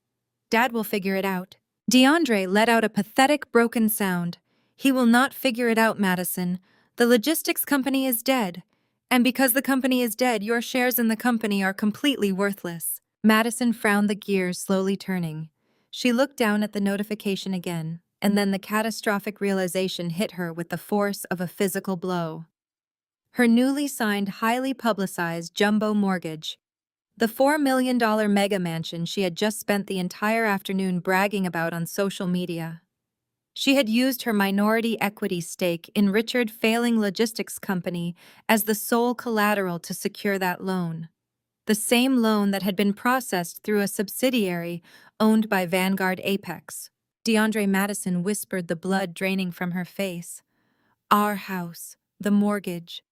Dad will figure it out." DeAndre let out a pathetic, broken sound. "He will not figure it out, Madison. The logistics company is dead. And because the company is dead, your shares in the company are completely worthless." Madison frowned, the gears slowly turning. She looked down at the notification again, and then the catastrophic realization hit her with the force of a physical blow. Her newly signed, highly publicized jumbo mortgage, the $4 million mega mansion she had just spent the entire afternoon bragging about on social media. She had used her minority equity stake in Richard's failing logistics company as the sole collateral to secure that loan. The same loan that had been processed through a subsidiary owned by Vanguard Apex. DeAndre Madison whispered, the blood draining from her face. "Our house, the mortgage."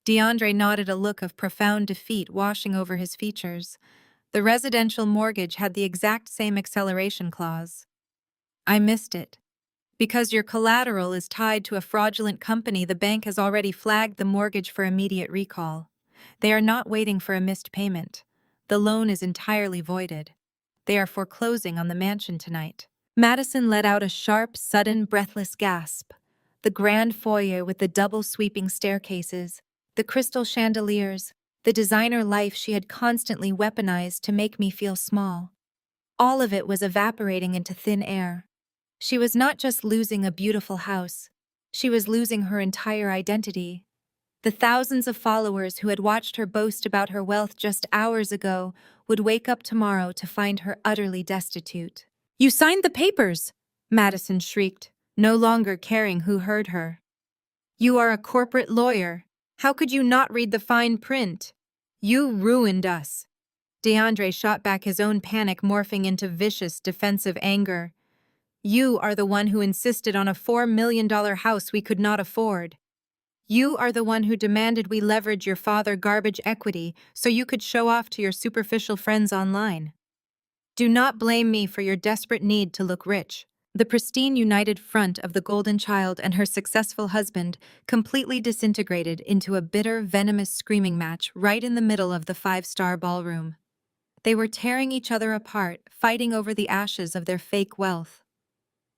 DeAndre nodded, a look of profound defeat washing over his features. The residential mortgage had the exact same acceleration clause. "I missed it. Because your collateral is tied to a fraudulent company, the bank has already flagged the mortgage for immediate recall. They are not waiting for a missed payment. The loan is entirely voided. They are foreclosing on the mansion tonight." Madison let out a sharp, sudden, breathless gasp. The grand foyer with the double sweeping staircases, the crystal chandeliers, the designer life she had constantly weaponized to make me feel small. All of it was evaporating into thin air. She was not just losing a beautiful house. She was losing her entire identity. The thousands of followers who had watched her boast about her wealth just hours ago would wake up tomorrow to find her utterly destitute. "You signed the papers!" Madison shrieked, no longer caring who heard her. "You are a corporate lawyer. How could you not read the fine print? You ruined us." DeAndre shot back, his own panic morphing into vicious, defensive anger. "You are the one who insisted on a $4 million house we could not afford. You are the one who demanded we leverage your father garbage equity so you could show off to your superficial friends online. Do not blame me for your desperate need to look rich. The pristine united front of the golden child and her successful husband completely disintegrated into a bitter, venomous screaming match right in the middle of the five-star ballroom. They were tearing each other apart, fighting over the ashes of their fake wealth.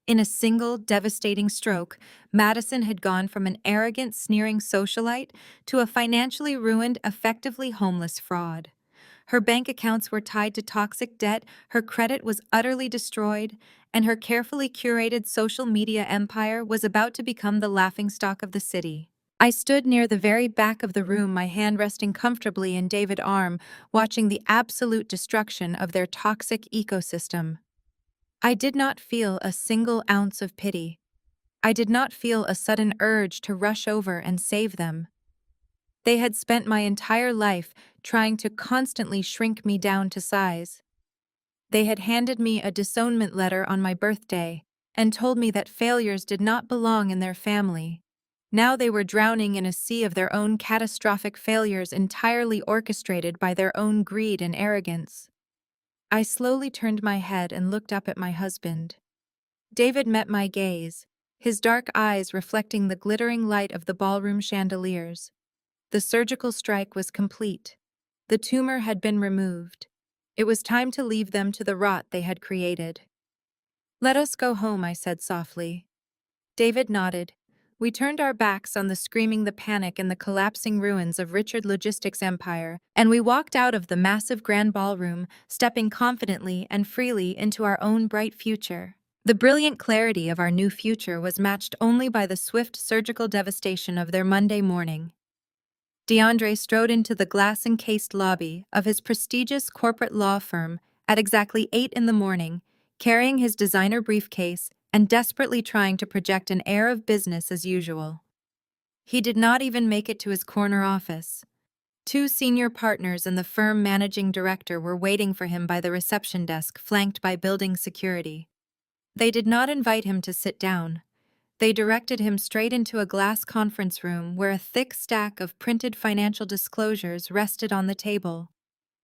In a single, devastating stroke, Madison had gone from an arrogant, sneering socialite to a financially ruined, effectively homeless fraud. Her bank accounts were tied to toxic debt, her credit was utterly destroyed, and her carefully curated social media empire was about to become the laughingstock of the city. I stood near the very back of the room, my hand resting comfortably in David's arm, watching the absolute destruction of their toxic ecosystem. I did not feel a single ounce of pity. I did not feel a sudden urge to rush over and save them. They had spent my entire life trying to constantly shrink me down to size. They had handed me a disownment letter on my birthday and told me that failures did not belong in their family. Now they were drowning in a sea of their own catastrophic failures entirely orchestrated by their own greed and arrogance. I slowly turned my head and looked up at my husband. David met my gaze, his dark eyes reflecting the glittering light of the ballroom chandeliers. The surgical strike was complete. The tumor had been removed. It was time to leave them to the rot they had created. "Let us go home," I said softly. David nodded. We turned our backs on the panic, and the collapsing ruins of Richard Logistics' empire, and we walked out of the massive grand ballroom, stepping confidently and freely into our own bright future. The brilliant clarity of our new future was matched only by the swift surgical devastation of their Monday morning. DeAndre strode into the glass-encased lobby of his prestigious corporate law firm at exactly 8 in the morning, carrying his designer briefcase and desperately trying to project an air of business as usual. He did not even make it to his corner office. Two senior partners and the firm managing director were waiting for him by the reception desk, flanked by building security. They did not invite him to sit down. They directed him straight into a glass conference room where a thick stack of printed financial disclosures rested on the table.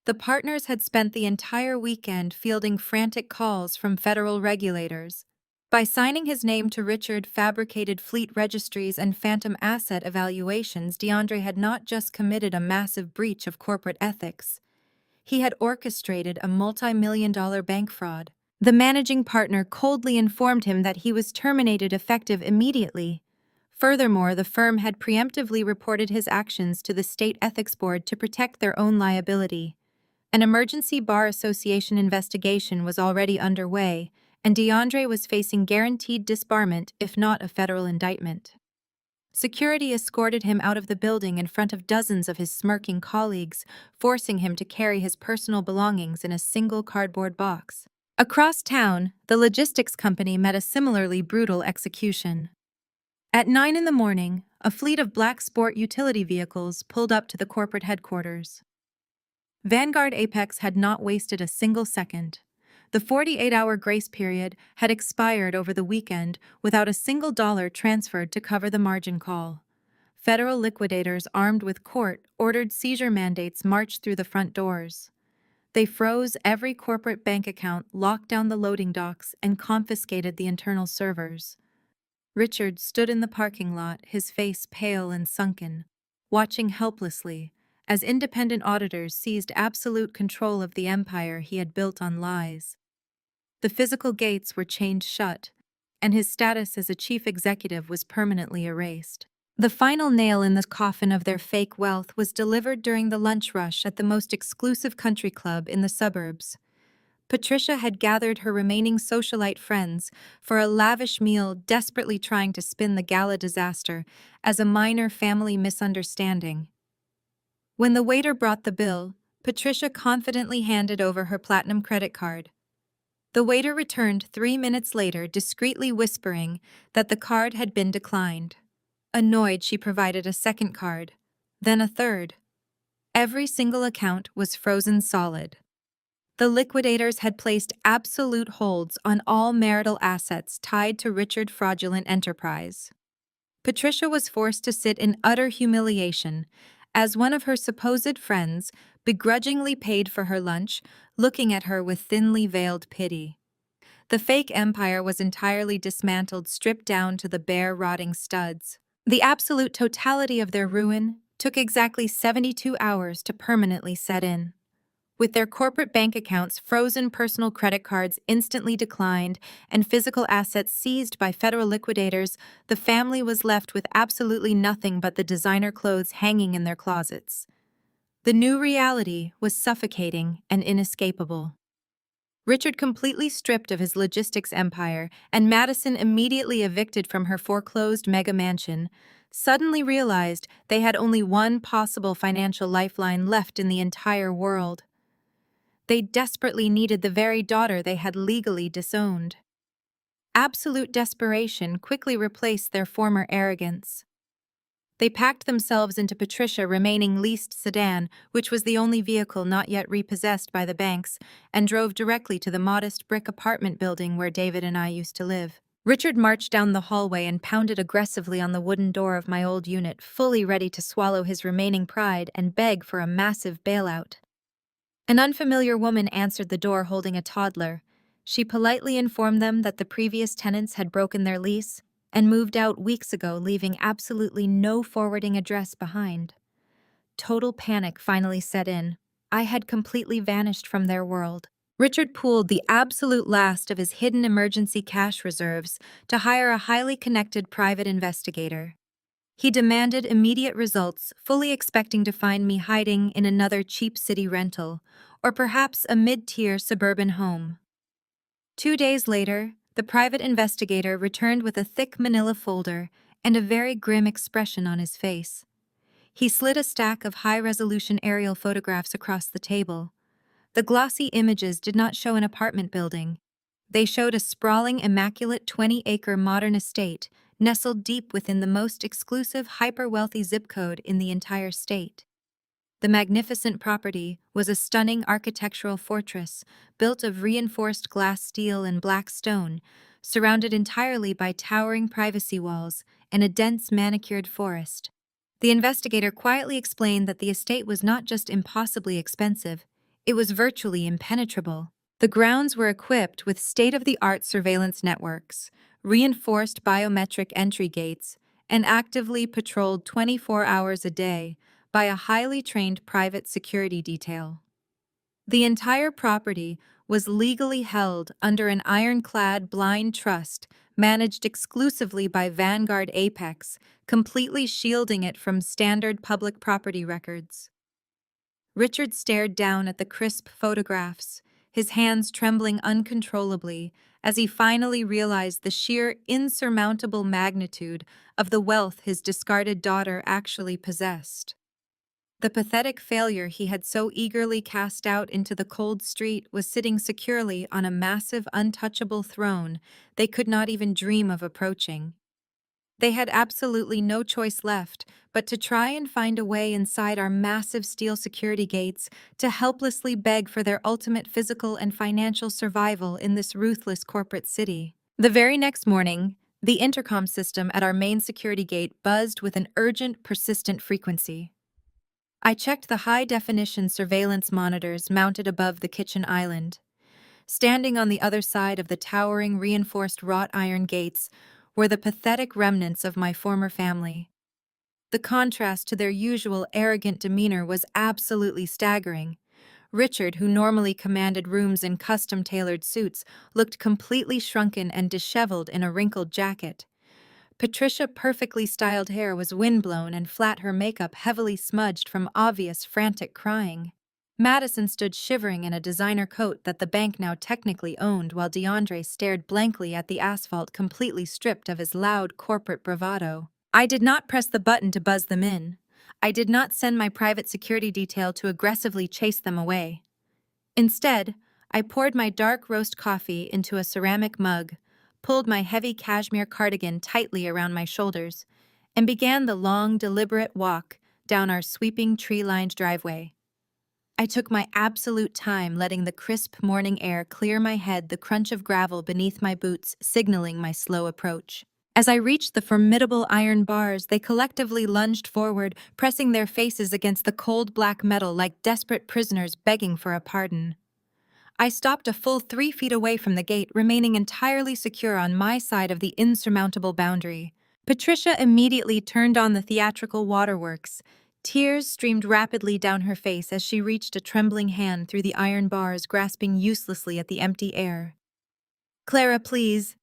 The partners had spent the entire weekend fielding frantic calls from federal regulators. By signing his name to Richard fabricated fleet registries and phantom asset evaluations, DeAndre had not just committed a massive breach of corporate ethics. He had orchestrated a multi-million-dollar bank fraud. The managing partner coldly informed him that he was terminated effective immediately. Furthermore, the firm had preemptively reported his actions to the state ethics board to protect their own liability. An emergency bar association investigation was already underway, and DeAndre was facing guaranteed disbarment if not a federal indictment. Security escorted him out of the building in front of dozens of his smirking colleagues, forcing him to carry his personal belongings in a single cardboard box. Across town, the logistics company met a similarly brutal execution. At 9 in the morning, a fleet of black sport utility vehicles pulled up to the corporate headquarters. Vanguard Apex had not wasted a single second. The 48-hour grace period had expired over the weekend without a single dollar transferred to cover the margin call. Federal liquidators armed with court-ordered seizure mandates marched through the front doors. They froze every corporate bank account, locked down the loading docks, and confiscated the internal servers. Richard stood in the parking lot, his face pale and sunken, watching helplessly as independent auditors seized absolute control of the empire he had built on lies. The physical gates were chained shut, and his status as a chief executive was permanently erased. The final nail in the coffin of their fake wealth was delivered during the lunch rush at the most exclusive country club in the suburbs. Patricia had gathered her remaining socialite friends for a lavish meal, desperately trying to spin the gala disaster as a minor family misunderstanding. When the waiter brought the bill, Patricia confidently handed over her platinum credit card. The waiter returned 3 minutes later, discreetly whispering that the card had been declined. Annoyed, she provided a second card, then a third. Every single account was frozen solid. The liquidators had placed absolute holds on all marital assets tied to Richard's fraudulent enterprise. Patricia was forced to sit in utter humiliation as one of her supposed friends begrudgingly paid for her lunch, looking at her with thinly veiled pity. The fake empire was entirely dismantled, stripped down to the bare, rotting studs. The absolute totality of their ruin took exactly 72 hours to permanently set in. With their corporate bank accounts frozen, personal credit cards instantly declined, and physical assets seized by federal liquidators, the family was left with absolutely nothing but the designer clothes hanging in their closets. The new reality was suffocating and inescapable. Richard completely stripped of his logistics empire, and Madison, immediately evicted from her foreclosed mega mansion, suddenly realized they had only one possible financial lifeline left in the entire world. They desperately needed the very daughter they had legally disowned. Absolute desperation quickly replaced their former arrogance. They packed themselves into Patricia remaining leased sedan, which was the only vehicle not yet repossessed by the banks, and drove directly to the modest brick apartment building where David and I used to live. Richard marched down the hallway and pounded aggressively on the wooden door of my old unit, fully ready to swallow his remaining pride and beg for a massive bailout. An unfamiliar woman answered the door holding a toddler. She politely informed them that the previous tenants had broken their lease and moved out weeks ago, leaving absolutely no forwarding address behind. Total panic finally set in. I had completely vanished from their world. Richard pooled the absolute last of his hidden emergency cash reserves to hire a highly connected private investigator. He demanded immediate results, fully expecting to find me hiding in another cheap city rental, or perhaps a mid-tier suburban home. 2 days later, the private investigator returned with a thick manila folder and a very grim expression on his face. He slid a stack of high-resolution aerial photographs across the table. The glossy images did not show an apartment building. They showed a sprawling, immaculate 20-acre modern estate nestled deep within the most exclusive, hyper-wealthy zip code in the entire state. The magnificent property was a stunning architectural fortress built of reinforced glass steel and black stone, surrounded entirely by towering privacy walls and a dense manicured forest. The investigator quietly explained that the estate was not just impossibly expensive, it was virtually impenetrable. The grounds were equipped with state-of-the-art surveillance networks, reinforced biometric entry gates, and actively patrolled 24 hours a day by a highly trained private security detail. The entire property was legally held under an ironclad blind trust managed exclusively by Vanguard Apex, completely shielding it from standard public property records. Richard stared down at the crisp photographs, his hands trembling uncontrollably as he finally realized the sheer insurmountable magnitude of the wealth his discarded daughter actually possessed. The pathetic failure he had so eagerly cast out into the cold street was sitting securely on a massive, untouchable throne they could not even dream of approaching. They had absolutely no choice left but to try and find a way inside our massive steel security gates to helplessly beg for their ultimate physical and financial survival in this ruthless corporate city. The very next morning, the intercom system at our main security gate buzzed with an urgent, persistent frequency. I checked the high-definition surveillance monitors mounted above the kitchen island. Standing on the other side of the towering, reinforced wrought iron gates were the pathetic remnants of my former family. The contrast to their usual arrogant demeanor was absolutely staggering. Richard, who normally commanded rooms in custom-tailored suits, looked completely shrunken and disheveled in a wrinkled jacket. Patricia's perfectly styled hair was windblown and flat, her makeup heavily smudged from obvious frantic crying. Madison stood shivering in a designer coat that the bank now technically owned, while DeAndre stared blankly at the asphalt, completely stripped of his loud corporate bravado. I did not press the button to buzz them in. I did not send my private security detail to aggressively chase them away. Instead, I poured my dark roast coffee into a ceramic mug, pulled my heavy cashmere cardigan tightly around my shoulders, and began the long, deliberate walk down our sweeping, tree-lined driveway. I took my absolute time, letting the crisp morning air clear my head, the crunch of gravel beneath my boots signaling my slow approach. As I reached the formidable iron bars, they collectively lunged forward, pressing their faces against the cold black metal like desperate prisoners begging for a pardon. I stopped a full 3 feet away from the gate, remaining entirely secure on my side of the insurmountable boundary. Patricia immediately turned on the theatrical waterworks. Tears streamed rapidly down her face as she reached a trembling hand through the iron bars, grasping uselessly at the empty air. "Clara, please,"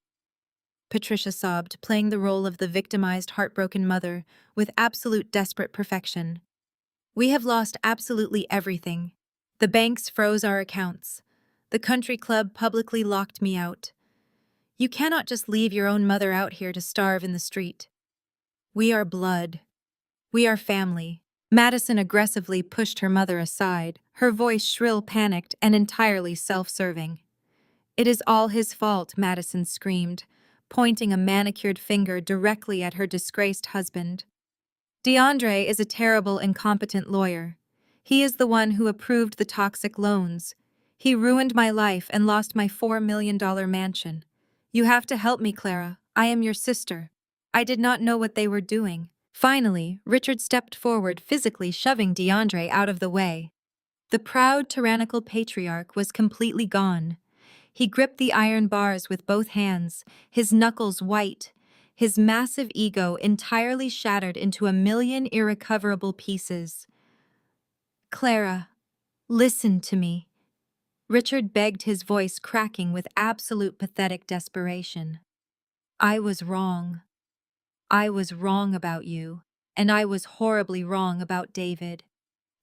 Patricia sobbed, playing the role of the victimized, heartbroken mother with absolute desperate perfection. "We have lost absolutely everything. The banks froze our accounts. The country club publicly locked me out. You cannot just leave your own mother out here to starve in the street. We are blood. We are family." Madison aggressively pushed her mother aside, her voice shrill, panicked, and entirely self-serving. "It is all his fault," Madison screamed, pointing a manicured finger directly at her disgraced husband. "DeAndre is a terrible, incompetent lawyer. He is the one who approved the toxic loans. He ruined my life and lost my $4 million mansion. You have to help me, Clara. I am your sister. I did not know what they were doing." Finally, Richard stepped forward, physically shoving DeAndre out of the way. The proud, tyrannical patriarch was completely gone. He gripped the iron bars with both hands, his knuckles white, his massive ego entirely shattered into a million irrecoverable pieces. "Clara, listen to me," Richard begged, his voice cracking with absolute pathetic desperation. "I was wrong. I was wrong about you, and I was horribly wrong about David.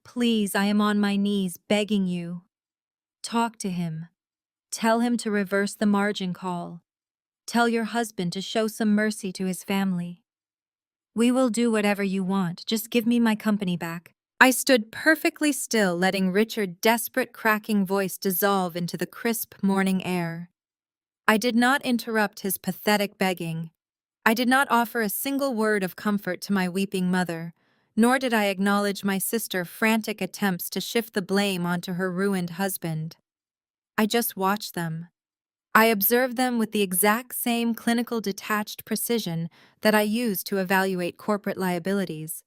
Please, I am on my knees begging you. Talk to him. Tell him to reverse the margin call. Tell your husband to show some mercy to his family. We will do whatever you want, just give me my company back." I stood perfectly still, letting Richard's desperate, cracking voice dissolve into the crisp morning air. I did not interrupt his pathetic begging. I did not offer a single word of comfort to my weeping mother, nor did I acknowledge my sister's frantic attempts to shift the blame onto her ruined husband. I just watched them. I observed them with the exact same clinical detached precision that I use to evaluate corporate liabilities.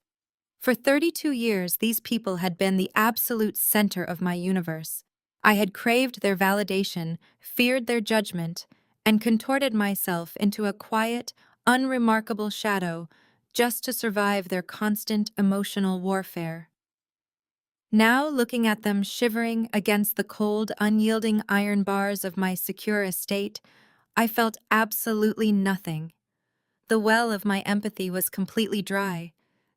For 32 years, these people had been the absolute center of my universe. I had craved their validation, feared their judgment, and contorted myself into a quiet, unremarkable shadow just to survive their constant emotional warfare. Now, looking at them shivering against the cold, unyielding iron bars of my secure estate, I felt absolutely nothing. The well of my empathy was completely dry.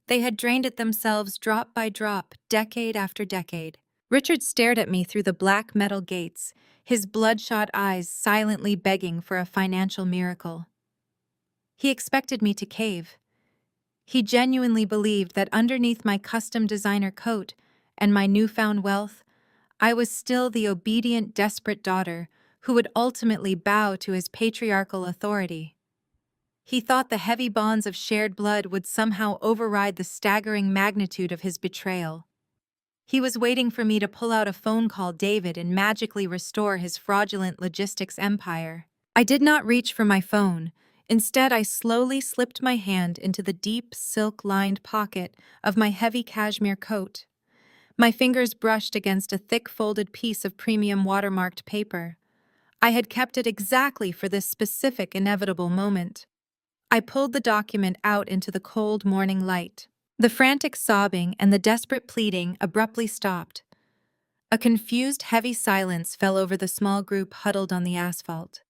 They had drained it themselves drop by drop, decade after decade. Richard stared at me through the black metal gates, his bloodshot eyes silently begging for a financial miracle. He expected me to cave. He genuinely believed that underneath my custom designer coat and my newfound wealth, I was still the obedient, desperate daughter who would ultimately bow to his patriarchal authority. He thought the heavy bonds of shared blood would somehow override the staggering magnitude of his betrayal. He was waiting for me to pull out a phone call David and magically restore his fraudulent logistics empire. I did not reach for my phone. Instead, I slowly slipped my hand into the deep, silk-lined pocket of my heavy cashmere coat. My fingers brushed against a thick folded piece of premium watermarked paper. I had kept it exactly for this specific inevitable moment. I pulled the document out into the cold morning light. The frantic sobbing and the desperate pleading abruptly stopped. A confused, heavy silence fell over the small group huddled on the asphalt.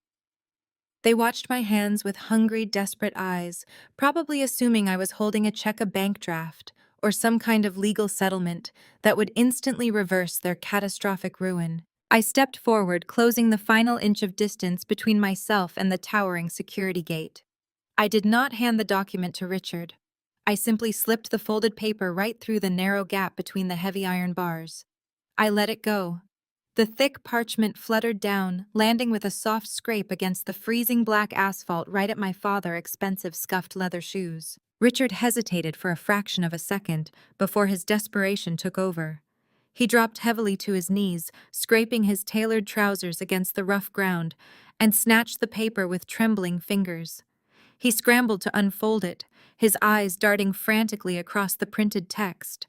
They watched my hands with hungry, desperate eyes, probably assuming I was holding a check, a bank draft, or some kind of legal settlement that would instantly reverse their catastrophic ruin. I stepped forward, closing the final inch of distance between myself and the towering security gate. I did not hand the document to Richard. I simply slipped the folded paper right through the narrow gap between the heavy iron bars. I let it go. The thick parchment fluttered down, landing with a soft scrape against the freezing black asphalt right at my father's expensive scuffed leather shoes. Richard hesitated for a fraction of a second before his desperation took over. He dropped heavily to his knees, scraping his tailored trousers against the rough ground, and snatched the paper with trembling fingers. He scrambled to unfold it, his eyes darting frantically across the printed text.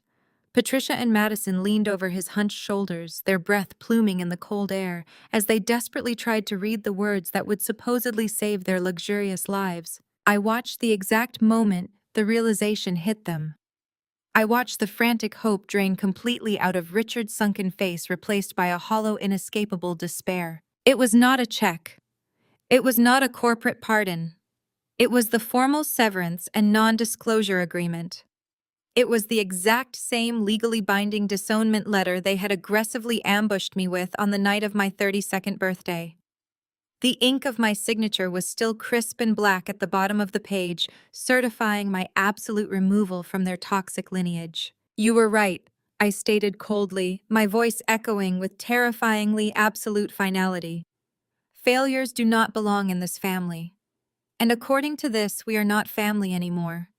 Patricia and Madison leaned over his hunched shoulders, their breath pluming in the cold air, as they desperately tried to read the words that would supposedly save their luxurious lives. I watched the exact moment the realization hit them. I watched the frantic hope drain completely out of Richard's sunken face, replaced by a hollow, inescapable despair. It was not a check. It was not a corporate pardon. It was the formal severance and non-disclosure agreement. It was the exact same legally binding disownment letter they had aggressively ambushed me with on the night of my 32nd birthday. The ink of my signature was still crisp and black at the bottom of the page, certifying my absolute removal from their toxic lineage. "You were right," I stated coldly, my voice echoing with terrifyingly absolute finality. "Failures do not belong in this family. And according to this, we are not family anymore."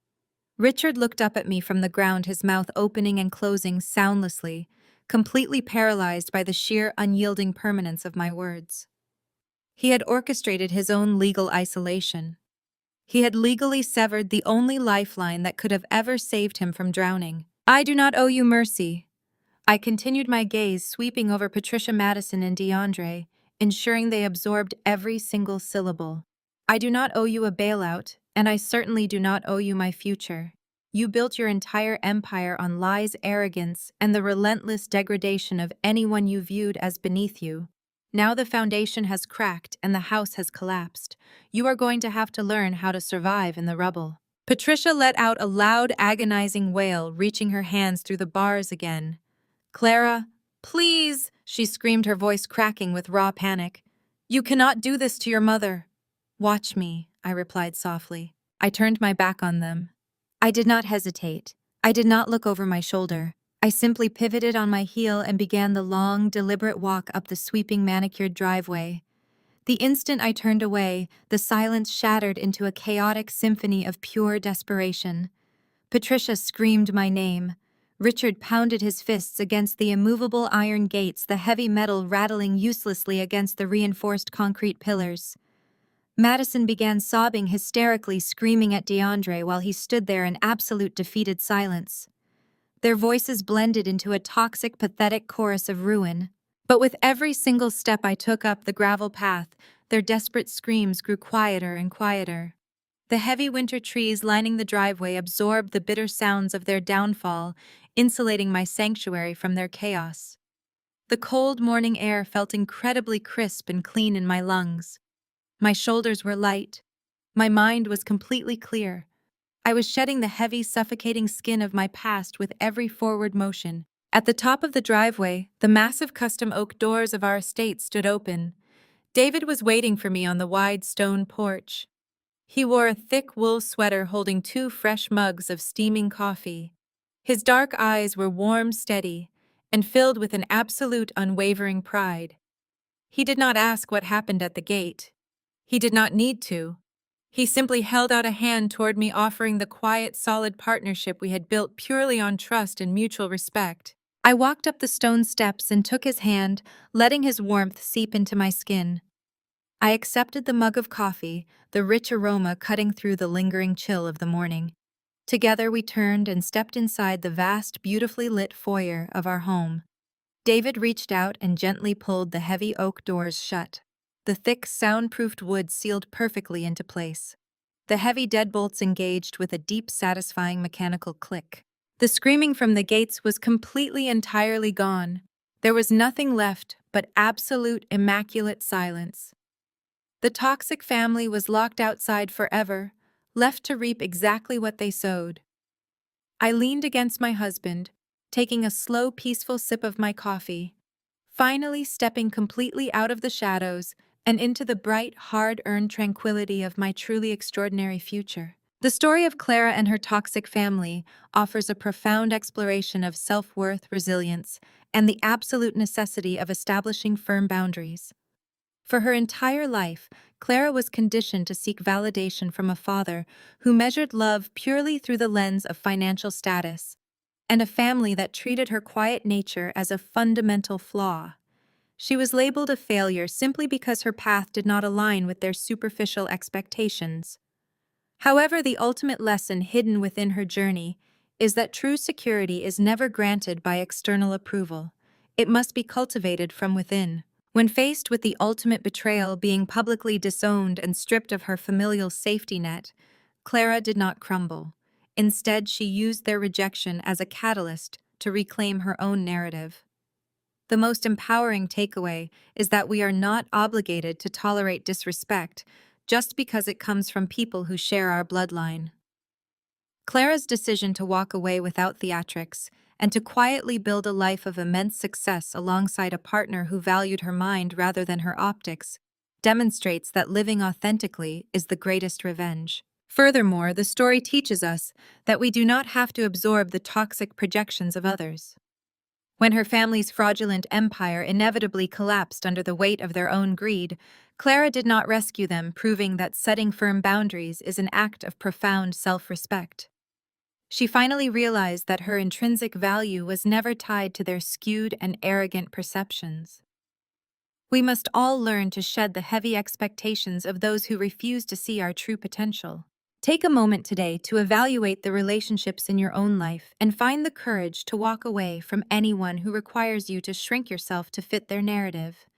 Richard looked up at me from the ground, his mouth opening and closing soundlessly, completely paralyzed by the sheer unyielding permanence of my words. He had orchestrated his own legal isolation. He had legally severed the only lifeline that could have ever saved him from drowning. "I do not owe you mercy." I continued, my gaze sweeping over Patricia, Madison, and DeAndre, ensuring they absorbed every single syllable. "I do not owe you a bailout, and I certainly do not owe you my future. You built your entire empire on lies, arrogance, and the relentless degradation of anyone you viewed as beneath you. Now the foundation has cracked and the house has collapsed. You are going to have to learn how to survive in the rubble." Patricia let out a loud, agonizing wail, reaching her hands through the bars again. "Clara, please," she screamed, her voice cracking with raw panic. "You cannot do this to your mother." "Watch me," I replied softly. I turned my back on them. I did not hesitate. I did not look over my shoulder. I simply pivoted on my heel and began the long, deliberate walk up the sweeping, manicured driveway. The instant I turned away, the silence shattered into a chaotic symphony of pure desperation. Patricia screamed my name. Richard pounded his fists against the immovable iron gates, the heavy metal rattling uselessly against the reinforced concrete pillars. Madison began sobbing hysterically, screaming at DeAndre while he stood there in absolute defeated silence. Their voices blended into a toxic, pathetic chorus of ruin. But with every single step I took up the gravel path, their desperate screams grew quieter and quieter. The heavy winter trees lining the driveway absorbed the bitter sounds of their downfall, insulating my sanctuary from their chaos. The cold morning air felt incredibly crisp and clean in my lungs. My shoulders were light. My mind was completely clear. I was shedding the heavy, suffocating skin of my past with every forward motion. At the top of the driveway, the massive custom oak doors of our estate stood open. David was waiting for me on the wide stone porch. He wore a thick wool sweater holding 2 fresh mugs of steaming coffee. His dark eyes were warm, steady, and filled with an absolute, unwavering pride. He did not ask what happened at the gate. He did not need to. He simply held out a hand toward me, offering the quiet, solid partnership we had built purely on trust and mutual respect. I walked up the stone steps and took his hand, letting his warmth seep into my skin. I accepted the mug of coffee, the rich aroma cutting through the lingering chill of the morning. Together we turned and stepped inside the vast, beautifully lit foyer of our home. David reached out and gently pulled the heavy oak doors shut. The thick, soundproofed wood sealed perfectly into place. The heavy deadbolts engaged with a deep, satisfying mechanical click. The screaming from the gates was completely, entirely gone. There was nothing left but absolute, immaculate silence. The toxic family was locked outside forever, left to reap exactly what they sowed. I leaned against my husband, taking a slow, peaceful sip of my coffee, finally stepping completely out of the shadows and into the bright, hard-earned tranquility of my truly extraordinary future. The story of Clara and her toxic family offers a profound exploration of self-worth, resilience, and the absolute necessity of establishing firm boundaries. For her entire life, Clara was conditioned to seek validation from a father who measured love purely through the lens of financial status, and a family that treated her quiet nature as a fundamental flaw. She was labeled a failure simply because her path did not align with their superficial expectations. However, the ultimate lesson hidden within her journey is that true security is never granted by external approval. It must be cultivated from within. When faced with the ultimate betrayal, being publicly disowned and stripped of her familial safety net, Clara did not crumble. Instead, she used their rejection as a catalyst to reclaim her own narrative. The most empowering takeaway is that we are not obligated to tolerate disrespect just because it comes from people who share our bloodline. Clara's decision to walk away without theatrics and to quietly build a life of immense success alongside a partner who valued her mind rather than her optics demonstrates that living authentically is the greatest revenge. Furthermore, the story teaches us that we do not have to absorb the toxic projections of others. When her family's fraudulent empire inevitably collapsed under the weight of their own greed, Clara did not rescue them, proving that setting firm boundaries is an act of profound self-respect. She finally realized that her intrinsic value was never tied to their skewed and arrogant perceptions. We must all learn to shed the heavy expectations of those who refuse to see our true potential. Take a moment today to evaluate the relationships in your own life and find the courage to walk away from anyone who requires you to shrink yourself to fit their narrative.